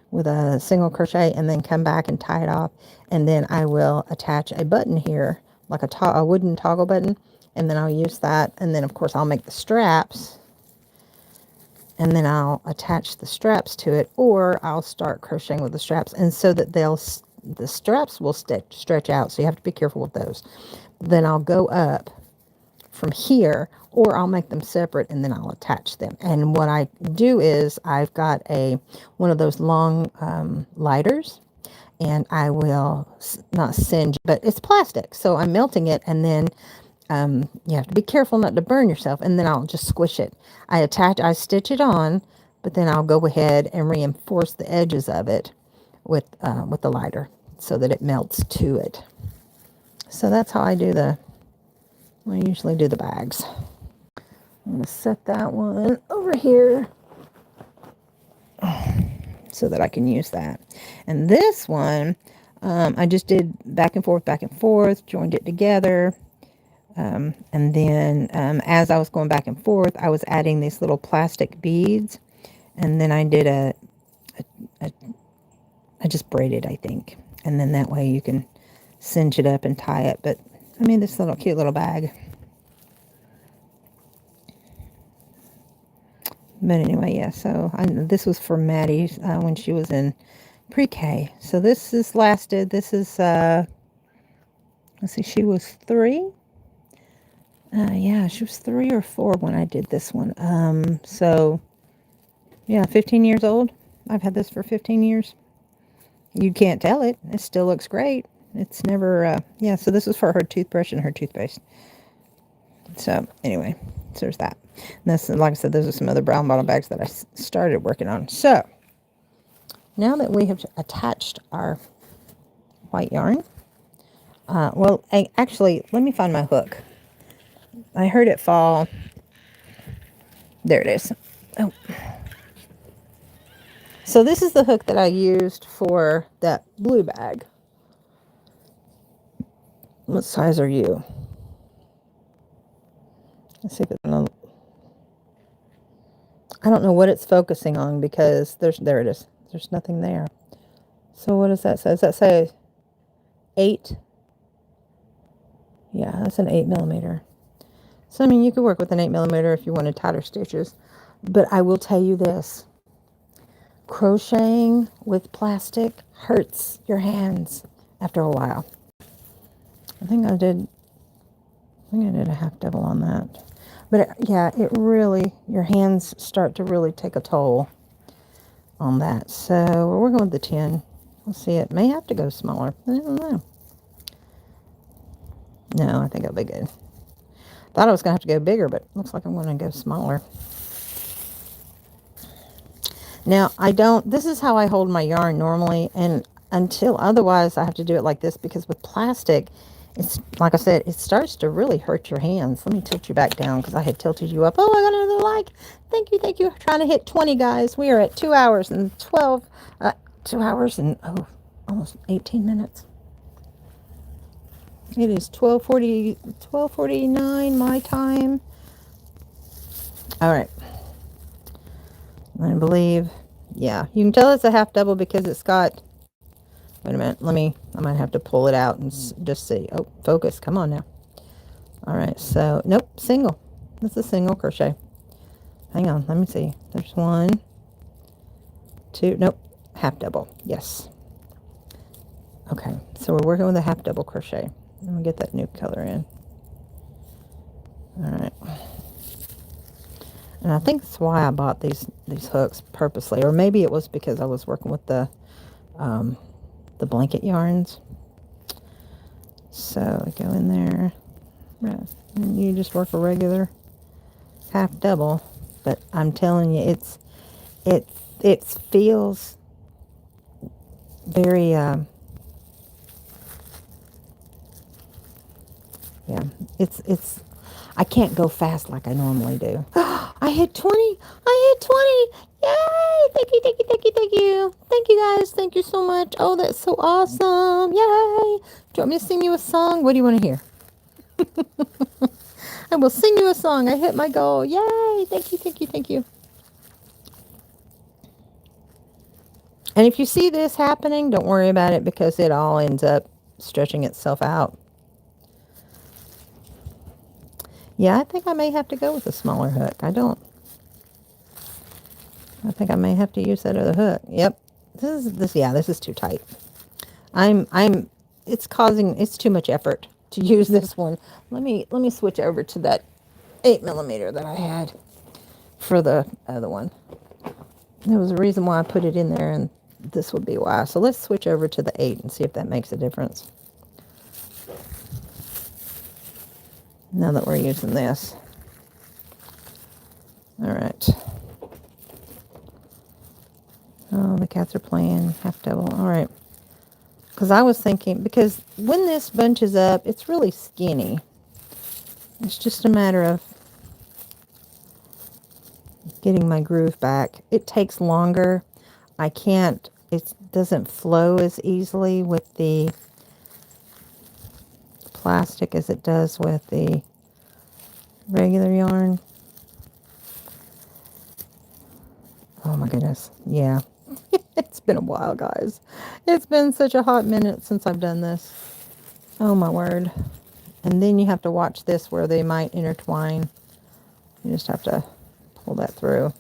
with a single crochet, and then come back and tie it off. And then I will attach a button here, like a wooden toggle button, and then I'll use that. And then, of course, I'll make the straps, and then I'll attach the straps to it, or I'll start crocheting with the straps, and so that the straps will stretch out, so you have to be careful with those. Then I'll go up from here, or I'll make them separate and then I'll attach them. And what I do is I've got one of those long lighters, and I will not singe, but it's plastic, so I'm melting it, and then you have to be careful not to burn yourself, and then I'll just squish it. I stitch it on, but then I'll go ahead and reinforce the edges of it with the lighter so that it melts to it. So that's how I usually do the bags. I'm going to set that one over here so that I can use that. And this one, I just did back and forth, joined it together. And then as I was going back and forth, I was adding these little plastic beads. And then I did I just braided, I think. And then that way you can cinch it up and tie it. But I made this little cute little bag. But anyway, yeah, so this was for Maddie when she was in pre-K. So this is lasted, this is, let's see, she was 3. Yeah, she was 3 or 4 when I did this one. So, yeah, 15 years old. I've had this for 15 years. You can't tell it. It still looks great. It's never, yeah, so this is for her toothbrush and her toothpaste. So, anyway, so there's that. And that's, like I said, those are some other brown bottle bags that I started working on. So, now that we have attached our white yarn, well, actually, let me find my hook. I heard it fall. There it is. Oh. So this is the hook that I used for that blue bag. What size are you? Let's see if it's gonna... I don't know what it's focusing on because there it is. There's nothing there. So what does that say? Does that say 8? Yeah, that's an 8mm. So I mean, you could work with an 8mm if you wanted tighter stitches. But I will tell you this. Crocheting with plastic hurts your hands after a while. I think I did a half double on that. But yeah, it really, your hands start to really take a toll on that. So we're working with the 10. Let's see, it may have to go smaller. I don't know. No, I think it'll be good. Thought I was going to have to go bigger, but looks like I'm going to go smaller. Now, this is how I hold my yarn normally, and until otherwise, I have to do it like this, because with plastic, it's, like I said, it starts to really hurt your hands. Let me tilt you back down, because I had tilted you up. Oh, I got another like. Thank you, thank you. Trying to hit 20, guys. We are at 2 hours and 2 hours and, almost 18 minutes. It is 12:49 my time. All right. I believe, yeah, you can tell it's a half double because it's got, wait a minute, I might have to pull it out and just see. Oh, focus, come on now. All right, so, nope, single. That's a single crochet. Hang on, let me see. There's 1, 2, nope, half double, yes. Okay, so we're working with a half double crochet. Let me get that new color in. All right. And I think that's why I bought these hooks purposely, or maybe it was because I was working with the blanket yarns. So I go in there, and you just work a regular half double. But I'm telling you, it feels very yeah. It's I can't go fast like I normally do. I hit 20. I hit 20. Yay! Thank you, thank you, thank you, thank you. Thank you, guys. Thank you so much. Oh, that's so awesome. Yay! Do you want me to sing you a song? What do you want to hear? I will sing you a song. I hit my goal. Yay! Thank you, thank you, thank you. And if you see this happening, don't worry about it, because it all ends up stretching itself out. Yeah, I think I may have to go with a smaller hook. I don't I think I may have to use that other hook. Yep. This is too tight. It's too much effort to use this one. Let me switch over to that 8mm that I had for the other one. There was a reason why I put it in there, and this would be why. So let's switch over to the 8 and see if that makes a difference. Now that we're using this. All right. Oh, the cats are playing half double. All right. Because I was thinking, because when this bunches up, it's really skinny. It's just a matter of getting my groove back. It takes longer. It doesn't flow as easily with the plastic as it does with the regular yarn. Oh my goodness. Yeah. It's been a while, guys. It's been such a hot minute since I've done this. Oh my word. And then you have to watch this where they might intertwine. You just have to pull that through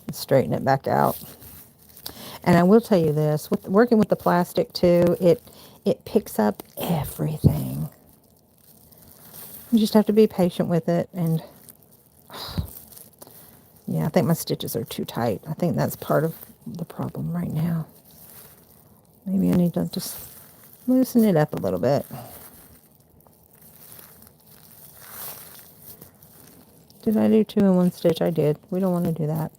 and straighten it back out. And I will tell you this, with working with the plastic too, it picks up everything. You just have to be patient with it. And yeah, I think my stitches are too tight. I think that's part of the problem right now. Maybe I need to just loosen it up a little bit. Did I do 2 in 1 stitch? I did. We don't want to do that.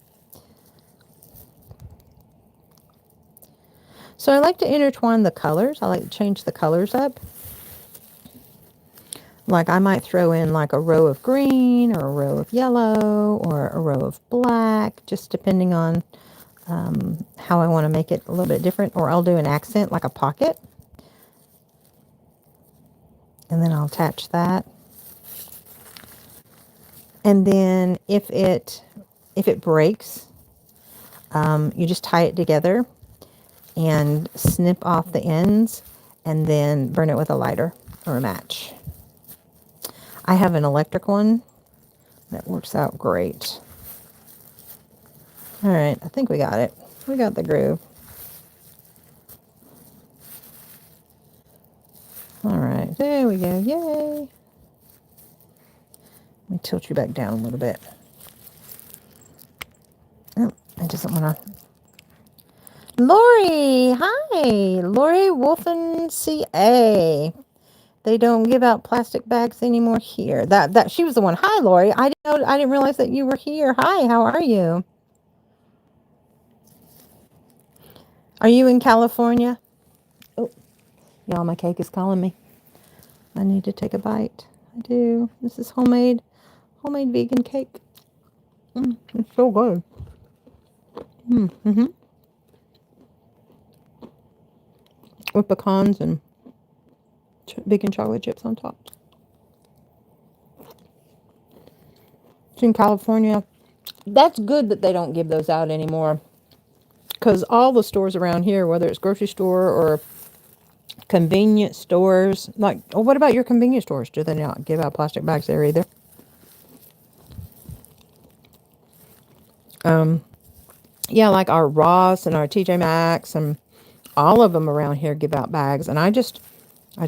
So I like to intertwine the colors. I like to change the colors up. Like I might throw in like a row of green or a row of yellow or a row of black, just depending on how I want to make it a little bit different. Or I'll do an accent like a pocket. And then I'll attach that. And then if it breaks, you just tie it together and snip off the ends and then burn it with a lighter or a match. I have an electric one that works out great. All right, I think we got it. We got the groove. All right, there we go. Yay. Let me tilt you back down a little bit. Oh, it doesn't want to. Lori, hi. Lori Wolfen CA. They don't give out plastic bags anymore here. That she was the one. Hi, Lori. I didn't realize that you were here. Hi, how are you? Are you in California? Oh, y'all, my cake is calling me. I need to take a bite. I do. This is homemade vegan cake. It's so good. Mm-hmm. With pecans and vegan chocolate chips on top. It's in California. That's good that they don't give those out anymore. Because all the stores around here, whether it's grocery store or convenience stores, like, oh, what about your convenience stores? Do they not give out plastic bags there either? Yeah, like our Ross and our TJ Maxx and all of them around here give out bags. And I just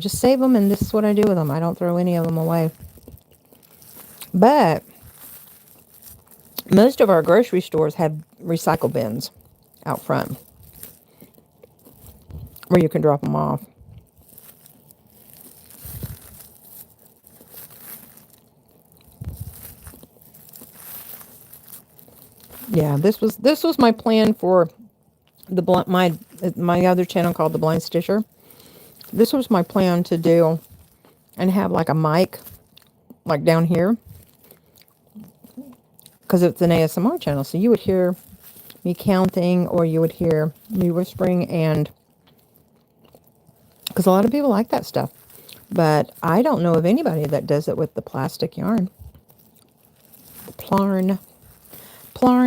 save them, and this is what I do with them. I don't throw any of them away. But most of our grocery stores have recycle bins out front where you can drop them off. Yeah, this was my plan for the my other channel called The Blind Stitcher. This was my plan to do and have like a mic like down here, because it's an ASMR channel, so you would hear me counting or you would hear me whispering, and because a lot of people like that stuff, but I don't know of anybody that does it with the plastic yarn. Plarn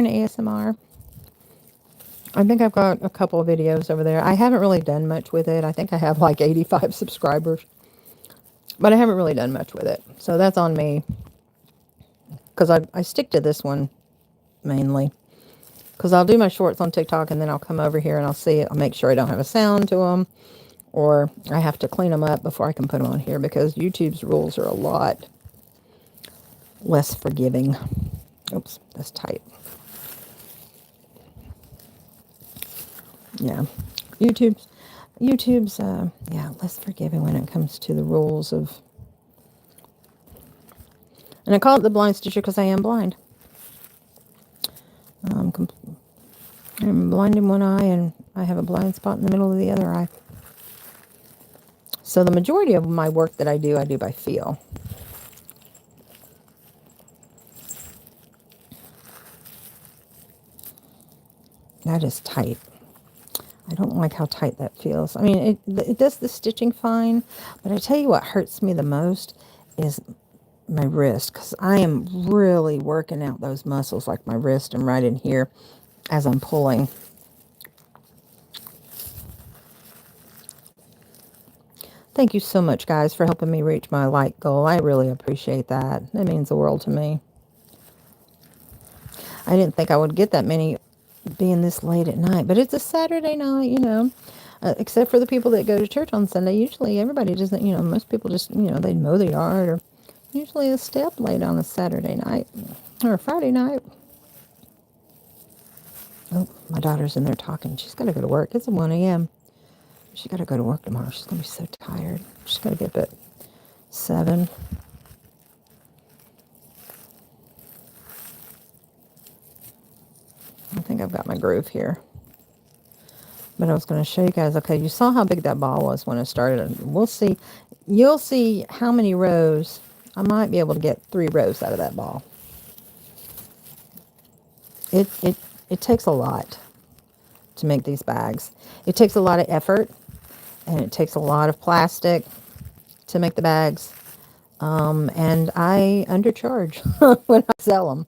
ASMR. I think I've got a couple of videos over there. I haven't really done much with it. I think I have like 85 subscribers, but I haven't really done much with it. So that's on me, because I stick to this one mainly Because I'll do my shorts on TikTok and then I'll come over here and I'll see it. I'll make sure I don't have a sound to them, or I have to clean them up before I can put them on here because YouTube's rules are a lot less forgiving. Oops, that's tight. Yeah, YouTube's yeah, less forgiving when it comes to the rules of. And I call it the blind stitcher because I am blind. I'm blind in one eye and I have a blind spot in the middle of the other eye. So the majority of my work that I do by feel. That is tight. I don't like how tight that feels. I mean, it does the stitching fine, but I tell you what hurts me the most is my wrist, because I am really working out those muscles, like my wrist and right in here as I'm pulling. Thank you so much, guys, for helping me reach my like goal. I really appreciate that. It means the world to me. I didn't think I would get that many being this late at night, but it's a Saturday night, you know. Except for the people that go to church on Sunday. Usually everybody doesn't, you know, most people just, you know, they mow the yard, or usually a step late on a Saturday night or a Friday night. Oh, my daughter's in there talking. She's got to go to work. It's 1 a.m. She got to go to work tomorrow. She's going to be so tired. She's got to get up at 7. I think I've got my groove here. But I was going to show you guys. Okay, you saw how big that ball was when I started. We'll see. You'll see how many rows. I might be able to get 3 rows out of that ball. It takes a lot to make these bags. It takes a lot of effort, and it takes a lot of plastic to make the bags. And I undercharge when I sell them.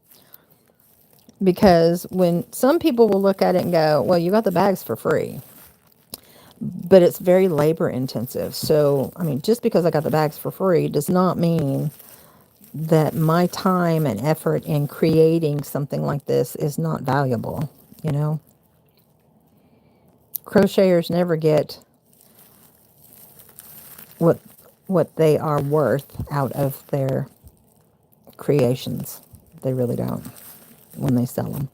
Because when some people will look at it and go, well, you got the bags for free. But it's very labor intensive. So, I mean, just because I got the bags for free does not mean that my time and effort in creating something like this is not valuable, you know. Crocheters never get what they are worth out of their creations. They really don't when they sell them.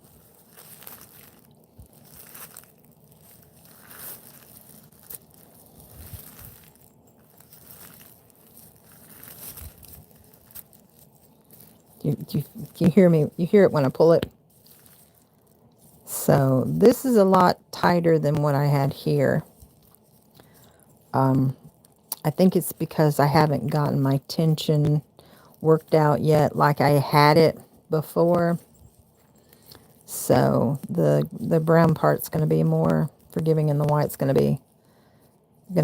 You hear me? You hear it when I pull it? So this is a lot tighter than what I had here. I think it's because I haven't gotten my tension worked out yet like I had it before. So the brown part's going to be more forgiving and the white's going to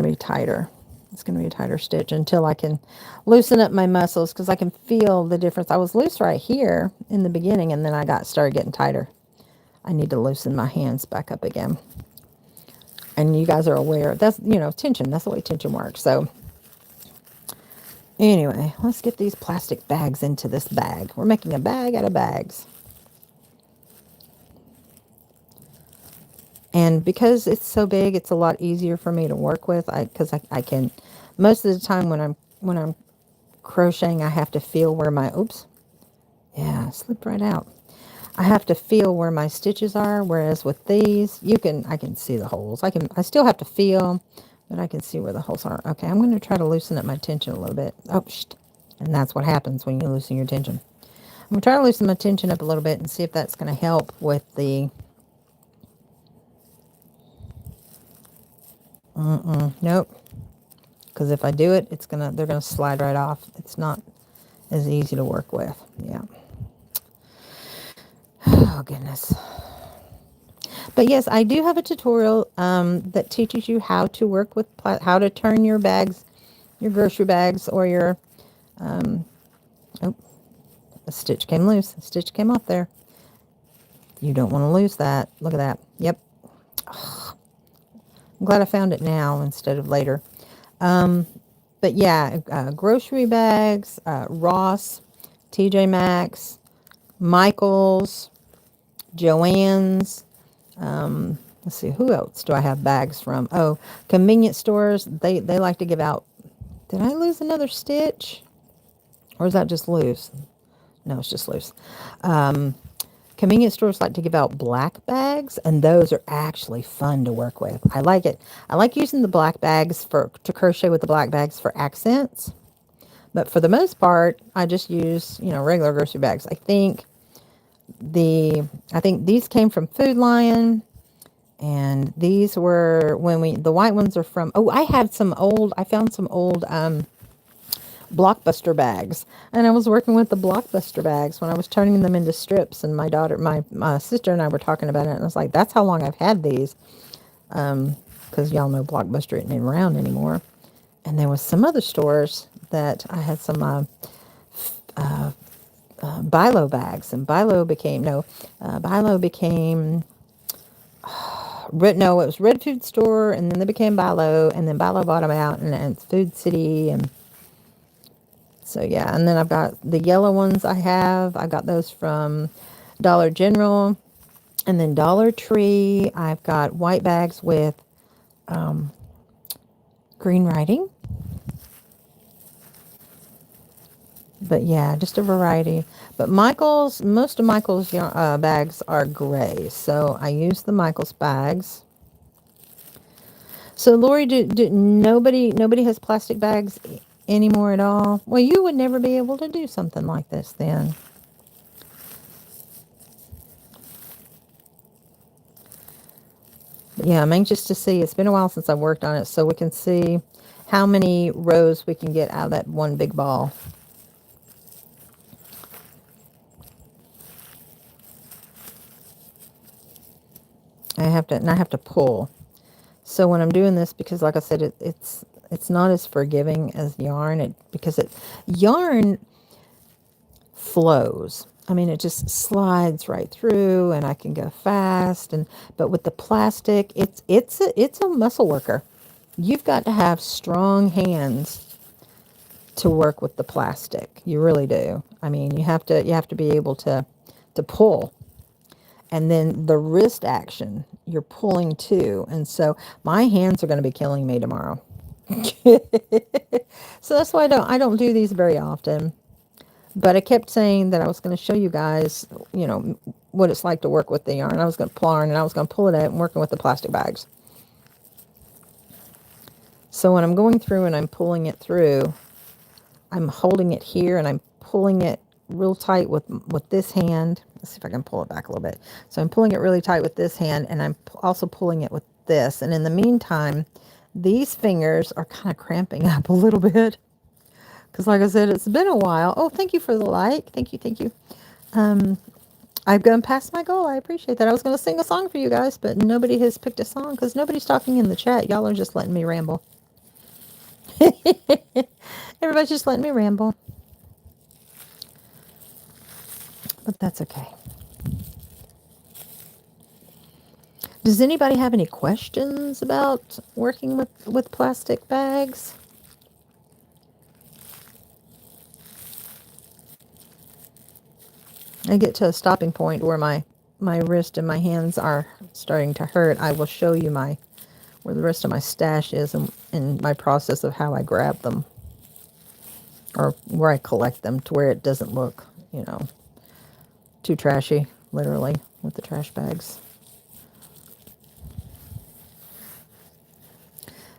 be tighter. It's going to be a tighter stitch until I can loosen up my muscles, because I can feel the difference. I was loose right here in the beginning, and then I started getting tighter. I need to loosen my hands back up again. And you guys are aware, that's, you know, tension. That's the way tension works. So anyway, let's get these plastic bags into this bag. We're making a bag out of bags. And because it's so big, it's a lot easier for me to work with. Because I can, most of the time when I'm crocheting, I have to feel where my, oops, yeah, slipped right out. I have to feel where my stitches are, whereas with these, I can see the holes. I still have to feel, but I can see where the holes are. Okay, I'm going to try to loosen up my tension a little bit. Oh, and that's what happens when you loosen your tension. I'm going to try to loosen my tension up a little bit and see if that's going to help with the, nope. Because if I do it, they're going to slide right off. It's not as easy to work with. Yeah. Oh, goodness. But yes, I do have a tutorial that teaches you how to work with, how to turn your bags, your grocery bags, or your, oh, a stitch came loose. A stitch came off there. You don't want to lose that. Look at that. Yep. Oh, I'm glad I found it now instead of later. But yeah, grocery bags, Ross, TJ Maxx, Michaels, Joann's. Let's see, who else do I have bags from? Oh, convenience stores. They like to give out. Did I lose another stitch? Or is that just loose? No, it's just loose. Convenience stores like to give out black bags, and those are actually fun to work with. I like it. I like using the black bags to crochet with the black bags for accents. But for the most part, I just use, regular grocery bags. I think these came from Food Lion, and these were the white ones are from, I found some old, Blockbuster bags, and I was working with the Blockbuster bags when I was turning them into strips, and my sister and I were talking about it, and I was like, that's how long I've had these, because y'all know Blockbuster isn't around anymore. And there was some other stores that I had some Bilo bags, and Bilo became no, it was Red Food Store, and then they became Bilo, and then Bilo bought them out, and it's Food City, and so yeah. And then I've got the yellow ones. I got those from Dollar General, and then Dollar Tree. I've got white bags with green writing. But yeah, just a variety. But most of Michael's bags are gray, so I use the Michael's bags. So Lori, nobody has plastic bags anymore at all? Well, you would never be able to do something like this then. But yeah, I'm anxious to see. It's been a while since I worked on it, so we can see how many rows we can get out of that one big ball. I have to pull. So when I'm doing this, because like I said, it's not as forgiving as yarn, because yarn flows. I mean, it just slides right through, and I can go fast. But with the plastic, it's a muscle worker. You've got to have strong hands to work with the plastic. You really do. I mean, you have to be able to pull. And then the wrist action, you're pulling too. And so my hands are going to be killing me tomorrow. So that's why I don't do these very often. But I kept saying that I was going to show you guys, what it's like to work with the yarn. I was going to pull yarn, and I was going to pull it out and working with the plastic bags. So when I'm going through and I'm pulling it through, I'm holding it here and I'm pulling it real tight with this hand. Let's see if I can pull it back a little bit. So I'm pulling it really tight with this hand, and I'm also pulling it with this. And in the meantime, these fingers are kind of cramping up a little bit. Because like I said, it's been a while. Oh, thank you for the like. Thank you. I've gone past my goal. I appreciate that. I was going to sing a song for you guys, but nobody has picked a song because nobody's talking in the chat. Y'all are just letting me ramble. Everybody's just letting me ramble. But that's okay. Does anybody have any questions about working with plastic bags? I get to a stopping point where my wrist and my hands are starting to hurt. I will show you where the rest of my stash is, and my process of how I grab them, or where I collect them to where it doesn't look, too trashy, literally, with the trash bags.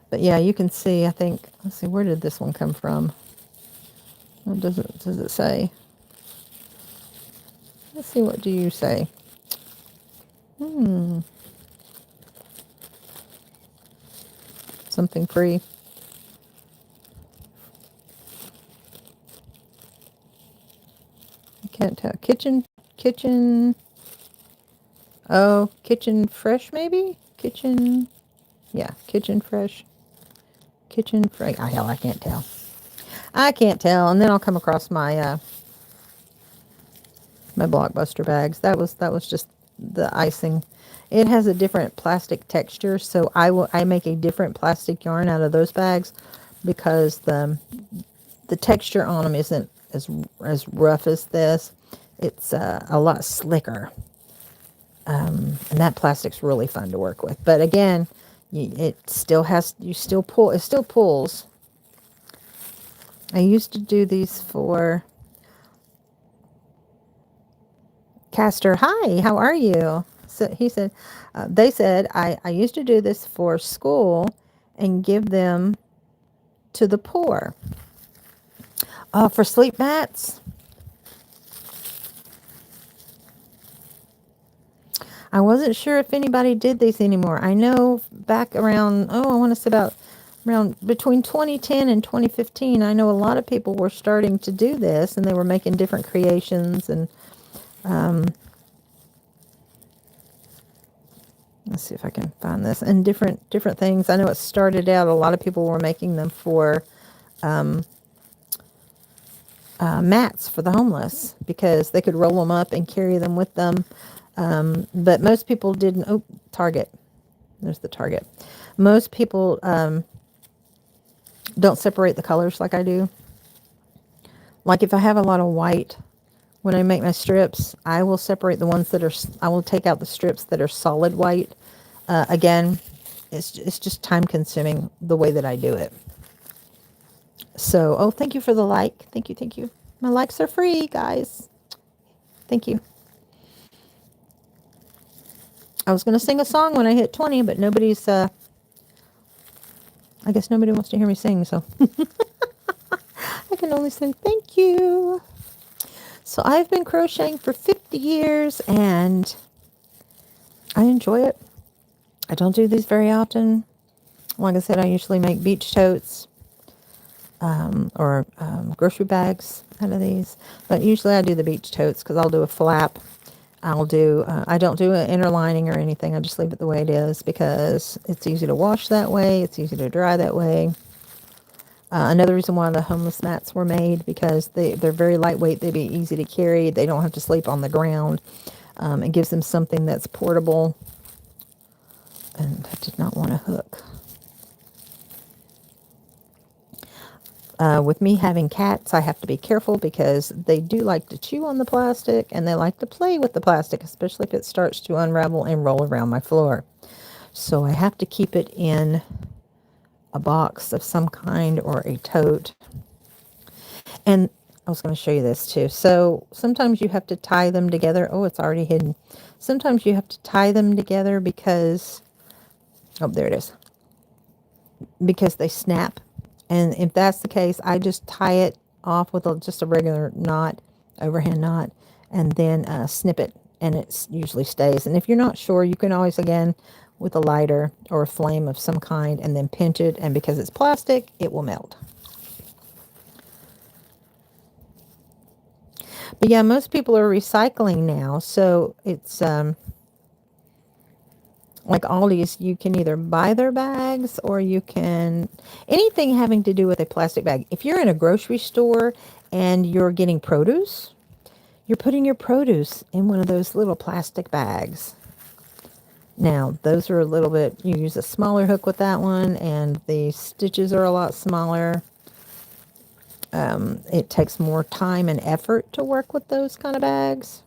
But yeah, you can see, I think, let's see, where did this one come from? What does it say? Let's see, what do you say? Something free. I can't tell. Kitchen. Oh, Kitchen Fresh, maybe? Kitchen Fresh. Kitchen Fresh. Oh, hell, I can't tell. And then I'll come across my my Blockbuster bags. That was just the icing. It has a different plastic texture, so I make a different plastic yarn out of those bags because the texture on them isn't as rough as this. It's a lot slicker. And that plastic's really fun to work with. But again, it still has, you still pull, it still pulls. I used to do these for Castor. Hi, how are you? So he said, they said, I used to do this for school and give them to the poor. For sleep mats, I wasn't sure if anybody did these anymore. I know back around, I want to say about around between 2010 and 2015, I know a lot of people were starting to do this and they were making different creations and let's see if I can find this and different things. I know it started out, a lot of people were making them for mats for the homeless because they could roll them up and carry them with them. But most people didn't. Oh, Target. There's the Target. Most people don't separate the colors like I do. Like if I have a lot of white, when I make my strips, I will separate the ones that are, I will take out the strips that are solid white. Again, it's just time consuming the way that I do it. So, oh, thank you for the like. Thank you, thank you. My likes are free, guys. Thank you. I was going to sing a song when I hit 20, but nobody's, I guess nobody wants to hear me sing, so I can only say thank you. So I've been crocheting for 50 years and I enjoy it. I don't do these very often. Like I said, I usually make beach totes or grocery bags out of these. But usually I do the beach totes because I'll do a flap. I don't do an inner lining or anything. I just leave it the way it is because it's easy to wash that way. It's easy to dry that way. Another reason why the homeless mats were made because they're very lightweight. They'd be easy to carry. They don't have to sleep on the ground. It gives them something that's portable. And I did not want to hook. With me having cats, I have to be careful because they do like to chew on the plastic and they like to play with the plastic, especially if it starts to unravel and roll around my floor. So I have to keep it in a box of some kind or a tote. And I was going to show you this too. So sometimes you have to tie them together. Oh, it's already hidden. Sometimes you have to tie them together because, oh, there it is. Because they snap. And if that's the case, I just tie it off with just a regular knot, overhand knot, and then snip it, and it usually stays. And if you're not sure, you can always, again, with a lighter or a flame of some kind, and then pinch it, and because it's plastic, it will melt. But yeah, most people are recycling now, so it's like Aldi's, you can either buy their bags or you can, anything having to do with a plastic bag. If you're in a grocery store and you're getting produce, you're putting your produce in one of those little plastic bags. Now, those are a little bit, you use a smaller hook with that one, and the stitches are a lot smaller. It takes more time and effort to work with those kind of bags.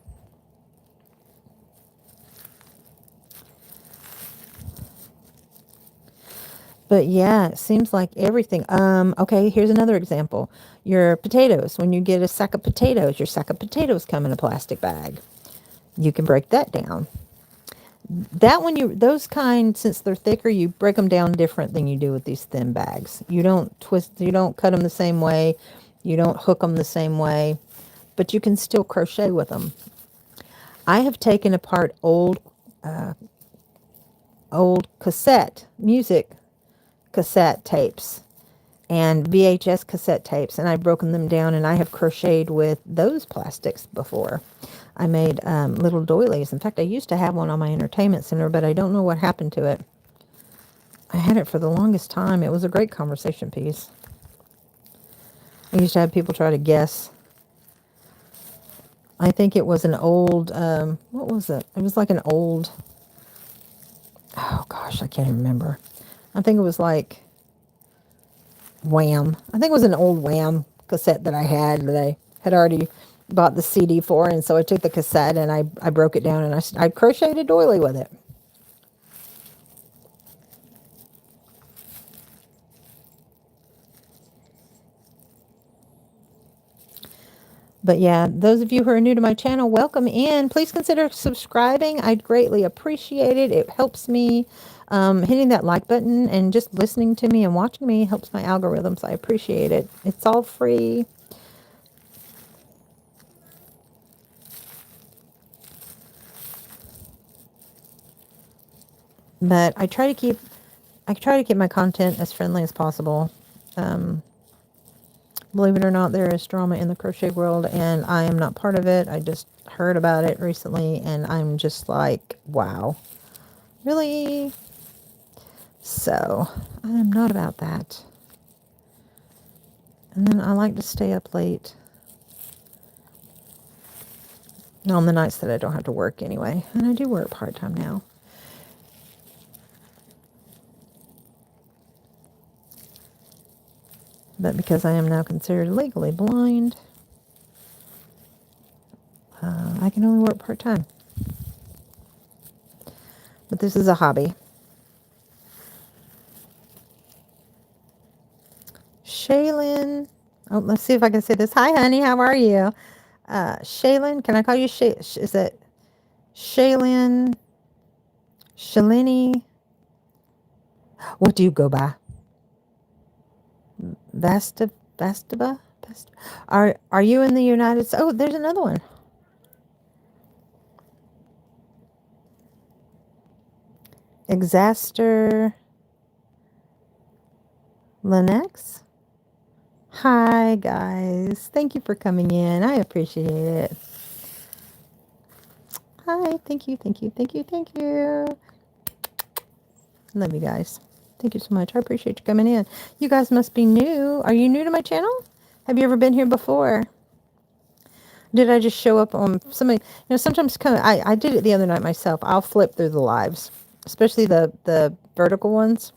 But yeah, it seems like everything. Okay, here's another example. Your potatoes. When you get a sack of potatoes, your sack of potatoes come in a plastic bag. You can break that down. That one, those kind, since they're thicker, you break them down different than you do with these thin bags. You don't you don't cut them the same way. You don't hook them the same way, but you can still crochet with them. I have taken apart old music cassette tapes and VHS cassette tapes, and I've broken them down, and I have crocheted with those plastics before. I made little doilies. In fact, I used to have one on my entertainment center, but I don't know what happened to it. I had it for the longest time. It was a great conversation piece. I used to have people try to guess. I think it was an old, what was it? It was like an old, oh gosh, I can't even remember. I think it was like Wham. I think it was an old Wham cassette that I had already bought the CD for, and so I took the cassette and I broke it down and I crocheted a doily with it. But yeah, those of you who are new to my channel, welcome in. Please consider subscribing. I'd greatly appreciate it. It helps me. Hitting that like button and just listening to me and watching me helps my algorithms. I appreciate it. It's all free. But I try to keep my content as friendly as possible. Believe it or not, there is drama in the crochet world, and I am not part of it. I just heard about it recently, and I'm just like, wow, really? So, I am not about that. And then I like to stay up late on the nights that I don't have to work anyway. And I do work part-time now. But because I am now considered legally blind, I can only work part-time. But this is a hobby. Shaylin. Oh, let's see if I can say this. Hi, honey. How are you? Shaylin. Can I call you is it Shaylin? Shalini? What do you go by? Vastaba? Are you in the United States? Oh, there's another one. Exaster Linux. Hi, guys. Thank you for coming in. I appreciate it. Hi. Thank you. Thank you. Thank you. Thank you. Love you guys. Thank you so much. I appreciate you coming in. You guys must be new. Are you new to my channel? Have you ever been here before? Did I just show up on somebody? Sometimes I did it the other night myself. I'll flip through the lives, especially the vertical ones.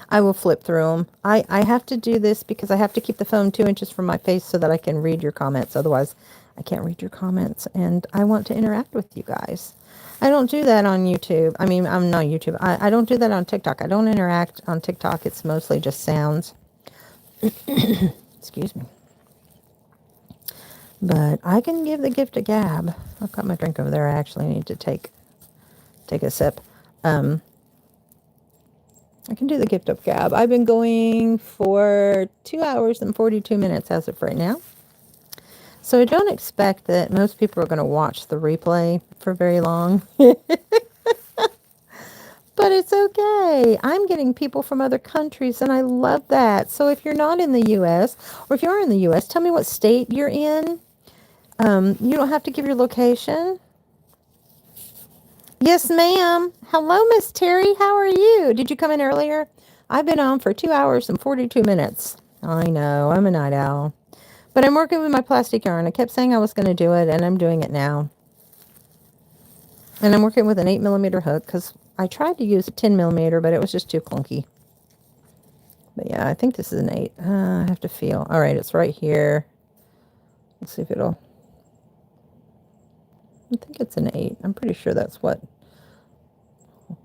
I will flip through them. I have to do this because I have to keep the phone 2 inches from my face so that I can read your comments. Otherwise, I can't read your comments, and I want to interact with you guys. I don't do that on YouTube. I mean, I'm not YouTube. I don't do that on TikTok. I don't interact on TikTok. It's mostly just sounds. Excuse me. But I can give the gift a gab. I've got my drink over there. I actually need to take a sip. I can do the gift of gab. I've been going for 2 hours and 42 minutes as of right now. So I don't expect that most people are going to watch the replay for very long. But it's okay. I'm getting people from other countries, and I love that. So if you're not in the U.S., or if you are in the U.S., tell me what state you're in. You don't have to give your location. Yes, ma'am. Hello, Miss Terry. How are you? Did you come in earlier? I've been on for 2 hours and 42 minutes. I know. I'm a night owl. But I'm working with my plastic yarn. I kept saying I was going to do it, and I'm doing it now. And I'm working with an 8mm hook because I tried to use a 10mm, but it was just too clunky. But yeah, I think this is an 8. I have to feel. All right, it's right here. Let's see if it'll... I think it's an 8. I'm pretty sure that's what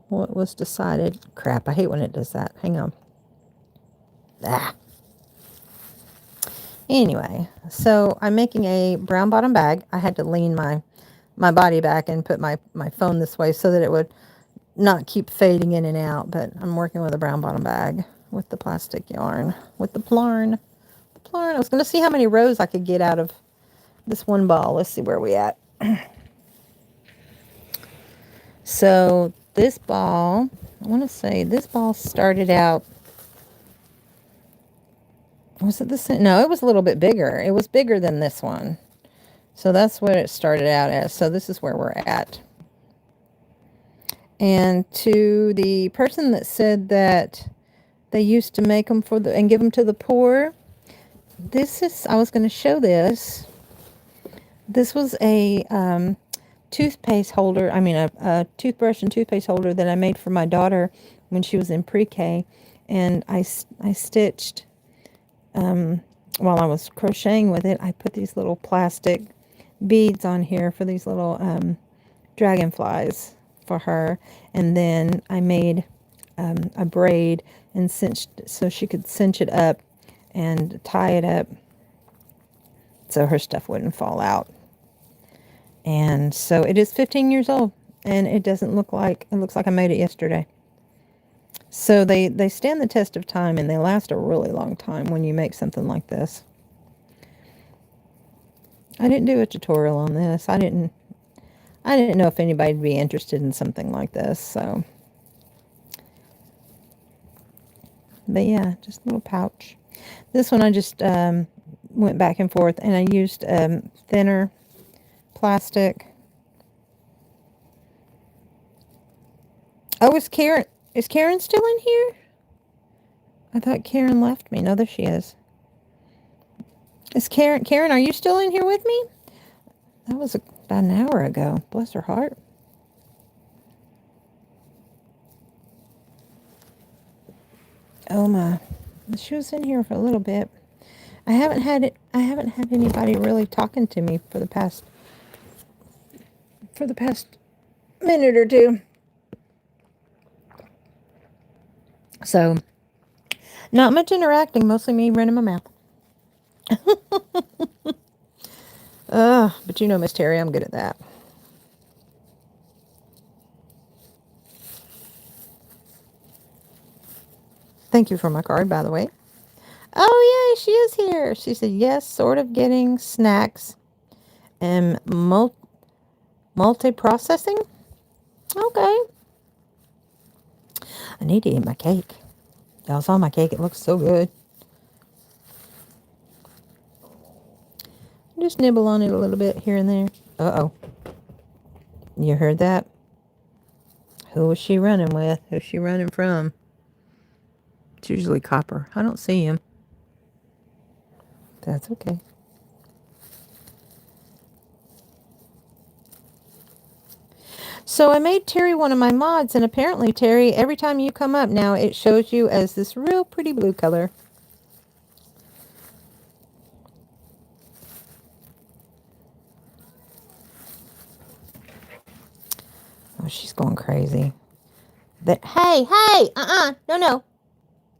was decided. Crap, I hate when it does that. Hang on. Ah. Anyway, so I'm making a brown bottom bag. I had to lean my body back and put my phone this way so that it would not keep fading in and out. But I'm working with a brown bottom bag with the plastic yarn, with the plarn. I was going to see how many rows I could get out of this one ball. Let's see where we at. So this ball, I want to say this ball started out, was it the same? No, it was a little bit bigger. It was bigger than this one. So that's what it started out as. So this is where we're at. And to the person that said that they used to make them and give them to the poor, this is, I was going to show this. This was a toothpaste holder, a toothbrush and toothpaste holder that I made for my daughter when she was in pre-K, and I stitched while I was crocheting with it, I put these little plastic beads on here for these little dragonflies for her. And then I made a braid and cinched so she could cinch it up and tie it up so her stuff wouldn't fall out. And so it is 15 years old, and it doesn't look like, it looks like I made it yesterday. So they stand the test of time, and they last a really long time when you make something like this. I didn't do a tutorial on this. I didn't know if anybody'd be interested in something like this, so. But yeah, just a little pouch. This one I just went back and forth, and I used thinner plastic. Oh, is Karen still in here? I thought Karen left me. No, there she is. Is Karen, are you still in here with me? That was about an hour ago. Bless her heart. Oh my. She was in here for a little bit. I haven't had anybody really talking to me for the past minute or two. So, not much interacting, mostly me running my mouth. But you know, Miss Terry, I'm good at that. Thank you for my card, by the way. Oh, yeah, she is here. She said, yes, sort of getting snacks and multi-processing. Okay. I need to eat my cake. Y'all saw my cake. It looks so good. Just nibble on it a little bit here and there. Uh-oh. You heard that? Who was she running with? Who's she running from? It's usually Copper. I don't see him. That's okay. So I made Terry one of my mods, and apparently, Terry, every time you come up now, it shows you as this real pretty blue color. Oh, she's going crazy. Hey, no.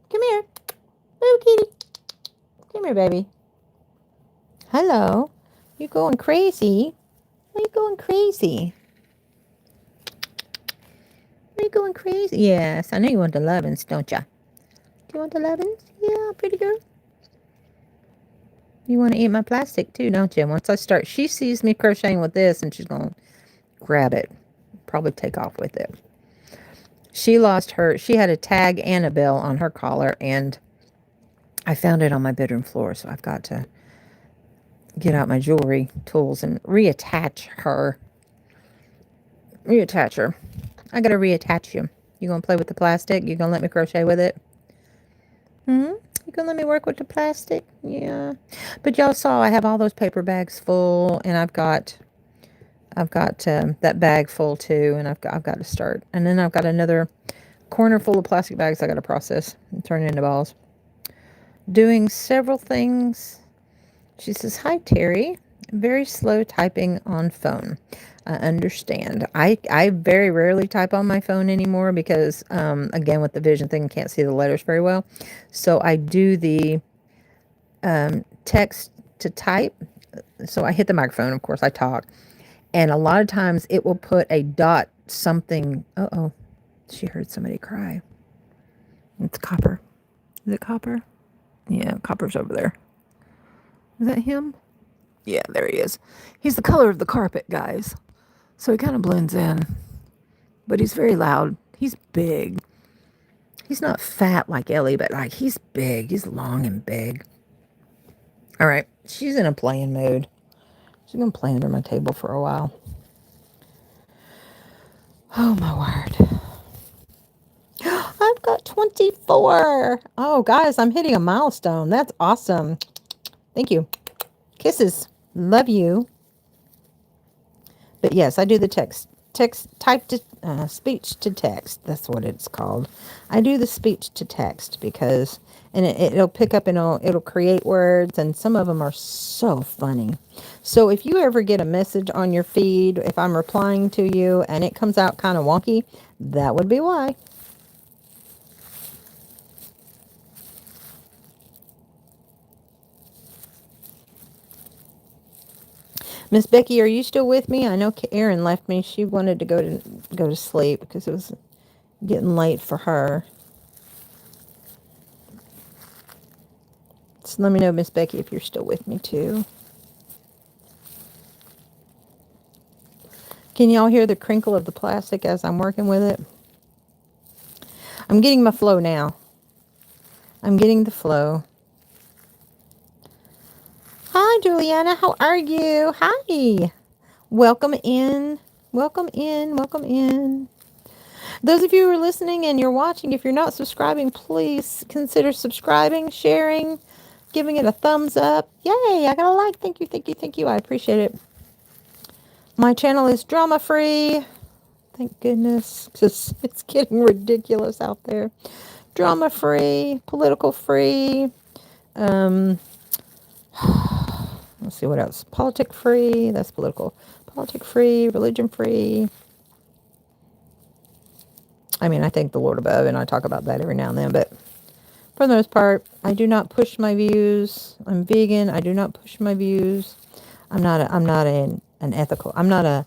Come here. Little kitty. Come here, baby. Hello. You going crazy? Are you going crazy? Are you going crazy? Yes, I know you want the lovin's, don't ya? Do you want the lovin's? Yeah, pretty girl. You want to eat my plastic too, don't you? Once I start, she sees me crocheting with this, and she's going to grab it. Probably take off with it. She had a tag and a bell on her collar, and I found it on my bedroom floor, so I've got to get out my jewelry tools and reattach her. I got to reattach you. You going to play with the plastic? You going to let me crochet with it? You going to let me work with the plastic? Yeah. But y'all saw I have all those paper bags full, and I've got that bag full too, and I've got to start. And then I've got another corner full of plastic bags I got to process and turn into balls. Doing several things. She says, hi, Terry. Very slow typing on phone. I understand. I very rarely type on my phone anymore because, again, with the vision thing, can't see the letters very well. So I do the text to type. So I hit the microphone, of course, I talk. And a lot of times it will put a dot something. Uh-oh. She heard somebody cry. It's Copper. Is it Copper? Yeah, Copper's over there. Is that him? Yeah, there he is. He's the color of the carpet, guys. So he kind of blends in. But he's very loud. He's big. He's not fat like Ellie, but like he's big. He's long and big. All right. She's in a playing mood. She's going to play under my table for a while. Oh, my word. I've got 24. Oh, guys, I'm hitting a milestone. That's awesome. Thank you. Kisses. Love you. But yes, I do the text speech to text. That's what it's called. I do the speech to text because, and it'll pick up and it'll create words, and some of them are so funny. So if you ever get a message on your feed, if I'm replying to you and it comes out kind of wonky, that would be why. Miss Becky, are you still with me? I know Erin left me. She wanted to go to sleep because it was getting late for her. So let me know, Miss Becky, if you're still with me too. Can y'all hear the crinkle of the plastic as I'm working with it? I'm getting my flow now. I'm getting the flow. Hi, Juliana. How are you? Hi. Welcome in. Welcome in. Welcome in. Those of you who are listening and you're watching, if you're not subscribing, please consider subscribing, sharing, giving it a thumbs up. Yay, I got a like. Thank you, thank you, thank you. I appreciate it. My channel is drama free. Thank goodness, because it's getting ridiculous out there. Drama free, political free. Let's see what else. Politic free. That's political. Politic free. Religion free. I mean, I thank the Lord above, and I talk about that every now and then, but for the most part, I do not push my views. I'm vegan. I do not push my views. I'm not an ethical. I'm not a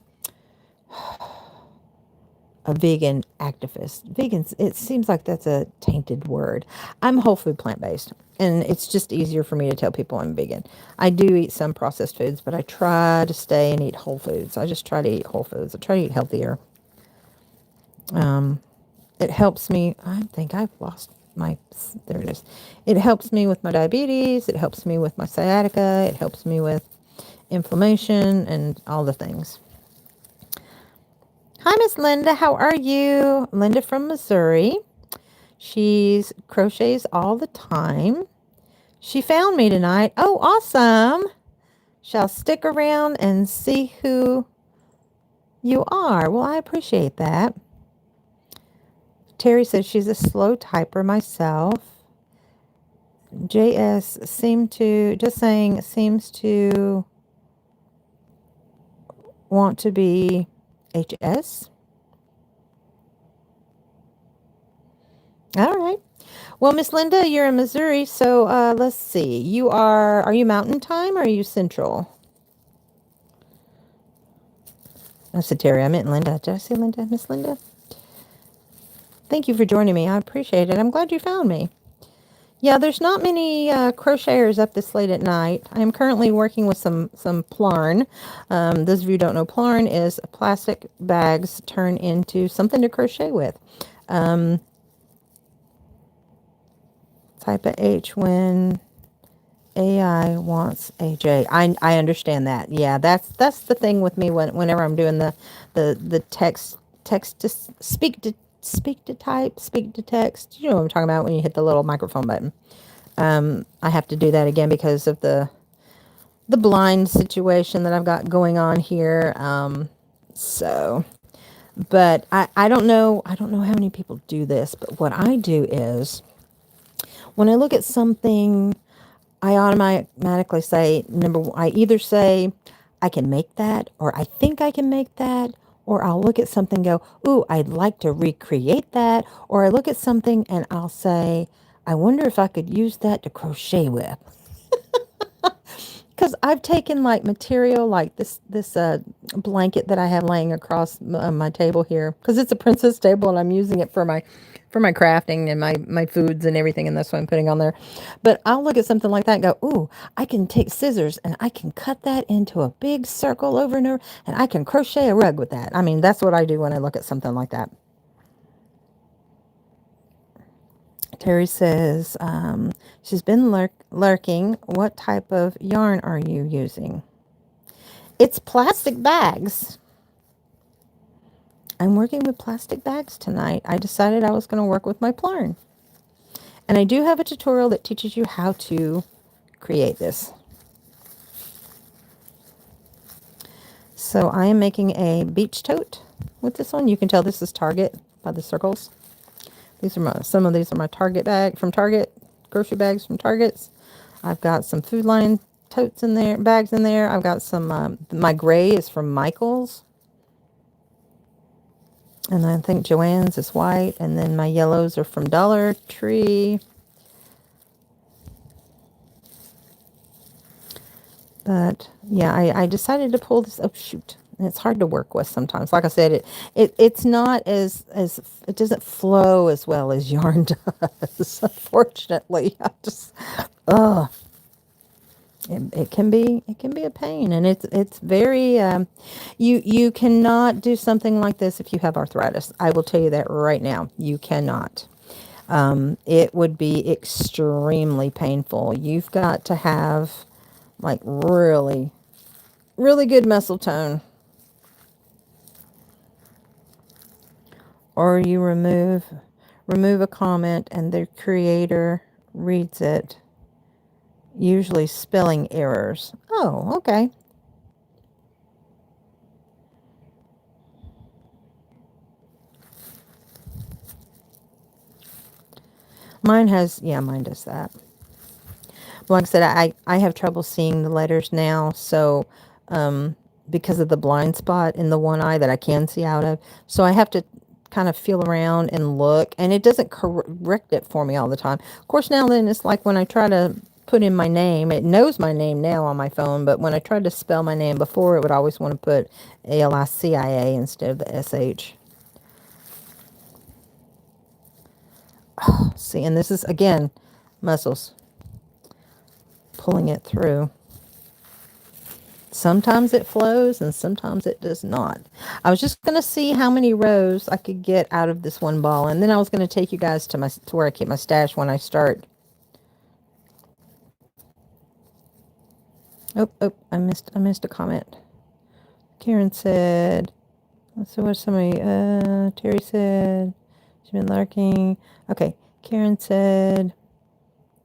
vegan activist. Vegans, it seems like that's a tainted word. I'm whole food plant-based, and it's just easier for me to tell people I'm vegan. I do eat some processed foods, but I try to stay and eat whole foods. I just try to eat whole foods. I try to eat healthier. It helps me. I think I've lost my, there it is. It helps me with my diabetes. It helps me with my sciatica. It helps me with inflammation and all the things. Hi, Miss Linda. How are you? Linda from Missouri. She's crochets all the time. She found me tonight. Oh, awesome. Shall stick around and see who you are. Well, I appreciate that. Terry says she's a slow typer myself. JS seems to want to be HS. All right. Well, Miss Linda, you're in Missouri, so let's see. Are you Mountain Time or are you Central? I said Terry, I meant Linda. Did I say Linda? Miss Linda? Thank you for joining me. I appreciate it. I'm glad you found me. Yeah, there's not many crocheters up this late at night. I am currently working with some plarn. Those of you who don't know, plarn is plastic bags turned into something to crochet with. Type of H when AI wants AJ. I understand that. Yeah, that's the thing with me whenever I'm doing the text to speak to type, speak to text. You know what I'm talking about when you hit the little microphone button. I have to do that again because of the blind situation that I've got going on here. But I don't know how many people do this, but what I do is when I look at something, I automatically say, I either say, I can make that, or I think I can make that, or I'll look at something and go, ooh, I'd like to recreate that, or I look at something and I'll say, I wonder if I could use that to crochet with. Because I've taken like material like this blanket that I have laying across my table here, because it's a princess table and I'm using it for my crafting and my foods and everything, and that's what I'm putting on there. But I'll look at something like that and go, ooh, I can take scissors and I can cut that into a big circle over and over, and I can crochet a rug with that. I mean, that's what I do when I look at something like that. Terry says, she's been lurking. What type of yarn are you using? It's plastic bags. I'm working with plastic bags tonight. I decided I was going to work with my plarn. And I do have a tutorial that teaches you how to create this. So I am making a beach tote with this one. You can tell this is Target by the circles. These are some of these are my Target bag from Target, grocery bags from Targets. I've got some Food Lion totes in there, bags in there. I've got some, my gray is from Michael's. And I think Joann's is white. And then my yellows are from Dollar Tree. But yeah, I decided to pull this. Oh shoot. And it's hard to work with sometimes. Like I said, it's not as it doesn't flow as well as yarn does. Unfortunately, I just it can be a pain, and it's very you cannot do something like this if you have arthritis. I will tell you that right now. You cannot. It would be extremely painful. You've got to have like really good muscle tone, or you remove a comment and the creator reads it, usually spelling errors. Oh, okay. Mine does that. Like I said, I have trouble seeing the letters now, so because of the blind spot in the one eye that I can see out of, so I have to kind of feel around and look, and it doesn't correct it for me all the time. Of course, now and then it's like when I try to put in my name, it knows my name now on my phone, but when I tried to spell my name before, it would always want to put Alicia instead of the SH. Oh, see, and this is, again, muscles pulling it through. Sometimes it flows and sometimes it does not. I was just going to see how many rows I could get out of this one ball, and then I was going to take you guys to where I keep my stash when I start. Oh, I missed a comment. Karen said, let's see what somebody, Terry said, she's been lurking. Okay, Karen said,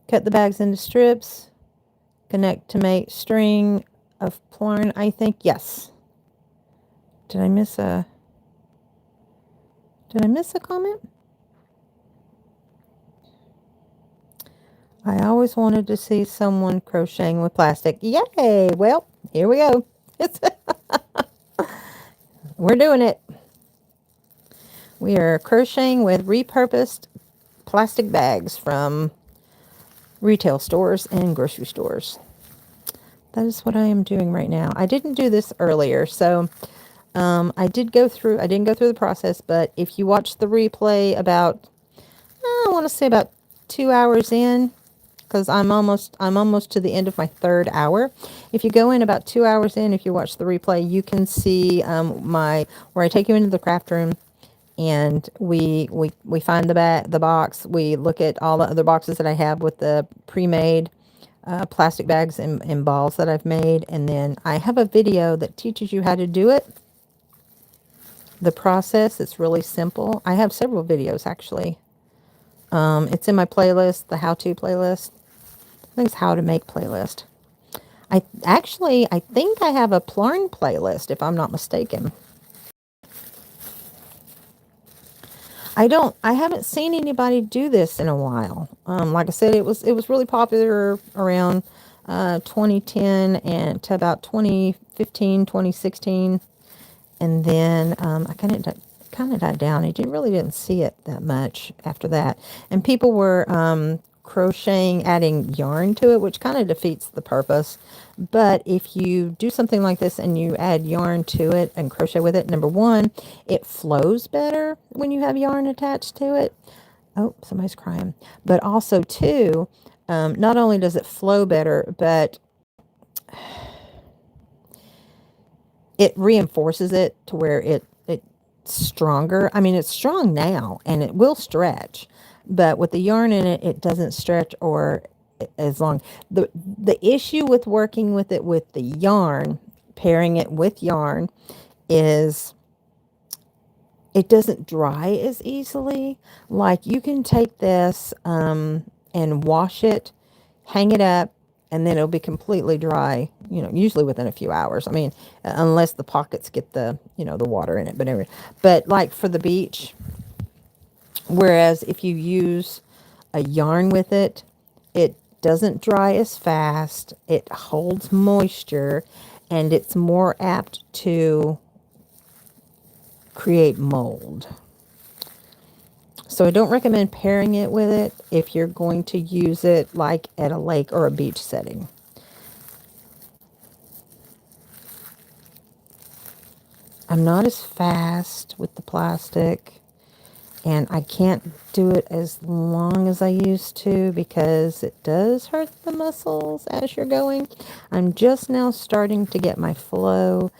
cut the bags into strips, connect to make string of plarn, I think. Yes. Did I miss a comment? I always wanted to see someone crocheting with plastic. Yay! Well, here we go. We're doing it. We are crocheting with repurposed plastic bags from retail stores and grocery stores. That is what I am doing right now. I didn't do this earlier, so I didn't go through the process, but if you watch the replay about, I want to say about 2 hours in, because I'm almost to the end of my 3rd hour. If you go in about 2 hours in, if you watch the replay, you can see where I take you into the craft room, and we find the box. We look at all the other boxes that I have with the pre-made plastic bags and balls that I've made, and then I have a video that teaches you how to do it. The process, it's really simple. I have several videos actually. It's in my playlist, the how-to playlist. I think it's how to make playlist. I think I have a Plarn playlist, if I'm not mistaken. I haven't seen anybody do this in a while. Like I said, it was really popular around 2010 and to about 2015, 2016. And then I kind of died down. I really didn't see it that much after that. And people were crocheting, adding yarn to it, which kind of defeats the purpose. But if you do something like this and you add yarn to it and crochet with it, number one, it flows better when you have yarn attached to it. Oh, somebody's crying. But also, too, not only does it flow better, but it reinforces it to where it's stronger. I mean, it's strong now and it will stretch, but with the yarn in it, it doesn't stretch or as long. The issue with working with it with the yarn, pairing it with yarn, is it doesn't dry as easily. Like you can take this and wash it, hang it up, and then it'll be completely dry, usually within a few hours. I mean, unless the pockets get the water in it, but anyway. But like for the beach, whereas if you use a yarn with it, it doesn't dry as fast, it holds moisture, and it's more apt to create mold. So I don't recommend pairing it with it if you're going to use it like at a lake or a beach setting. I'm not as fast with the plastic, and I can't do it as long as I used to because it does hurt the muscles as you're going. I'm just now starting to get my flow.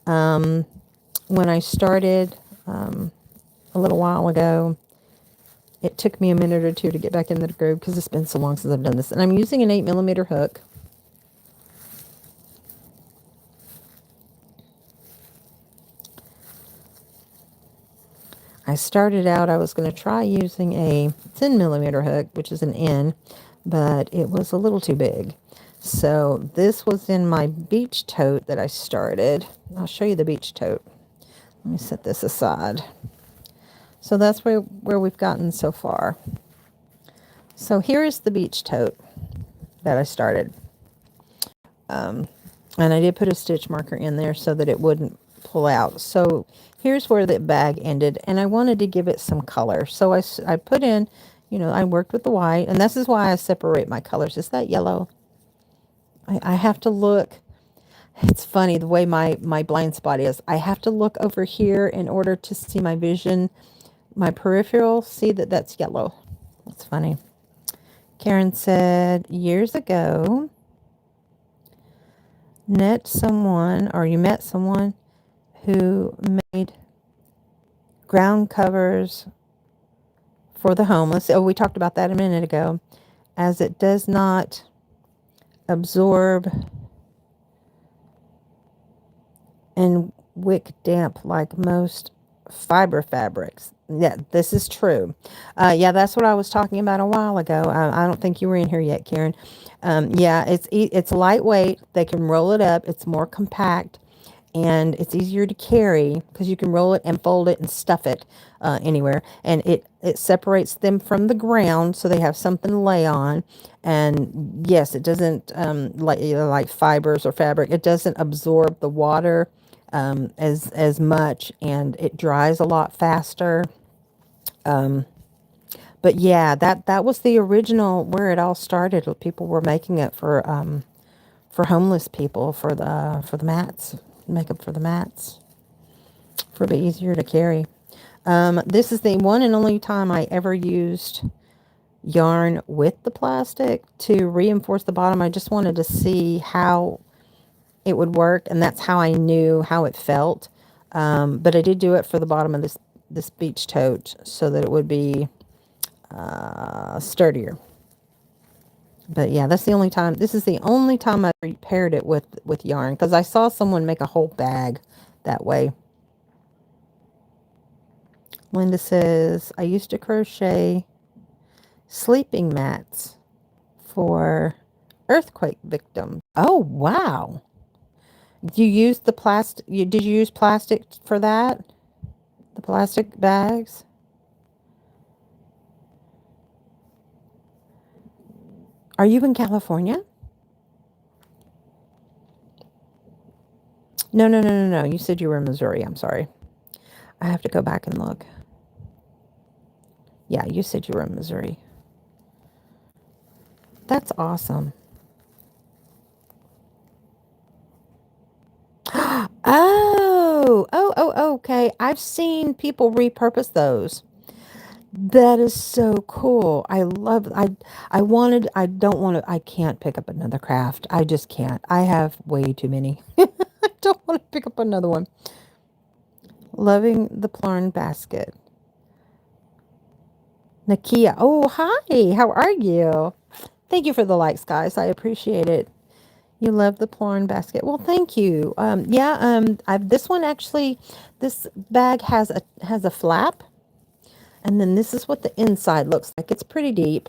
When I started a little while ago, it took me a minute or two to get back in the groove because it's been so long since I've done this. And I'm using an 8mm hook. I started out, I was going to try using a 10mm hook, which is an N, but it was a little too big. So this was in my beach tote that I started. I'll show you the beach tote. Let me set this aside. So that's where we've gotten so far. So here is the beach tote that I started. And I did put a stitch marker in there so that it wouldn't pull out. So here's where the bag ended, and I wanted to give it some color. So I put in, I worked with the white, and this is why I separate my colors. Is that yellow? I have to look. It's funny the way my blind spot is. I have to look over here in order to see my vision, my peripheral, see that that's yellow. That's funny. Karen said, years ago, you met someone who made ground covers for the homeless. Oh, we talked about that a minute ago. As it does not absorb and wick damp like most fiber fabrics. Yeah, this is true. Yeah, that's what I was talking about a while ago. I don't think you were in here yet, Karen. Yeah, it's lightweight. They can roll it up. It's more compact, and it's easier to carry because you can roll it and fold it and stuff it anywhere. And it separates them from the ground, so they have something to lay on. And yes, it doesn't like fibers or fabric. It doesn't absorb the water as much, and it dries a lot faster. But yeah, that was the original where it all started. People were making it for homeless people, for the mats, makeup for the mats, for it be easier to carry. This is the one and only time I ever used yarn with the plastic to reinforce the bottom. I just wanted to see how it would work, and that's how I knew how it felt. But I did do it for the bottom of this beach tote so that it would be sturdier. But yeah, that's the only time. This is the only time I repaired it with yarn, because I saw someone make a whole bag that way. Linda says, I used to crochet sleeping mats for earthquake victims. Oh, wow. You used the plastic. Did you use plastic for that? The plastic bags? Are you in California? No. You said you were in Missouri. I'm sorry. I have to go back and look. Yeah, you said you were in Missouri. That's awesome. Okay. I've seen people repurpose those. That is so cool. I love, I can't pick up another craft. I just can't. I have way too many. I don't want to pick up another one. Loving the Plarn basket. Nakia. Oh, hi. How are you? Thank you for the likes, guys. I appreciate it. You love the Plarn basket. Well, thank you. This one actually, this bag has a flap, and then this is what the inside looks like. It's pretty deep,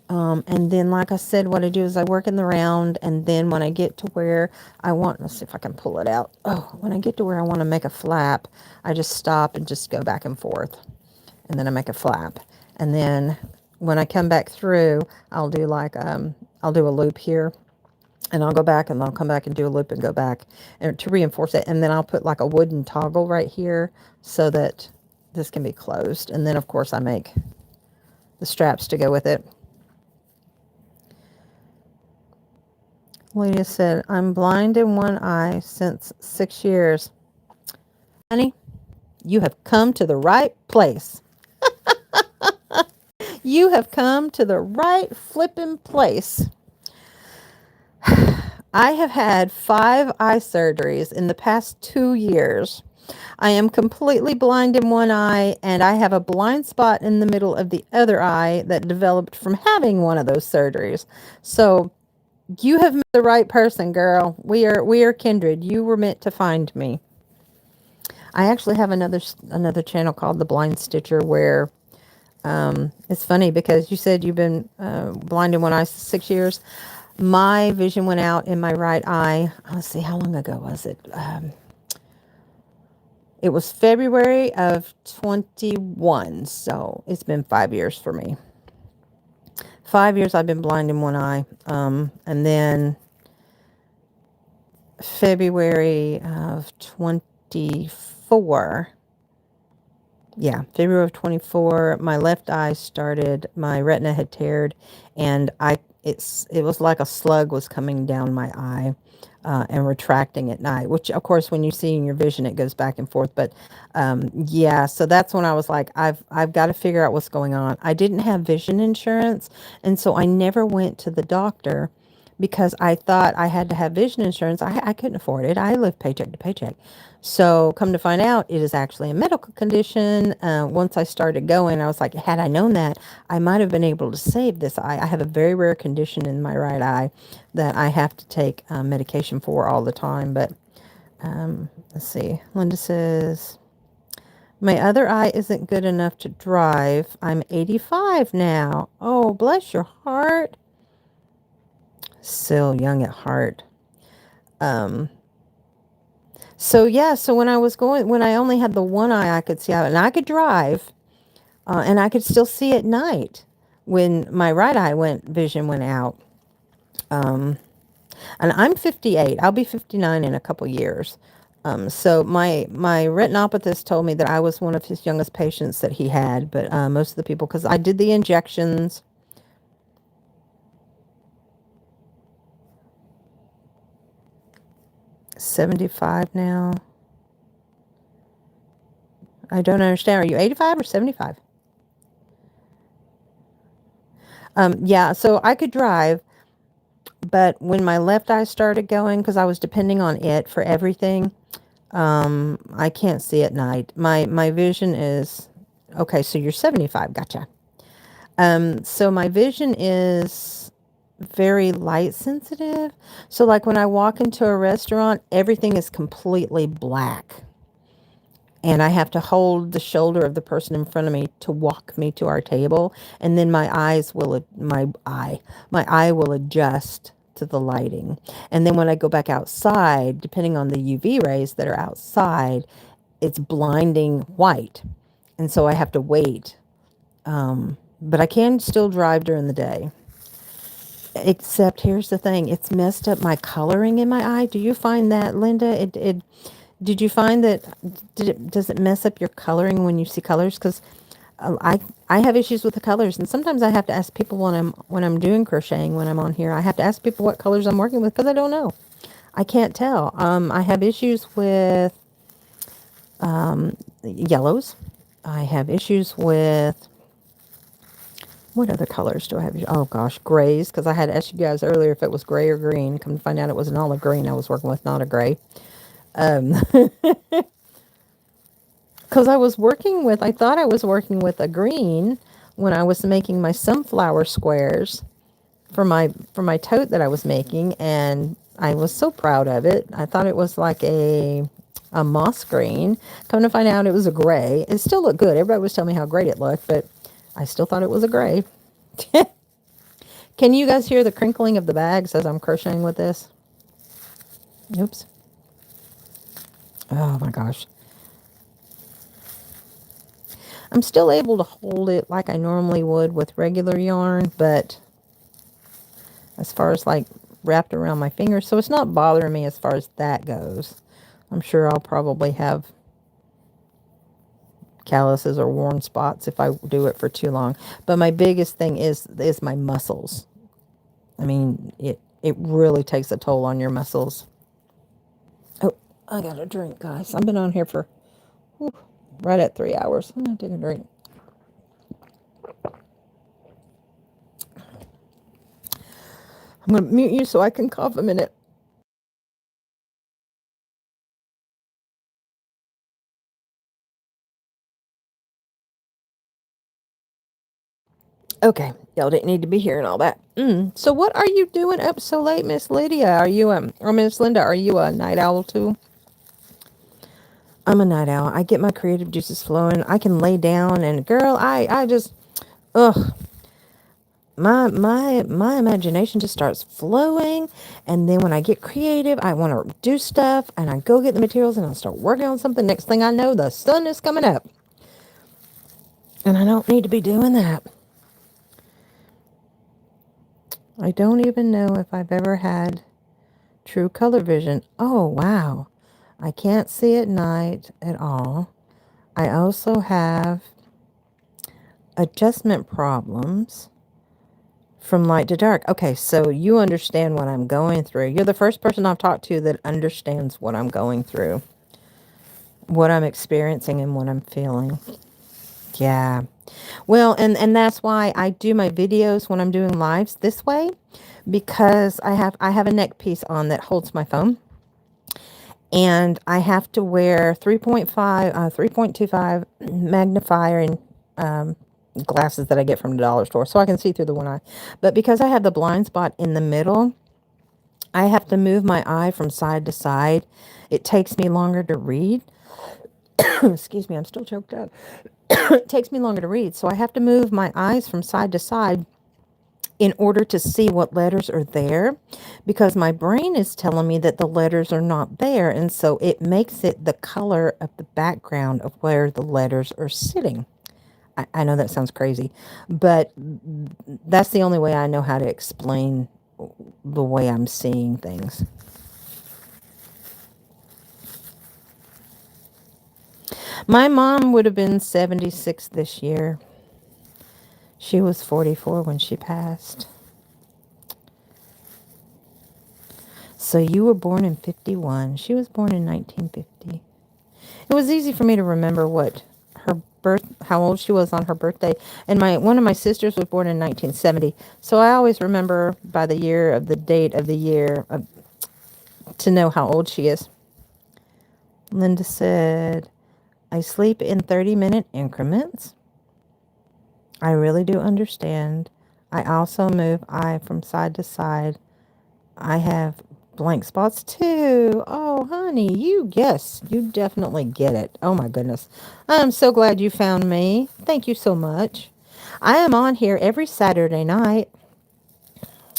And then, like I said, what I do is I work in the round, and then when I get to where I want, let's see if I can pull it out. Oh, when I get to where I want to make a flap, I just stop and just go back and forth, and then I make a flap. And then when I come back through, I'll do like, I'll do a loop here, and I'll go back, and I'll come back and do a loop and go back and to reinforce it. And then I'll put like a wooden toggle right here so that this can be closed. And then of course I make the straps to go with it. Lydia said, I'm blind in one eye since 6 years. Honey, you have come to the right place. You have come to the right flipping place. I have had 5 eye surgeries in the past 2 years. I am completely blind in one eye, and I have a blind spot in the middle of the other eye that developed from having one of those surgeries. So you have met the right person, girl. We are kindred. You were meant to find me. I actually have another channel called The Blind Stitcher where it's funny because you said you've been blind in one eye 6 years. My vision went out in my right eye. Let's see, how long ago was it? It was February of 21, so it's been 5 years for me. 5 years I've been blind in one eye. And then February of 24. Yeah, February of 24, my left eye started, my retina had teared, and it was like a slug was coming down my eye and retracting at night, which of course when you see in your vision it goes back and forth. But yeah, so that's when I was like, I've got to figure out what's going on. I didn't have vision insurance, and so I never went to the doctor because I thought I had to have vision insurance. I couldn't afford it. I lived paycheck to paycheck. So come to find out, it is actually a medical condition. Once I started going, I was like, had I known that, I might have been able to save this eye. I have a very rare condition in my right eye that I have to take medication for all the time. But let's see. Linda says, my other eye isn't good enough to drive. I'm 85 now. Oh, bless your heart. Still young at heart. So yeah, so when I only had the one eye I could see out, and I could drive, and I could still see at night when my right eye vision went out. And I'm 58. I'll be 59 in a couple years. So my retinopatist told me that I was one of his youngest patients that he had, but most of the people, because I did the injections. $75 now. I don't understand. Are you 85 or 75? Yeah, so I could drive, but when my left eye started going, because I was depending on it for everything, I can't see at night. My vision is, okay, so you're 75, gotcha. So my vision is very light sensitive. So like when I walk into a restaurant, everything is completely black. And I have to hold the shoulder of the person in front of me to walk me to our table. And then my eye will adjust to the lighting. And then when I go back outside, depending on the UV rays that are outside, it's blinding white. And so I have to wait. But I can still drive during the day. Except here's the thing, it's messed up my coloring in my eye. Do you find that, Linda? Did you find that, does it mess up your coloring when you see colors? Because I have issues with the colors, and sometimes I have to ask people when I'm doing crocheting, when I'm on here, I have to ask people what colors I'm working with because I don't know. I can't tell. I have issues with yellows. I have issues with, what other colors do I have? Oh gosh, grays, because I had asked you guys earlier if it was gray or green. Come to find out it was an olive green I was working with, not a gray. Because I thought I was working with a green when I was making my sunflower squares for my tote that I was making, and I was so proud of it. I thought it was like a moss green. Come to find out it was a gray. It still looked good. Everybody was telling me how great it looked, but I still thought it was a gray. Can you guys hear the crinkling of the bags as I'm crocheting with this? Oops. Oh my gosh. I'm still able to hold it like I normally would with regular yarn, but as far as like wrapped around my fingers, so it's not bothering me as far as that goes. I'm sure I'll probably have calluses or worn spots if I do it for too long. But my biggest thing is my muscles. I mean, it really takes a toll on your muscles. Oh, I got a drink, guys. I've been on here for right at 3 hours. I'm gonna take a drink. I'm gonna mute you so I can cough a minute. Okay, y'all didn't need to be hearing all that. So what are you doing up so late, Miss Lydia? Are you or Miss Linda? Are you a night owl too? I'm a night owl. I get my creative juices flowing. I can lay down and girl, I just, ugh, my imagination just starts flowing. And then when I get creative, I want to do stuff and I go get the materials and I start working on something. Next thing I know, the sun is coming up. And I don't need to be doing that. I don't even know if I've ever had true color vision. Oh, wow. I can't see at night at all. I also have adjustment problems from light to dark. Okay, so you understand what I'm going through. You're the first person I've talked to that understands what I'm going through, what I'm experiencing and what I'm feeling. Yeah. Well, and that's why I do my videos when I'm doing lives this way, because I have a neck piece on that holds my phone. And I have to wear 3.25 magnifying glasses that I get from the dollar store so I can see through the one eye. But because I have the blind spot in the middle, I have to move my eye from side to side. It takes me longer to read. Excuse me, I'm still choked up. It takes me longer to read, so I have to move my eyes from side to side in order to see what letters are there, because my brain is telling me that the letters are not there, and so it makes it the color of the background of where the letters are sitting. I know that sounds crazy, but that's the only way I know how to explain the way I'm seeing things. My mom would have been 76 this year. She was 44 when she passed. So you were born in 51. She was born in 1950. It was easy for me to remember what her how old she was on her birthday. And one of my sisters was born in 1970. So I always remember by the year of the date of the year to know how old she is. Linda said, I sleep in 30-minute increments. I really do understand. I also move eye from side to side. I have blank spots too. Oh, honey, yes, you definitely get it. Oh my goodness. I'm so glad you found me. Thank you so much. I am on here every Saturday night.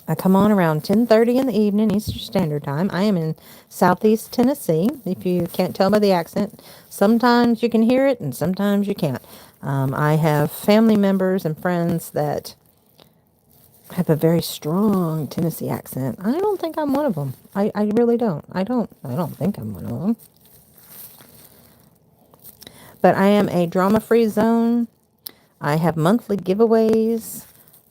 I come on around 10:30 in the evening, Eastern Standard Time. I am in Southeast Tennessee, if you can't tell by the accent. Sometimes you can hear it and sometimes you can't. I have family members and friends that have a very strong Tennessee accent. I don't think I'm one of them. I really don't. I don't think I'm one of them. But I am a drama-free zone. I have monthly giveaways.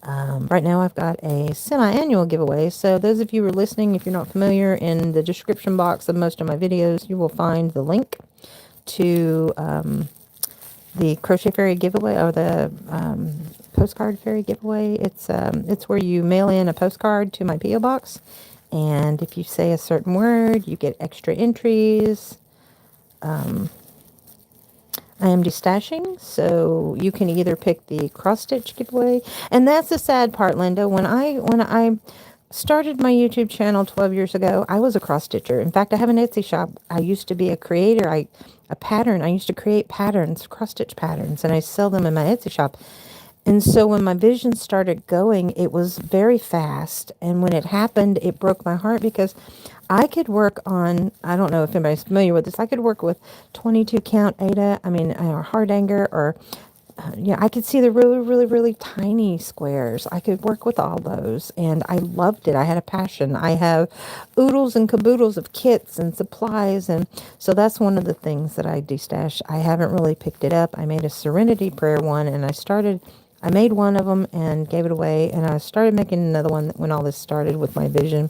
Right now I've got a semi-annual giveaway. So those of you who are listening, if you're not familiar, in the description box of most of my videos, you will find the link to the Crochet Fairy giveaway, or the postcard fairy giveaway. It's where you mail in a postcard to my P.O. box, and if you say a certain word, you get extra entries. I am destashing, so you can either pick the cross stitch giveaway, and that's the sad part, Linda. When I started my YouTube channel 12 years ago, I was a cross stitcher. In fact, I have an Etsy shop. I used to be a creator. I used to create patterns, cross stitch patterns, and I sell them in my Etsy shop. And so when my vision started going, it was very fast. And when it happened, it broke my heart because I could work on, I don't know if anybody's familiar with this, I could work with 22 count Ada, hard anger, or yeah, I could see the really, really, really tiny squares. I could work with all those, and I loved it. I had a passion. I have oodles and caboodles of kits and supplies, and so that's one of the things that I destashed. I haven't really picked it up. I made a Serenity Prayer one, and I made one of them and gave it away, and I started making another one when all this started with my vision.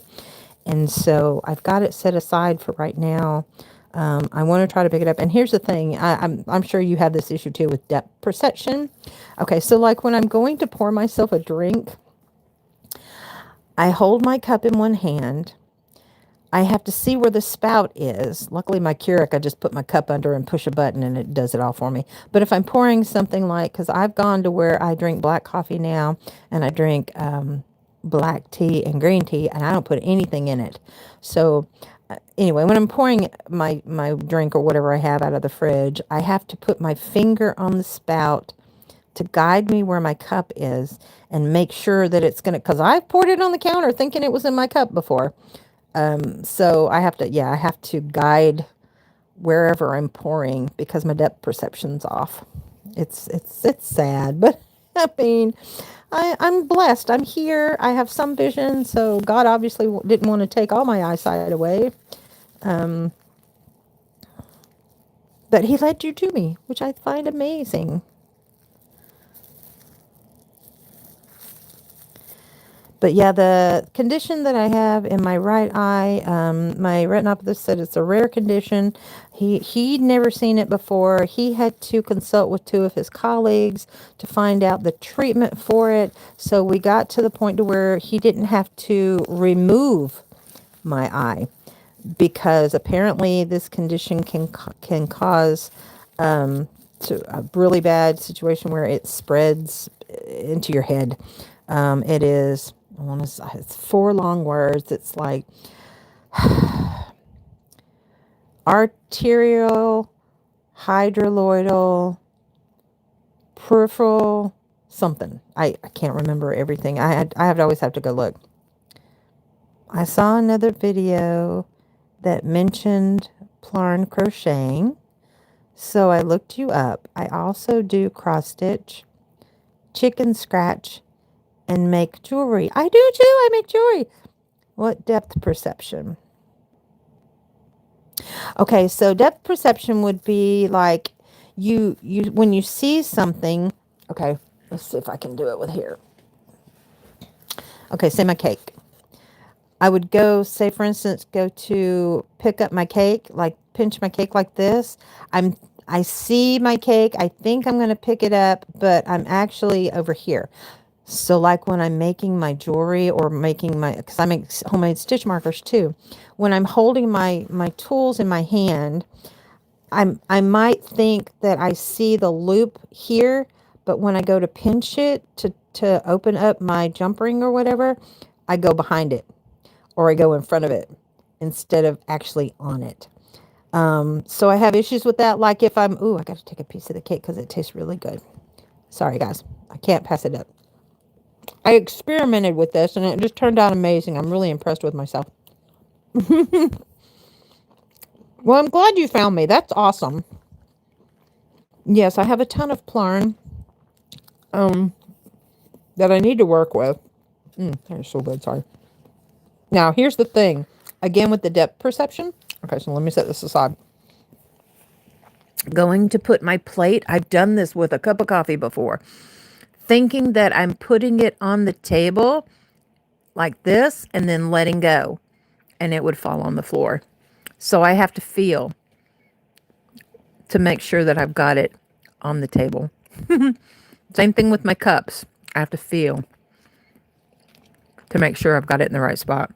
And so I've got it set aside for right now. I want to try to pick it up. And here's the thing. I'm sure you have this issue too with depth perception. Okay, so like when I'm going to pour myself a drink, I hold my cup in one hand. I have to see where the spout is. Luckily, my Keurig, I just put my cup under and push a button and it does it all for me. But if I'm pouring something like, because I've gone to where I drink black coffee now and I drink black tea and green tea and I don't put anything in it. So anyway, when I'm pouring my drink or whatever I have out of the fridge, I have to put my finger on the spout to guide me where my cup is and make sure that it's going to, because I've poured it on the counter thinking it was in my cup before. So I have to guide wherever I'm pouring because my depth perception's off. It's sad, but I mean, I'm blessed. I'm here. I have some vision, so God obviously didn't want to take all my eyesight away. Um, but He led you to me, which I find amazing. But yeah, the condition that I have in my right eye, my retinopathologist said it's a rare condition. He'd never seen it before. He had to consult with two of his colleagues to find out the treatment for it. So we got to the point to where he didn't have to remove my eye because apparently this condition can cause to a really bad situation where it spreads into your head. It is, I want to say, it's four long words. It's like arterial, hydroloidal, peripheral, something. I can't remember everything. I have to always have to go look. I saw another video that mentioned Plarn crocheting, so I looked you up. I also do cross stitch, chicken scratch, and make jewelry. I do too. I make jewelry. What depth perception? Okay, so depth perception would be like you when you see something. Okay, let's see if I can do it with here. Okay, say my cake. I would go, say for instance, go to pick up my cake, like pinch my cake like this. I see my cake. I think I'm going to pick it up, but I'm actually over here. So like when I'm making my jewelry or making my, because I make homemade stitch markers too. When I'm holding my tools in my hand, I might think that I see the loop here, but when I go to pinch it to open up my jump ring or whatever, I go behind it or I go in front of it instead of actually on it. So I have issues with that. Like if I got to take a piece of the cake because it tastes really good. Sorry guys, I can't pass it up. I experimented with this and it just turned out amazing. I'm really impressed with myself. Well, I'm glad you found me. That's awesome. Yes, I have a ton of Plarn that I need to work with. They're so good. Sorry. Now, here's the thing. Again, with the depth perception. Okay, so let me set this aside. Going to put my plate. I've done this with a cup of coffee before. Thinking that I'm putting it on the table like this and then letting go. And it would fall on the floor. So I have to feel to make sure that I've got it on the table. Same thing with my cups. I have to feel to make sure I've got it in the right spot.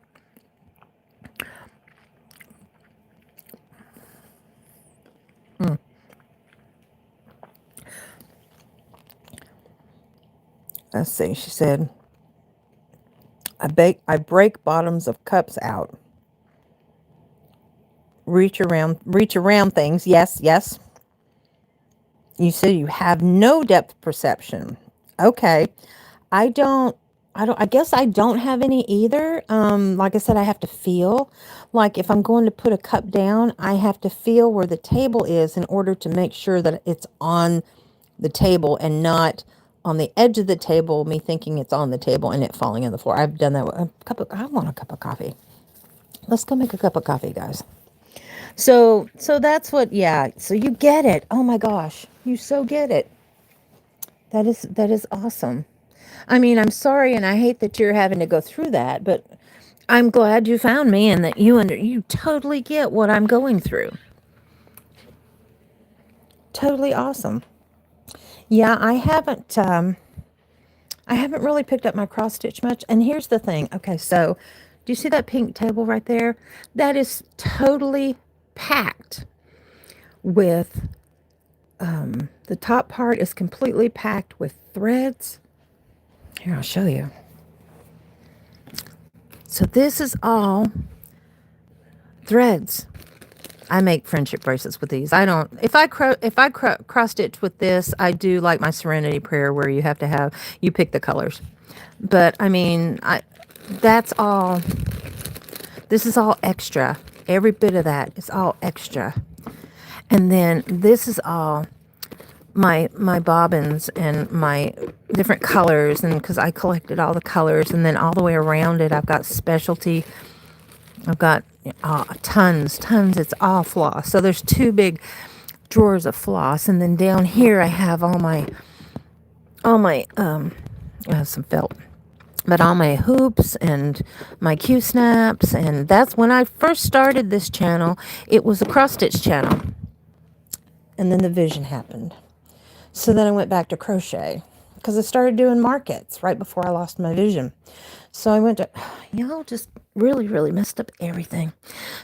Let's see. She said, I break bottoms of cups out. Reach around things. Yes, yes. You said you have no depth perception. Okay. I don't, I guess I don't have any either. Like I said, I have to feel like if I'm going to put a cup down, I have to feel where the table is in order to make sure that it's on the table and not on the edge of the table, me thinking it's on the table and it falling on the floor. I've done that with I want a cup of coffee. Let's go make a cup of coffee, guys. So that's what, yeah. So you get it. Oh my gosh. You so get it. That is awesome. I mean, I'm sorry and I hate that you're having to go through that, but I'm glad you found me and that you totally get what I'm going through. Totally awesome. Yeah, I haven't really picked up my cross stitch much. And here's the thing. Okay, so do you see that pink table right there? That is totally packed with the top part is completely packed with threads. Here, I'll show you. So this is all threads. I make friendship bracelets with these. I don't. If I cross stitch with this, I do like my Serenity Prayer, where you pick the colors. But I mean, that's all. This is all extra. Every bit of that is all extra. And then this is all my bobbins and my different colors, and because I collected all the colors, and then all the way around it, I've got specialty. I've got tons. It's all floss. So there's two big drawers of floss, and then down here I have all my I have some felt, but all my hoops and my Q snaps. And that's when I first started this channel. It was a cross stitch channel, and then the vision happened. So then I went back to crochet because I started doing markets right before I lost my vision. So I went to, just really messed up everything.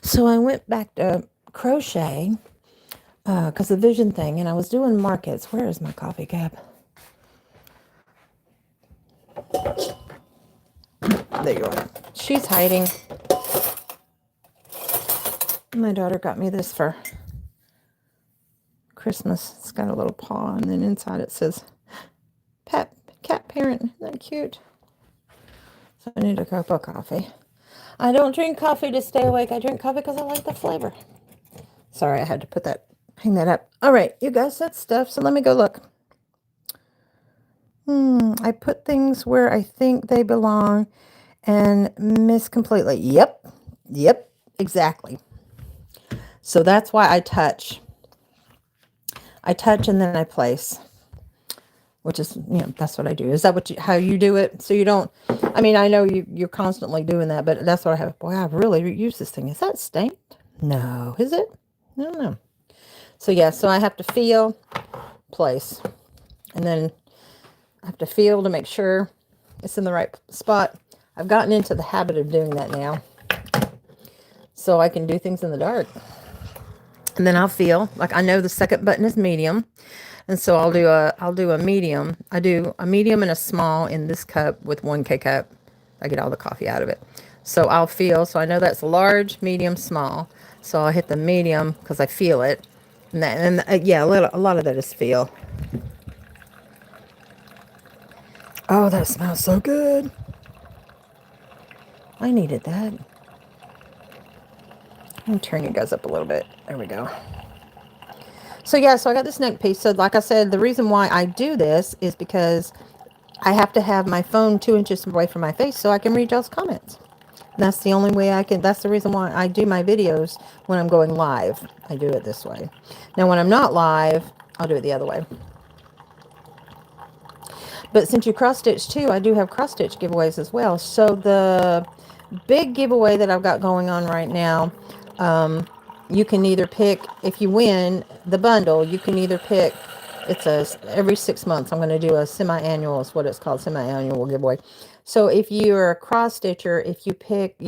So I went back to crochet because the vision thing, and I was doing markets. Where is my coffee cup? There you are. She's hiding. My daughter got me this for Christmas. It's got a little paw, and then inside it says cat parent. Isn't that cute? So I need a cup of coffee. I don't drink coffee to stay awake. I drink coffee because I like the flavor. Sorry, I had to hang that up. All right, you guys, that's stuff. So let me go look. I put things where I think they belong and miss completely. Yep, exactly. So that's why I touch. I touch and then I place, which is, that's what I do. Is that how you do it? So you don't, I mean, I know you're constantly doing that, but that's what I have. Boy, I really use this thing. Is that stained? No. Is it? I don't know. So yeah, so I have to feel, place, and then I have to feel to make sure it's in the right spot. I've gotten into the habit of doing that now, so I can do things in the dark. And then I'll feel like I know the second button is medium, and so I'll do a medium. I do a medium and a small in this cup with 1K cup. I get all the coffee out of it. So I'll feel. So I know that's large, medium, small. So I'll hit the medium because I feel it. And yeah, a lot of that is feel. Oh, that smells so good. I needed that. Let me turn you guys up a little bit. There we go. So yeah, so I got this neck piece. So like I said, the reason why I do this is because I have to have my phone 2 inches away from my face so I can read y'all's comments. That's the only way I can. That's the reason why I do my videos when I'm going live. I do it this way. Now, when I'm not live, I'll do it the other way. But since you cross stitch too, I do have cross stitch giveaways as well. So the big giveaway that I've got going on right now, you can either pick, if you win the bundle, you can either pick, it's every 6 months, I'm going to do a semi-annual, is what it's called, semi-annual giveaway. So if you're a cross stitcher, you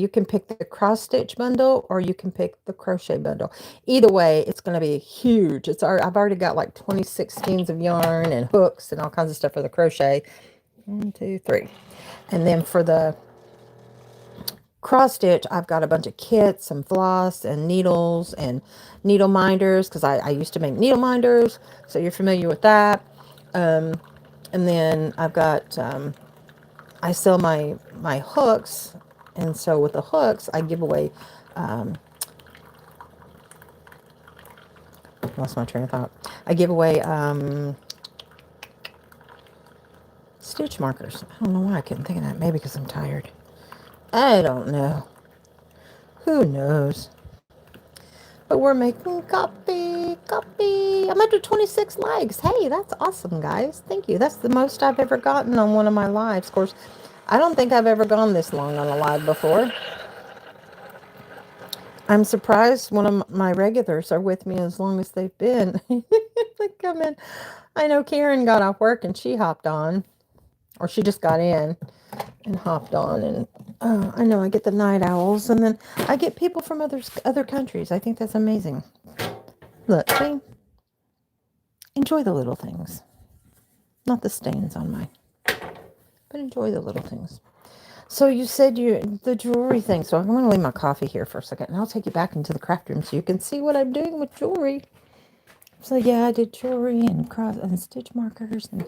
can pick the cross stitch bundle or you can pick the crochet bundle. Either way, it's going to be huge. I've already got like 26 skeins of yarn and hooks and all kinds of stuff for the crochet. 1, 2, 3. And then for the cross stitch, I've got a bunch of kits, some floss and needles and needle minders, because I used to make needle minders, so you're familiar with that. And then I've got, I sell my hooks. And so with the hooks, I give away, lost my train of thought. I give away stitch markers. I don't know why I couldn't think of that. Maybe because I'm tired. I don't know. Who knows? But we're making copy. I'm up to 26 likes. Hey, that's awesome, guys. Thank you. That's the most I've ever gotten on one of my lives. Of course, I don't think I've ever gone this long on a live before. I'm surprised one of my regulars are with me as long as they've been. They come in. I know Karen got off work and she hopped on, or she just got in and hopped on. And I know I get the night owls, and then I get people from other countries. I think that's amazing. Look, see? Enjoy the little things. Not the stains on mine, but enjoy the little things. So you said the jewelry thing. So I'm going to leave my coffee here for a second, and I'll take you back into the craft room so you can see what I'm doing with jewelry. So yeah, I did jewelry and cross and stitch markers, and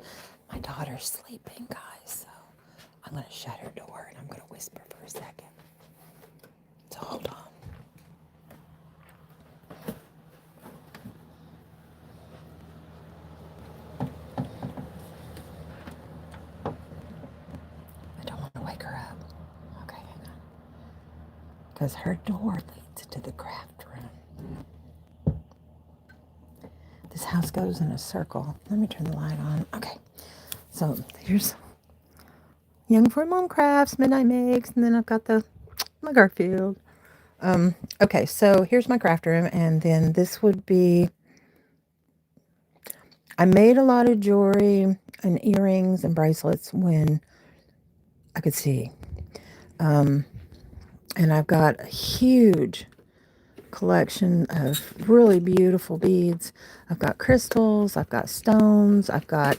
my daughter's sleeping, guys. So I'm going to shut her door and I'm going to whisper for a second. So hold on. I don't want to wake her up. Okay, hang on. Because her door leads to the craft room. This house goes in a circle. Let me turn the light on. Okay. So here's Young for Mom Crafts, Midnight Makes, and then I've got my Garfield. Okay, so here's my craft room, and then this would be, I made a lot of jewelry and earrings and bracelets when I could see. And I've got a huge collection of really beautiful beads. I've got crystals, I've got stones, I've got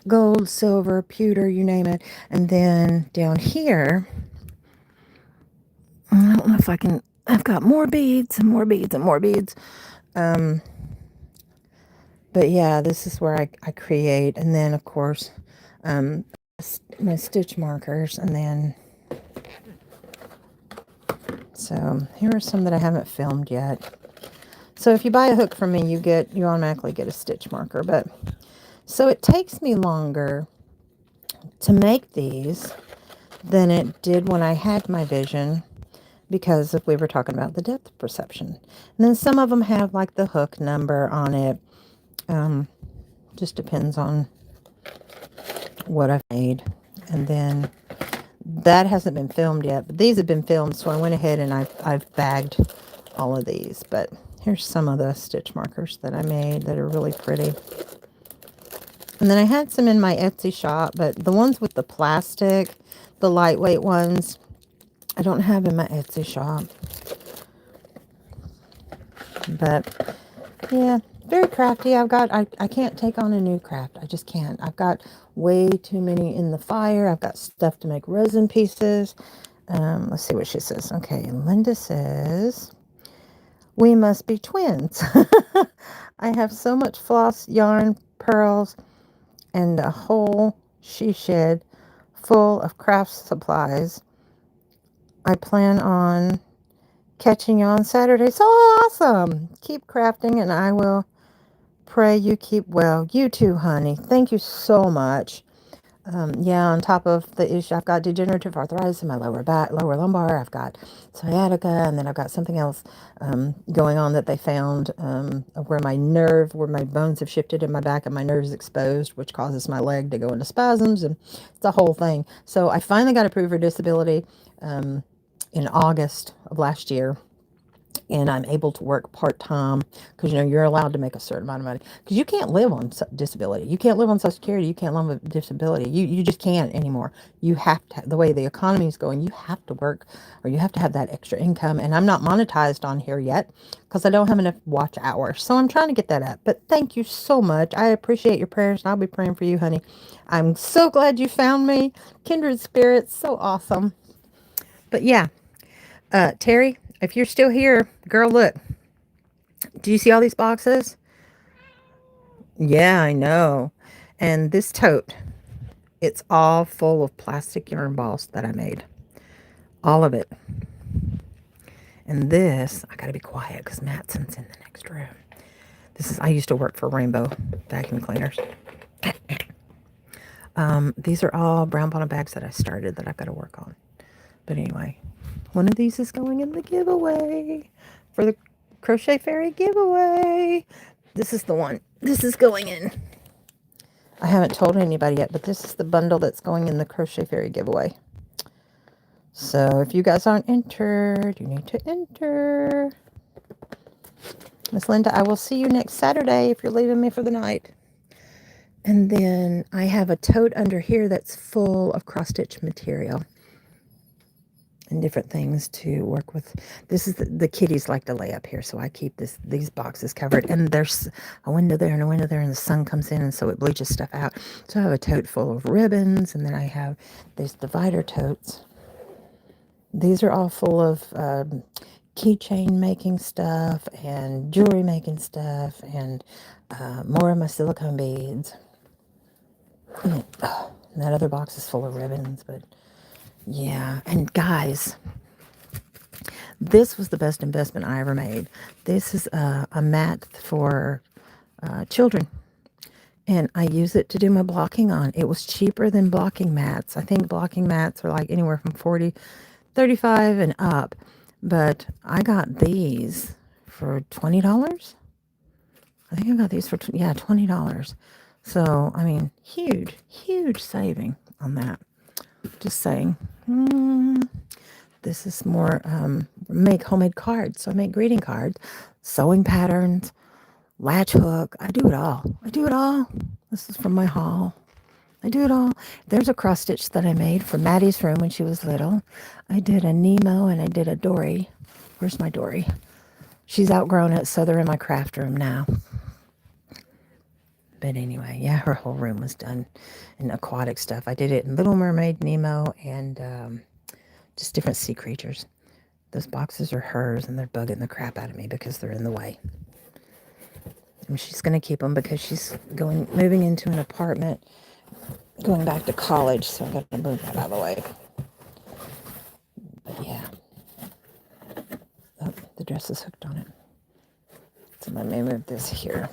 gold, silver, pewter, you name it. And then down here, I don't know if I can, I've got more beads and more beads and more beads. But yeah, this is where I create. And then, of course, my stitch markers. And then, so here are some that I haven't filmed yet. So if you buy a hook from me, you automatically get a stitch marker. But so it takes me longer to make these than it did when I had my vision, because if we were talking about the depth perception. And then some of them have like the hook number on it. Just depends on what I've made. And then that hasn't been filmed yet, but these have been filmed, so I went ahead and I've bagged all of these. But here's some of the stitch markers that I made that are really pretty. And then I had some in my Etsy shop, but the ones with the plastic, the lightweight ones, I don't have in my Etsy shop. But yeah, very crafty. I can't take on a new craft. I just can't. I've got way too many in the fire. I've got stuff to make resin pieces. Let's see what she says. Okay, Linda says, we must be twins. I have so much floss, yarn, pearls, and a whole she shed full of craft supplies. I plan on catching you on Saturday. So awesome. Keep crafting, and I will pray you keep well. You too, honey. Thank you so much. Yeah, on top of the issue, I've got degenerative arthritis in my lower back, lower lumbar. I've got sciatica, and then I've got something else going on that they found where my bones have shifted in my back and my nerves exposed, which causes my leg to go into spasms, and it's a whole thing. So I finally got approved for disability in August of last year. And I'm able to work part-time because, you're allowed to make a certain amount of money because you can't live on disability. You can't live on Social Security. You can't live on disability. You just can't anymore. You have to, the way the economy is going, you have to work or you have to have that extra income. And I'm not monetized on here yet because I don't have enough watch hours. So I'm trying to get that up. But thank you so much. I appreciate your prayers, and I'll be praying for you, honey. I'm so glad you found me. Kindred spirits. So awesome. But yeah, Terry, if you're still here, girl, look. Do you see all these boxes? Yeah, I know. And this tote, it's all full of plastic yarn balls that I made. All of it. And this, I gotta be quiet because Matson's in the next room. I used to work for Rainbow Vacuum Cleaners. These are all brown bottom bags that I started that I've got to work on. But anyway, one of these is going in the giveaway for the Crochet Fairy giveaway. This is the one. This is going in. I haven't told anybody yet, but this is the bundle that's going in the Crochet Fairy giveaway. So if you guys aren't entered, you need to enter. Miss Linda, I will see you next Saturday if you're leaving me for the night. And then I have a tote under here that's full of cross-stitch material and different things to work with. This is the kitties like to lay up here, so I keep these boxes covered. And there's a window there and a window there, and the sun comes in, and so it bleaches stuff out. So I have a tote full of ribbons, and then I have these divider totes. These are all full of keychain making stuff and jewelry making stuff and more of my silicone beads. And that other box is full of ribbons, but yeah. And guys, this was the best investment I ever made. This is a mat for children, and I use it to do my blocking on. It was cheaper than blocking mats. I think blocking mats are like anywhere from $40, $35 and up, but I got these for $20. I think I got these for $20. So I mean, huge saving on that. Just saying. This is more make homemade cards. So I make greeting cards, sewing patterns, latch hook. I do it all. This is from my haul. I do it all. There's a cross stitch that I made for Maddie's room when she was little. I did a Nemo and I did a Dory. Where's my Dory? She's outgrown it, so they're in my craft room now. But anyway, yeah, her whole room was done in aquatic stuff. I did it in Little Mermaid, Nemo, and just different sea creatures. Those boxes are hers, and they're bugging the crap out of me because they're in the way. And she's going to keep them because she's moving into an apartment, going back to college, so I've got to move that out of the way. But yeah. Oh, the dress is hooked on it. So let me move this here.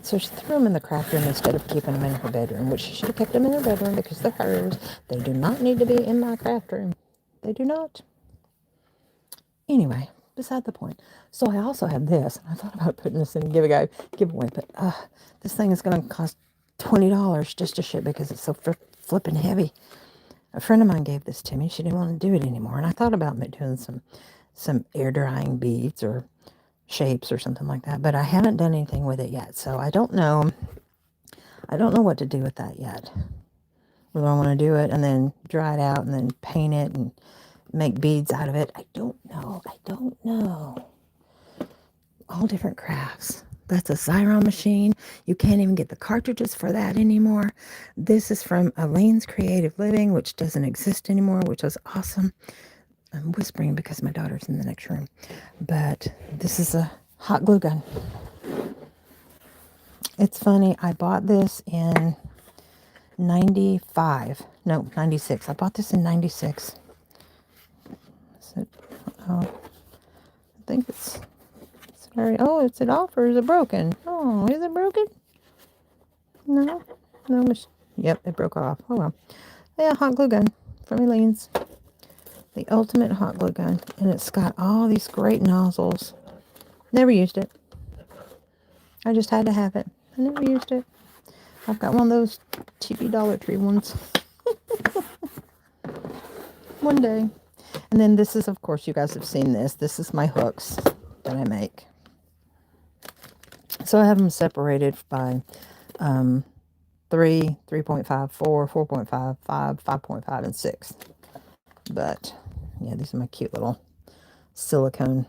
So she threw them in the craft room instead of keeping them in her bedroom, which she should have kept them in her bedroom because they're hers. They do not need to be in my craft room. They do not. Anyway, beside the point. So I also have this. I thought about putting this in a giveaway, but this thing is going to cost $20 just to ship because it's so flipping heavy. A friend of mine gave this to me. She didn't want to do it anymore, and I thought about doing some air drying beads or shapes or something like that, but I haven't done anything with it yet, so I don't know what to do with that yet. Whether I want to do it and then dry it out and then paint it and make beads out of it, I don't know. All different crafts. That's a Xyron machine. You can't even get the cartridges for that anymore. This is from Elaine's Creative Living, which doesn't exist anymore, which was awesome. I'm whispering because my daughter's in the next room. But this is a hot glue gun. It's funny. I bought this in 96. I bought this in 96. I think it's sorry. Oh, is it off or is it broken? Oh, is it broken? No. Yep, it broke off. Oh well. Yeah, hot glue gun from Elaine's. The ultimate hot glue gun, and it's got all these great nozzles. Never used it. I just had to have it. I never used it. I've got one of those cheapy Dollar Tree ones. One day. And then this is, of course, you guys have seen this. This is my hooks that I make. So I have them separated by 3, 3.5, 4, 4.5, 5, 5.5, and 6. But yeah, these are my cute little silicone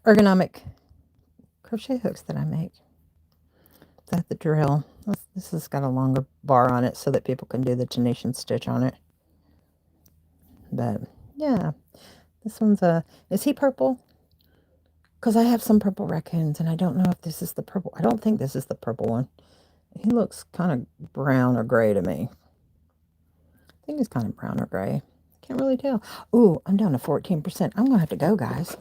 ergonomic crochet hooks that I make. That's the drill. This has got a longer bar on it so that people can do the Tunisian stitch on it. But yeah, this one's is he purple? Because I have some purple raccoons and I don't know if this is the purple. I don't think this is the purple one. He looks kind of brown or gray to me. I think he's kind of brown or gray. Can't really tell. Ooh, I'm down to 14%. I'm going to have to go, guys.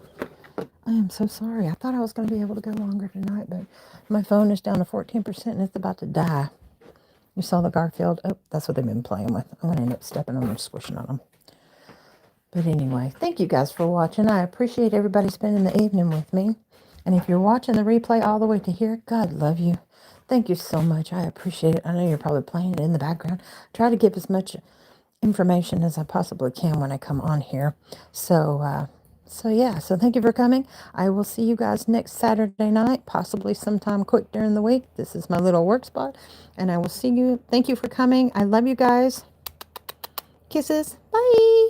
I am so sorry. I thought I was going to be able to go longer tonight, but my phone is down to 14% and it's about to die. You saw the Garfield? Oh, that's what they've been playing with. I'm going to end up stepping on them, squishing on them. But anyway, thank you guys for watching. I appreciate everybody spending the evening with me. And if you're watching the replay all the way to here, God love you. Thank you so much. I appreciate it. I know you're probably playing it in the background. Try to give as much information as I possibly can when I come on here. So yeah, so thank you for coming. I will see you guys next Saturday night, possibly sometime quick during the week. This is my little work spot, and I will see you. Thank you for coming. I love you guys. Kisses. Bye.